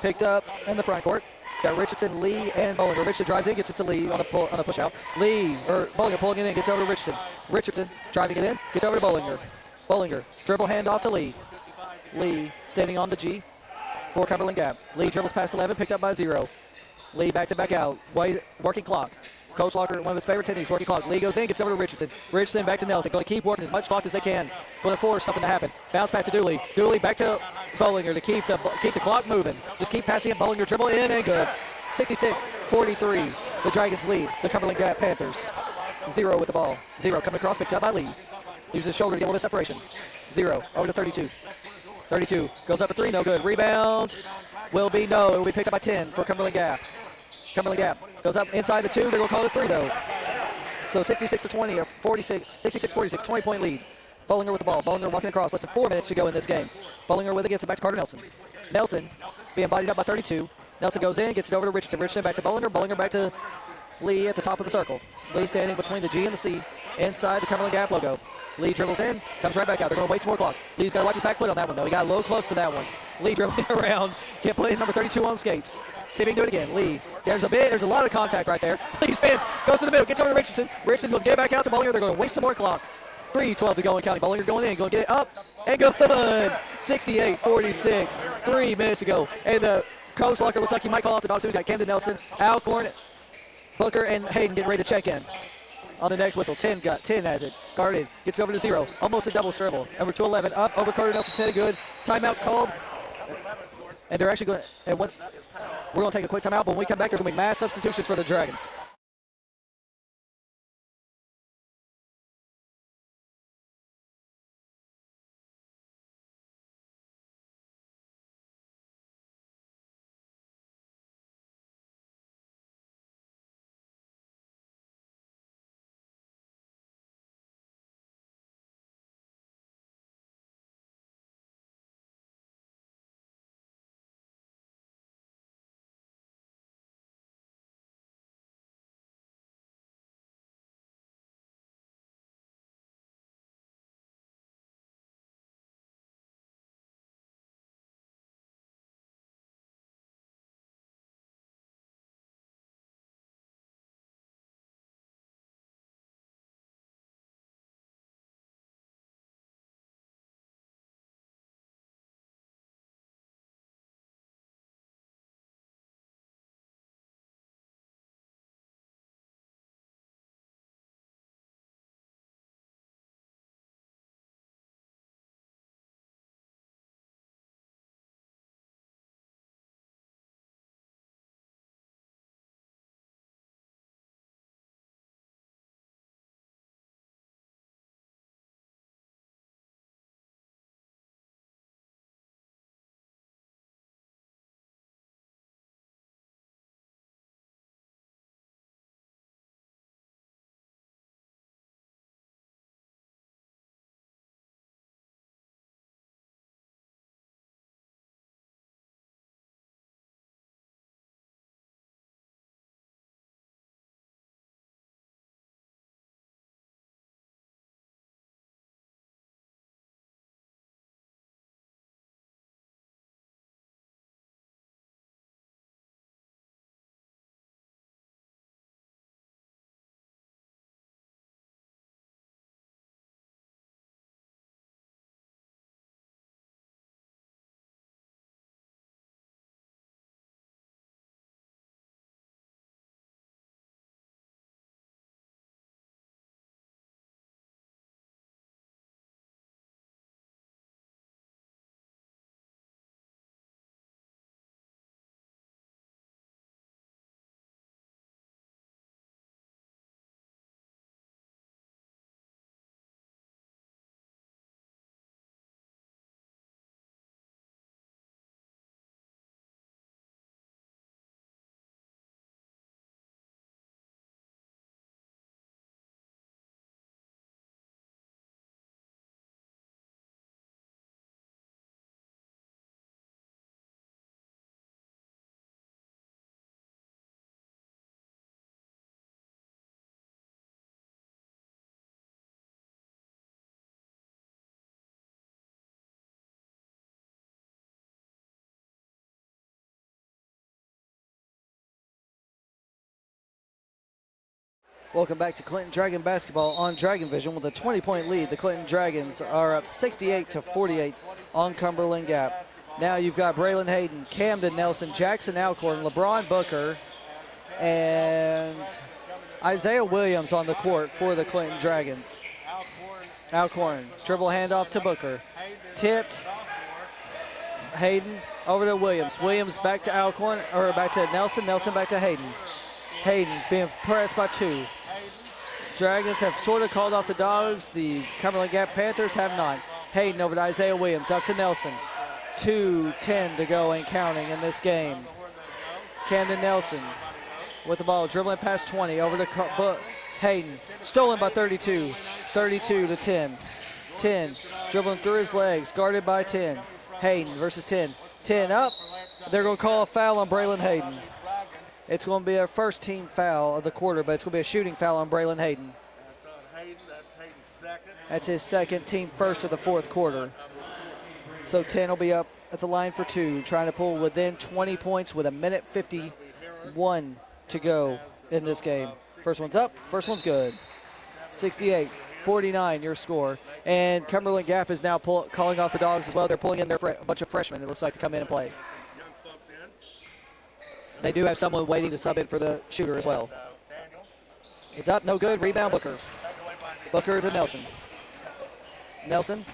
Picked up in the front court. Got Richardson, Lee, and Bollinger. Richardson drives in, gets it to Lee on a push out. Bollinger pulling it in, gets over to Richardson. Richardson driving it in, gets over to Bollinger. Bollinger dribble handoff to Lee. Lee standing on the G for Cumberland Gap. Lee dribbles past 11, picked up by 0. Lee backs it back out. Working clock. Coach Locker, one of his favorite techniques, working clock. Lee goes in, gets over to Richardson. Richardson back to Nelson. Going to keep working as much clock as they can. Going to force something to happen. Bounce pass to Dooley. Dooley back to Bollinger to keep the clock moving. Just keep passing it. Bollinger dribble in and good. 66-43. The Dragons lead the Cumberland Gap Panthers. 0 with the ball. 0 coming across, picked up by Lee. Uses his shoulder to get a little bit of separation. 0 over to 32. 32 goes up for 3, no good. Rebound will be no. It will be picked up by 10 for Cumberland Gap. Cumberland Gap goes up inside the 2. They're going to call it a 3 though. So 66-20 or 66-46, 20-point lead. Bollinger with the ball. Bollinger walking across. Less than 4 minutes to go in this game. Bollinger with it, gets it back to Carter Nelson. Nelson being bodied up by 32. Nelson goes in, gets it over to Richardson. Richardson back to Bollinger. Bollinger back to Lee at the top of the circle. Lee standing between the G and the C inside the Cumberland Gap logo. Lee dribbles in, comes right back out. They're going to waste more clock. Lee's got to watch his back foot on that one, though. He got a little close to that one. Lee dribbling around. Can't play number 32 on skates. See if he can do it again. Lee, there's a lot of contact right there. Lee spins, goes to the middle, gets over to Richardson. Richardson's going to get it back out to Bollinger. They're going to waste some more clock. 3:12 to go in counting. Bollinger going in, going to get it up, and good. 68-46, 3 minutes to go. And the coach locker looks like he might call off the dogs. He's got Camden Nelson, Alcorn, Booker, and Hayden getting ready to check in. On the next whistle, 10 has it. Guarded, gets over to 0. Almost a double stribble. Number 211 up over Carter Nelson's head. Good. Timeout called. And they're actually going to, and we're going to take a quick timeout, but when we come back, there's going to be mass substitutions for the Dragons. Welcome back to Clinton Dragon basketball on Dragon Vision with a 20-point lead. The Clinton Dragons are up 68-48 on Cumberland Gap. Now you've got Braylon Hayden, Camden Nelson, Jackson Alcorn, LeBron Booker, and Isaiah Williams on the court for the Clinton Dragons. Alcorn, dribble handoff to Booker. Tipped. Hayden over to Williams. Williams back to Alcorn, or back to Nelson. Nelson back to Hayden. Hayden being pressed by 2. Dragons have sort of called off the dogs. The Cumberland Gap Panthers have not. Hayden over to Isaiah Williams, up to Nelson. 2:10 to go and counting in this game. Camden Nelson with the ball, dribbling past 20, over to Hayden. Stolen by 32, 32-10. 10, dribbling through his legs, guarded by 10. Hayden versus 10. 10 up. They're going to call a foul on Braylon Hayden. It's going to be a first team foul of the quarter, but it's going to be a shooting foul on Braylon Hayden. That's on Hayden. That's Hayden's second. That's his second, team first of the fourth quarter. So 10 will be up. at the line for two, trying to pull within 20 points with a minute 51 to go in this game. First one's up, first one's good. 68-49 your score. And Cumberland Gap is now calling off the dogs as well. They're pulling in a bunch of freshmen, it looks like, to come in and play. They do have someone waiting to sub in for the shooter as well. It's up, no good. Rebound, Booker. Booker to Nelson. Nelson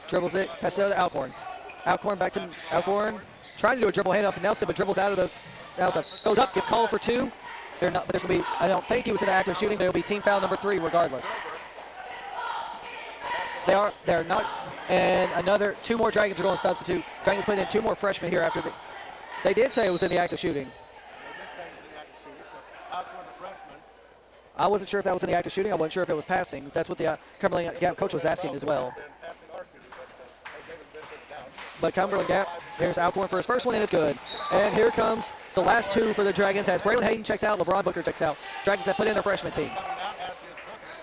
dribbles it, passes it out to Alcorn. Alcorn back to Alcorn. Trying to do a dribble handoff to Nelson, but dribbles out of the Nelson. Goes up, gets called for two. They're not, but there's going to be, I don't think he was in the act of shooting, but it'll be team foul number 3 regardless. They're not, and 2 more Dragons are going to substitute. Dragons put in 2 more freshmen here after they did say it was in the act of shooting. I wasn't sure if that was in the act of shooting. I wasn't sure if it was passing. That's what the Cumberland Gap coach was asking as well. But Cumberland Gap, here's Alcorn for his first one, and it's good. And here comes the last 2 for the Dragons as Braylon Hayden checks out, LeBron Booker checks out. Dragons have put in their freshman team.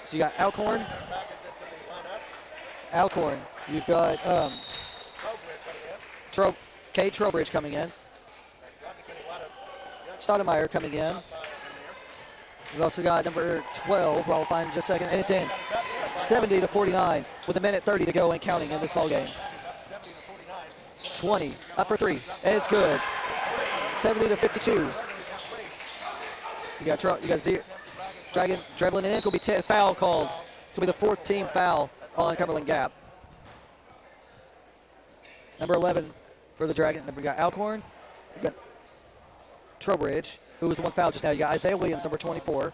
So you got Alcorn. You've got Cade Trowbridge coming in. Stoudemire coming in. We've also got number 12, well, we'll find in just a second, and it's in. 70-49 with a minute 30 to go and counting in this ball game. 20, up for 3, and it's good. 70-52. You got Z Dragon dribbling in. It's going to be 10 foul called. It's going to be the 4th team foul on Cumberland Gap. Number 11 for the Dragon. Then we got Alcorn. We've got Trowbridge, who was the one foul just now. You got Isaiah Williams, number 24.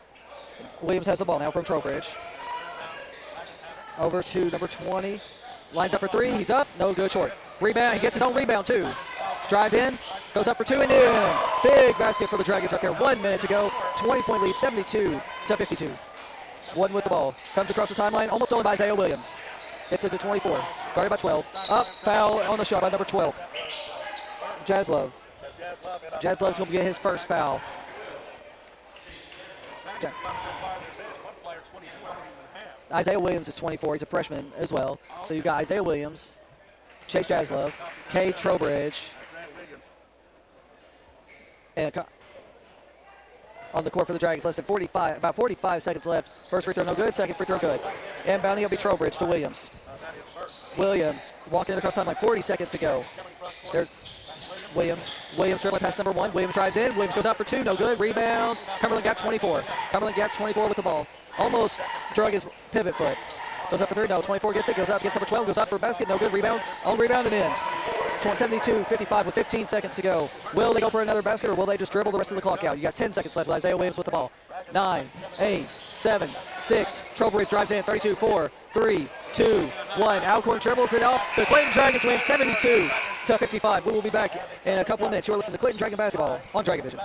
Williams has the ball now from Trowbridge. Over to number 20. Lines up for 3. He's up. No good. Short. Rebound. He gets his own rebound, too. Drives in. Goes up for 2 and in. Big basket for the Dragons right there. 1 minute to go. 20-point lead. 72-52. One with the ball. Comes across the timeline. Almost stolen by Isaiah Williams. Gets it to 24. Guarded by 12. Up. Foul on the shot by number 12. Jaslove. Jaslove's going to get his first foul. Isaiah Williams is 24. He's a freshman as well. So you've got Isaiah Williams, Chase Jaslove, Cade Trowbridge, and on the court for the Dragons. Less than 45, about 45 seconds left. First free throw no good. Second free throw good. Inbounding will be Trowbridge to Williams. Williams walking across the timeline. 40 seconds to go. There. Williams dribbling past number 1. Williams drives in. Williams goes out for 2. No good. Rebound. Cumberland Gap 24. Cumberland Gap 24 with the ball. Almost drug his pivot foot. Goes up for 3. No. 24 gets it. Goes up. Gets number 12. Goes up for a basket. No good. Rebound. On rebound and in. 72-55 with 15 seconds to go. Will they go for another basket or will they just dribble the rest of the clock out? You got 10 seconds left. Isaiah Williams with the ball. 9, 8, 7, 6. Trowbridge drives in. 32, 4, 3, 2, 1. Alcorn dribbles it off. The Clinton Dragons win 72-55. We will be back in a couple of minutes. You're listening to Clinton Dragon Basketball on Dragon Vision.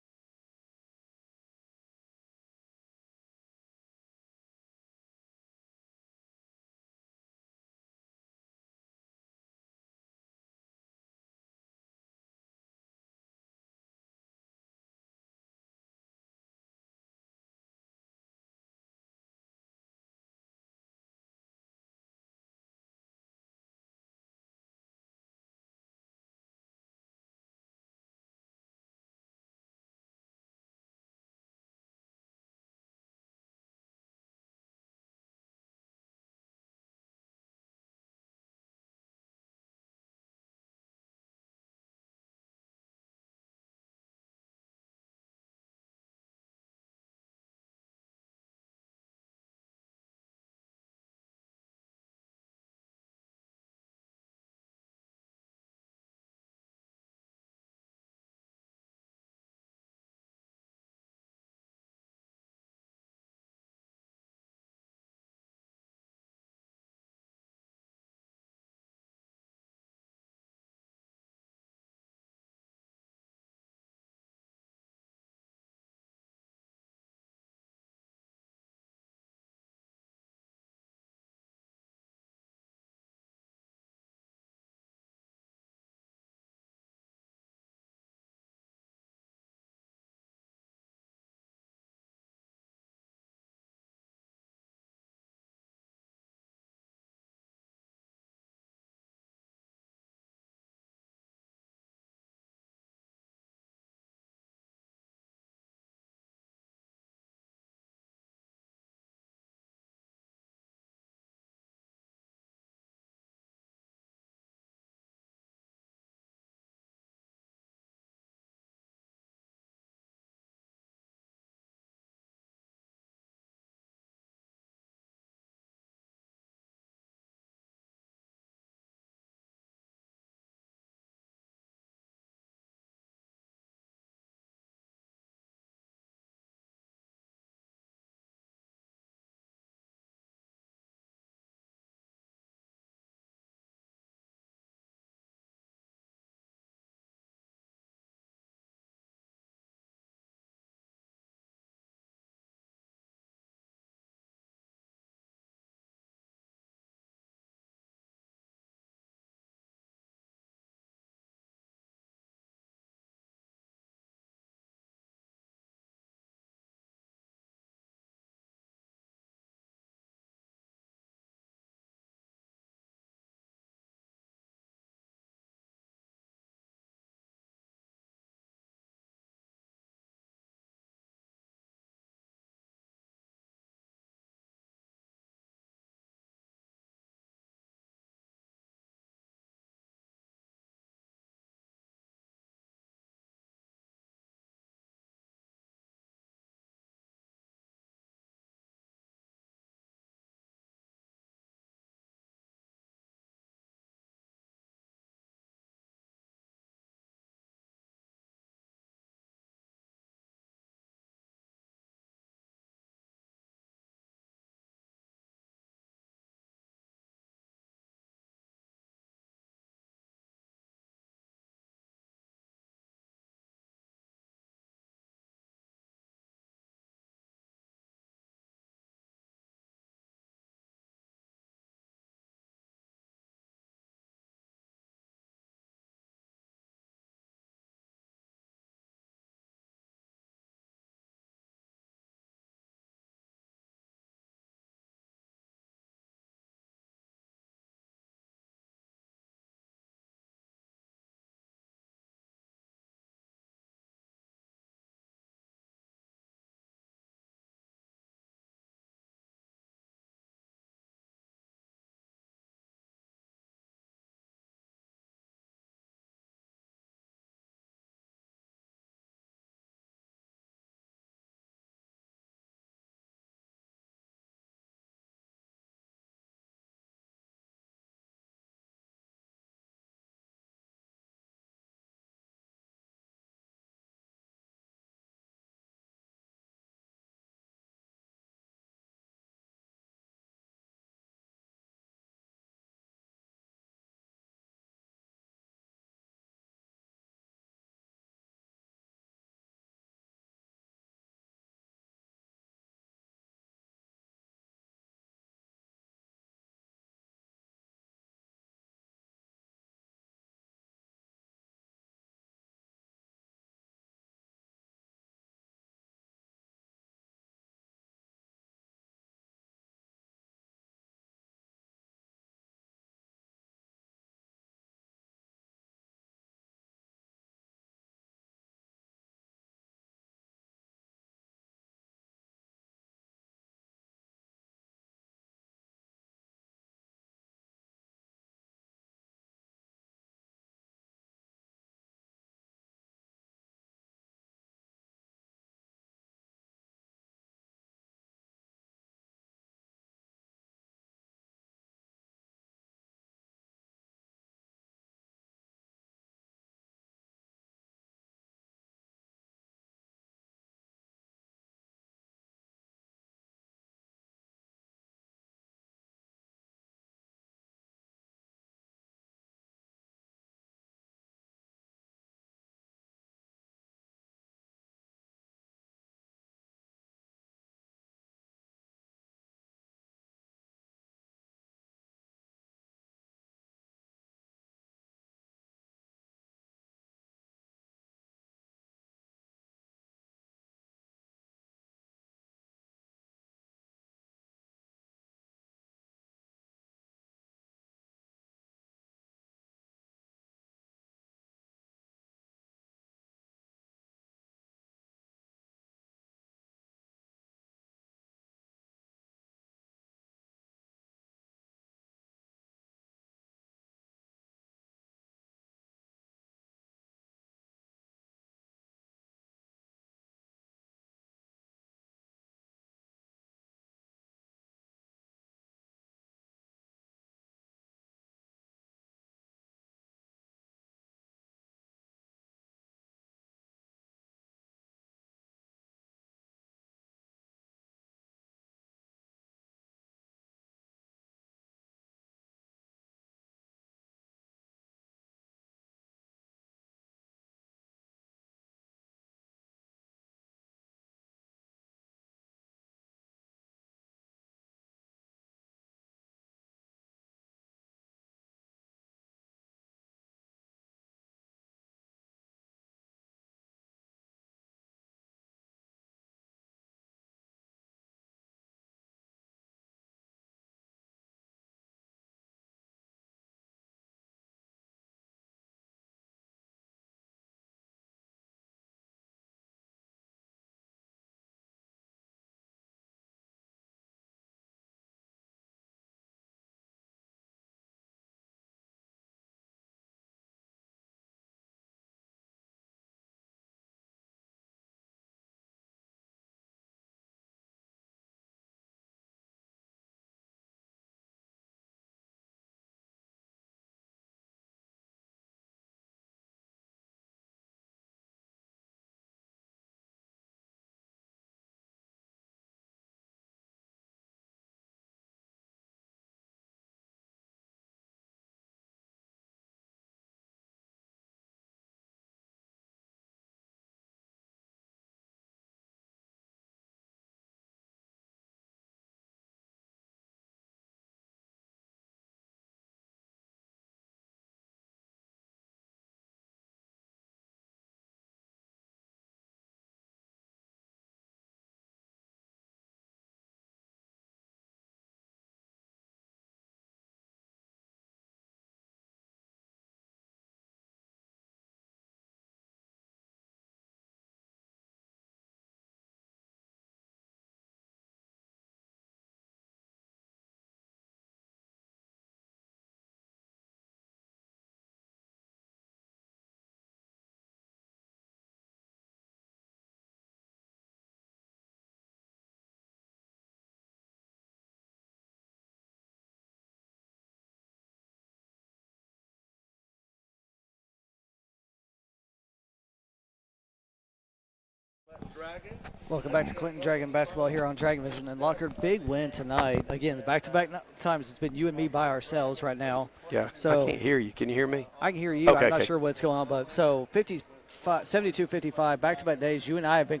Dragons. Welcome back to Clinton Dragon basketball here on Dragon Vision. And Locker, big win tonight. Again, the back-to-back times it's been you and me by ourselves right now. Yeah, So I can't hear you. Can you hear me? I can hear you. Okay, I'm not okay. sure what's going on, but so 72-55, back-to-back days. You and I have been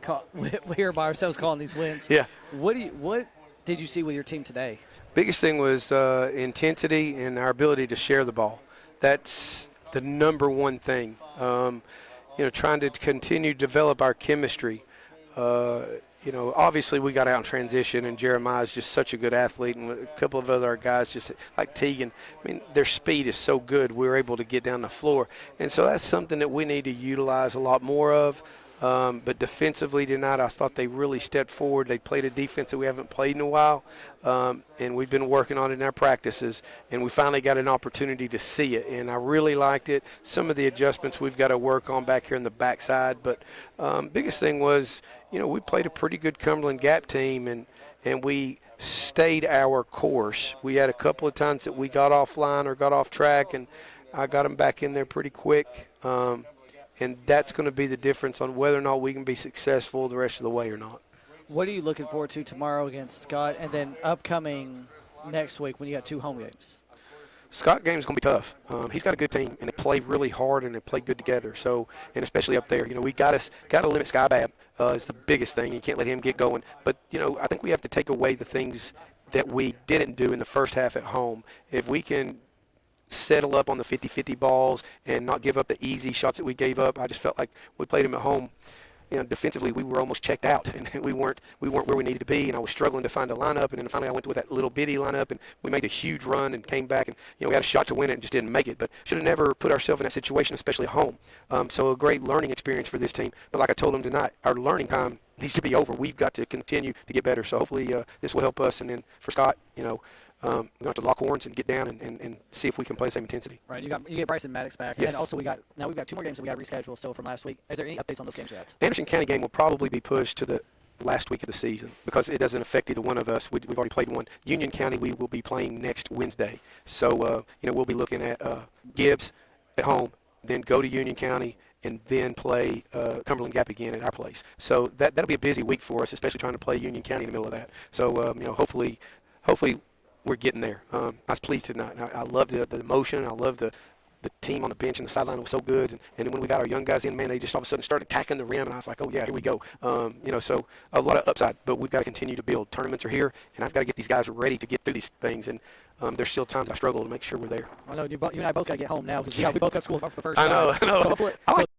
here by ourselves calling these wins. Yeah. What did you see with your team today? Biggest thing was intensity and our ability to share the ball. That's the number one thing. Trying to continue to develop our chemistry. Obviously we got out in transition, and Jeremiah's just such a good athlete, and a couple of other guys just like Teagan. I mean, their speed is so good, we're able to get down the floor. And so that's something that we need to utilize a lot more of. But defensively tonight, I thought they really stepped forward. They played a defense that we haven't played in a while, and we've been working on it in our practices, and we finally got an opportunity to see it, and I really liked it. Some of the adjustments we've got to work on back here in the backside, but biggest thing was, we played a pretty good Cumberland Gap team, and we stayed our course. We had a couple of times that we got offline or got off track, and I got them back in there pretty quick. And that's going to be the difference on whether or not we can be successful the rest of the way or not. What are you looking forward to tomorrow against Scott, and then upcoming next week when you got 2 home games? Scott game's going to be tough. He's got a good team, and they play really hard, and they play good together. So, and especially up there, we got to limit Skybab is the biggest thing. You can't let him get going. But I think we have to take away the things that we didn't do in the first half at home. If we can settle up on the 50-50 balls and not give up the easy shots that we gave up. I just felt like we played them at home. Defensively, we were almost checked out, and we weren't where we needed to be, and I was struggling to find a lineup, and then finally I went with that little bitty lineup, and we made a huge run and came back, and we had a shot to win it and just didn't make it, but should have never put ourselves in that situation, especially at home. So a great learning experience for this team, but like I told them tonight, our learning time needs to be over. We've got to continue to get better, so hopefully this will help us, and then for Scott, we're going to have to lock horns and get down and see if we can play the same intensity. Right, you get Bryson Maddox back, yes. And also we've got 2 more games that we got to reschedule still from last week. Is there any updates on those games yet? Anderson County game will probably be pushed to the last week of the season because it doesn't affect either one of us. We've already played one. Union County we will be playing next Wednesday, so we'll be looking at Gibbs at home, then go to Union County, and then play Cumberland Gap again at our place. So that'll be a busy week for us, especially trying to play Union County in the middle of that. So hopefully we're getting there. I was pleased tonight. I loved the emotion. I loved the team on the bench and the sideline was so good. And then when we got our young guys in, man, they just all of a sudden started attacking the rim, and I was like, oh, yeah, here we go. So a lot of upside, but we've got to continue to build. Tournaments are here, and I've got to get these guys ready to get through these things. And there's still times I struggle to make sure we're there. I know you and I both got to get home now because we both got school for the first I know. time. So hopefully,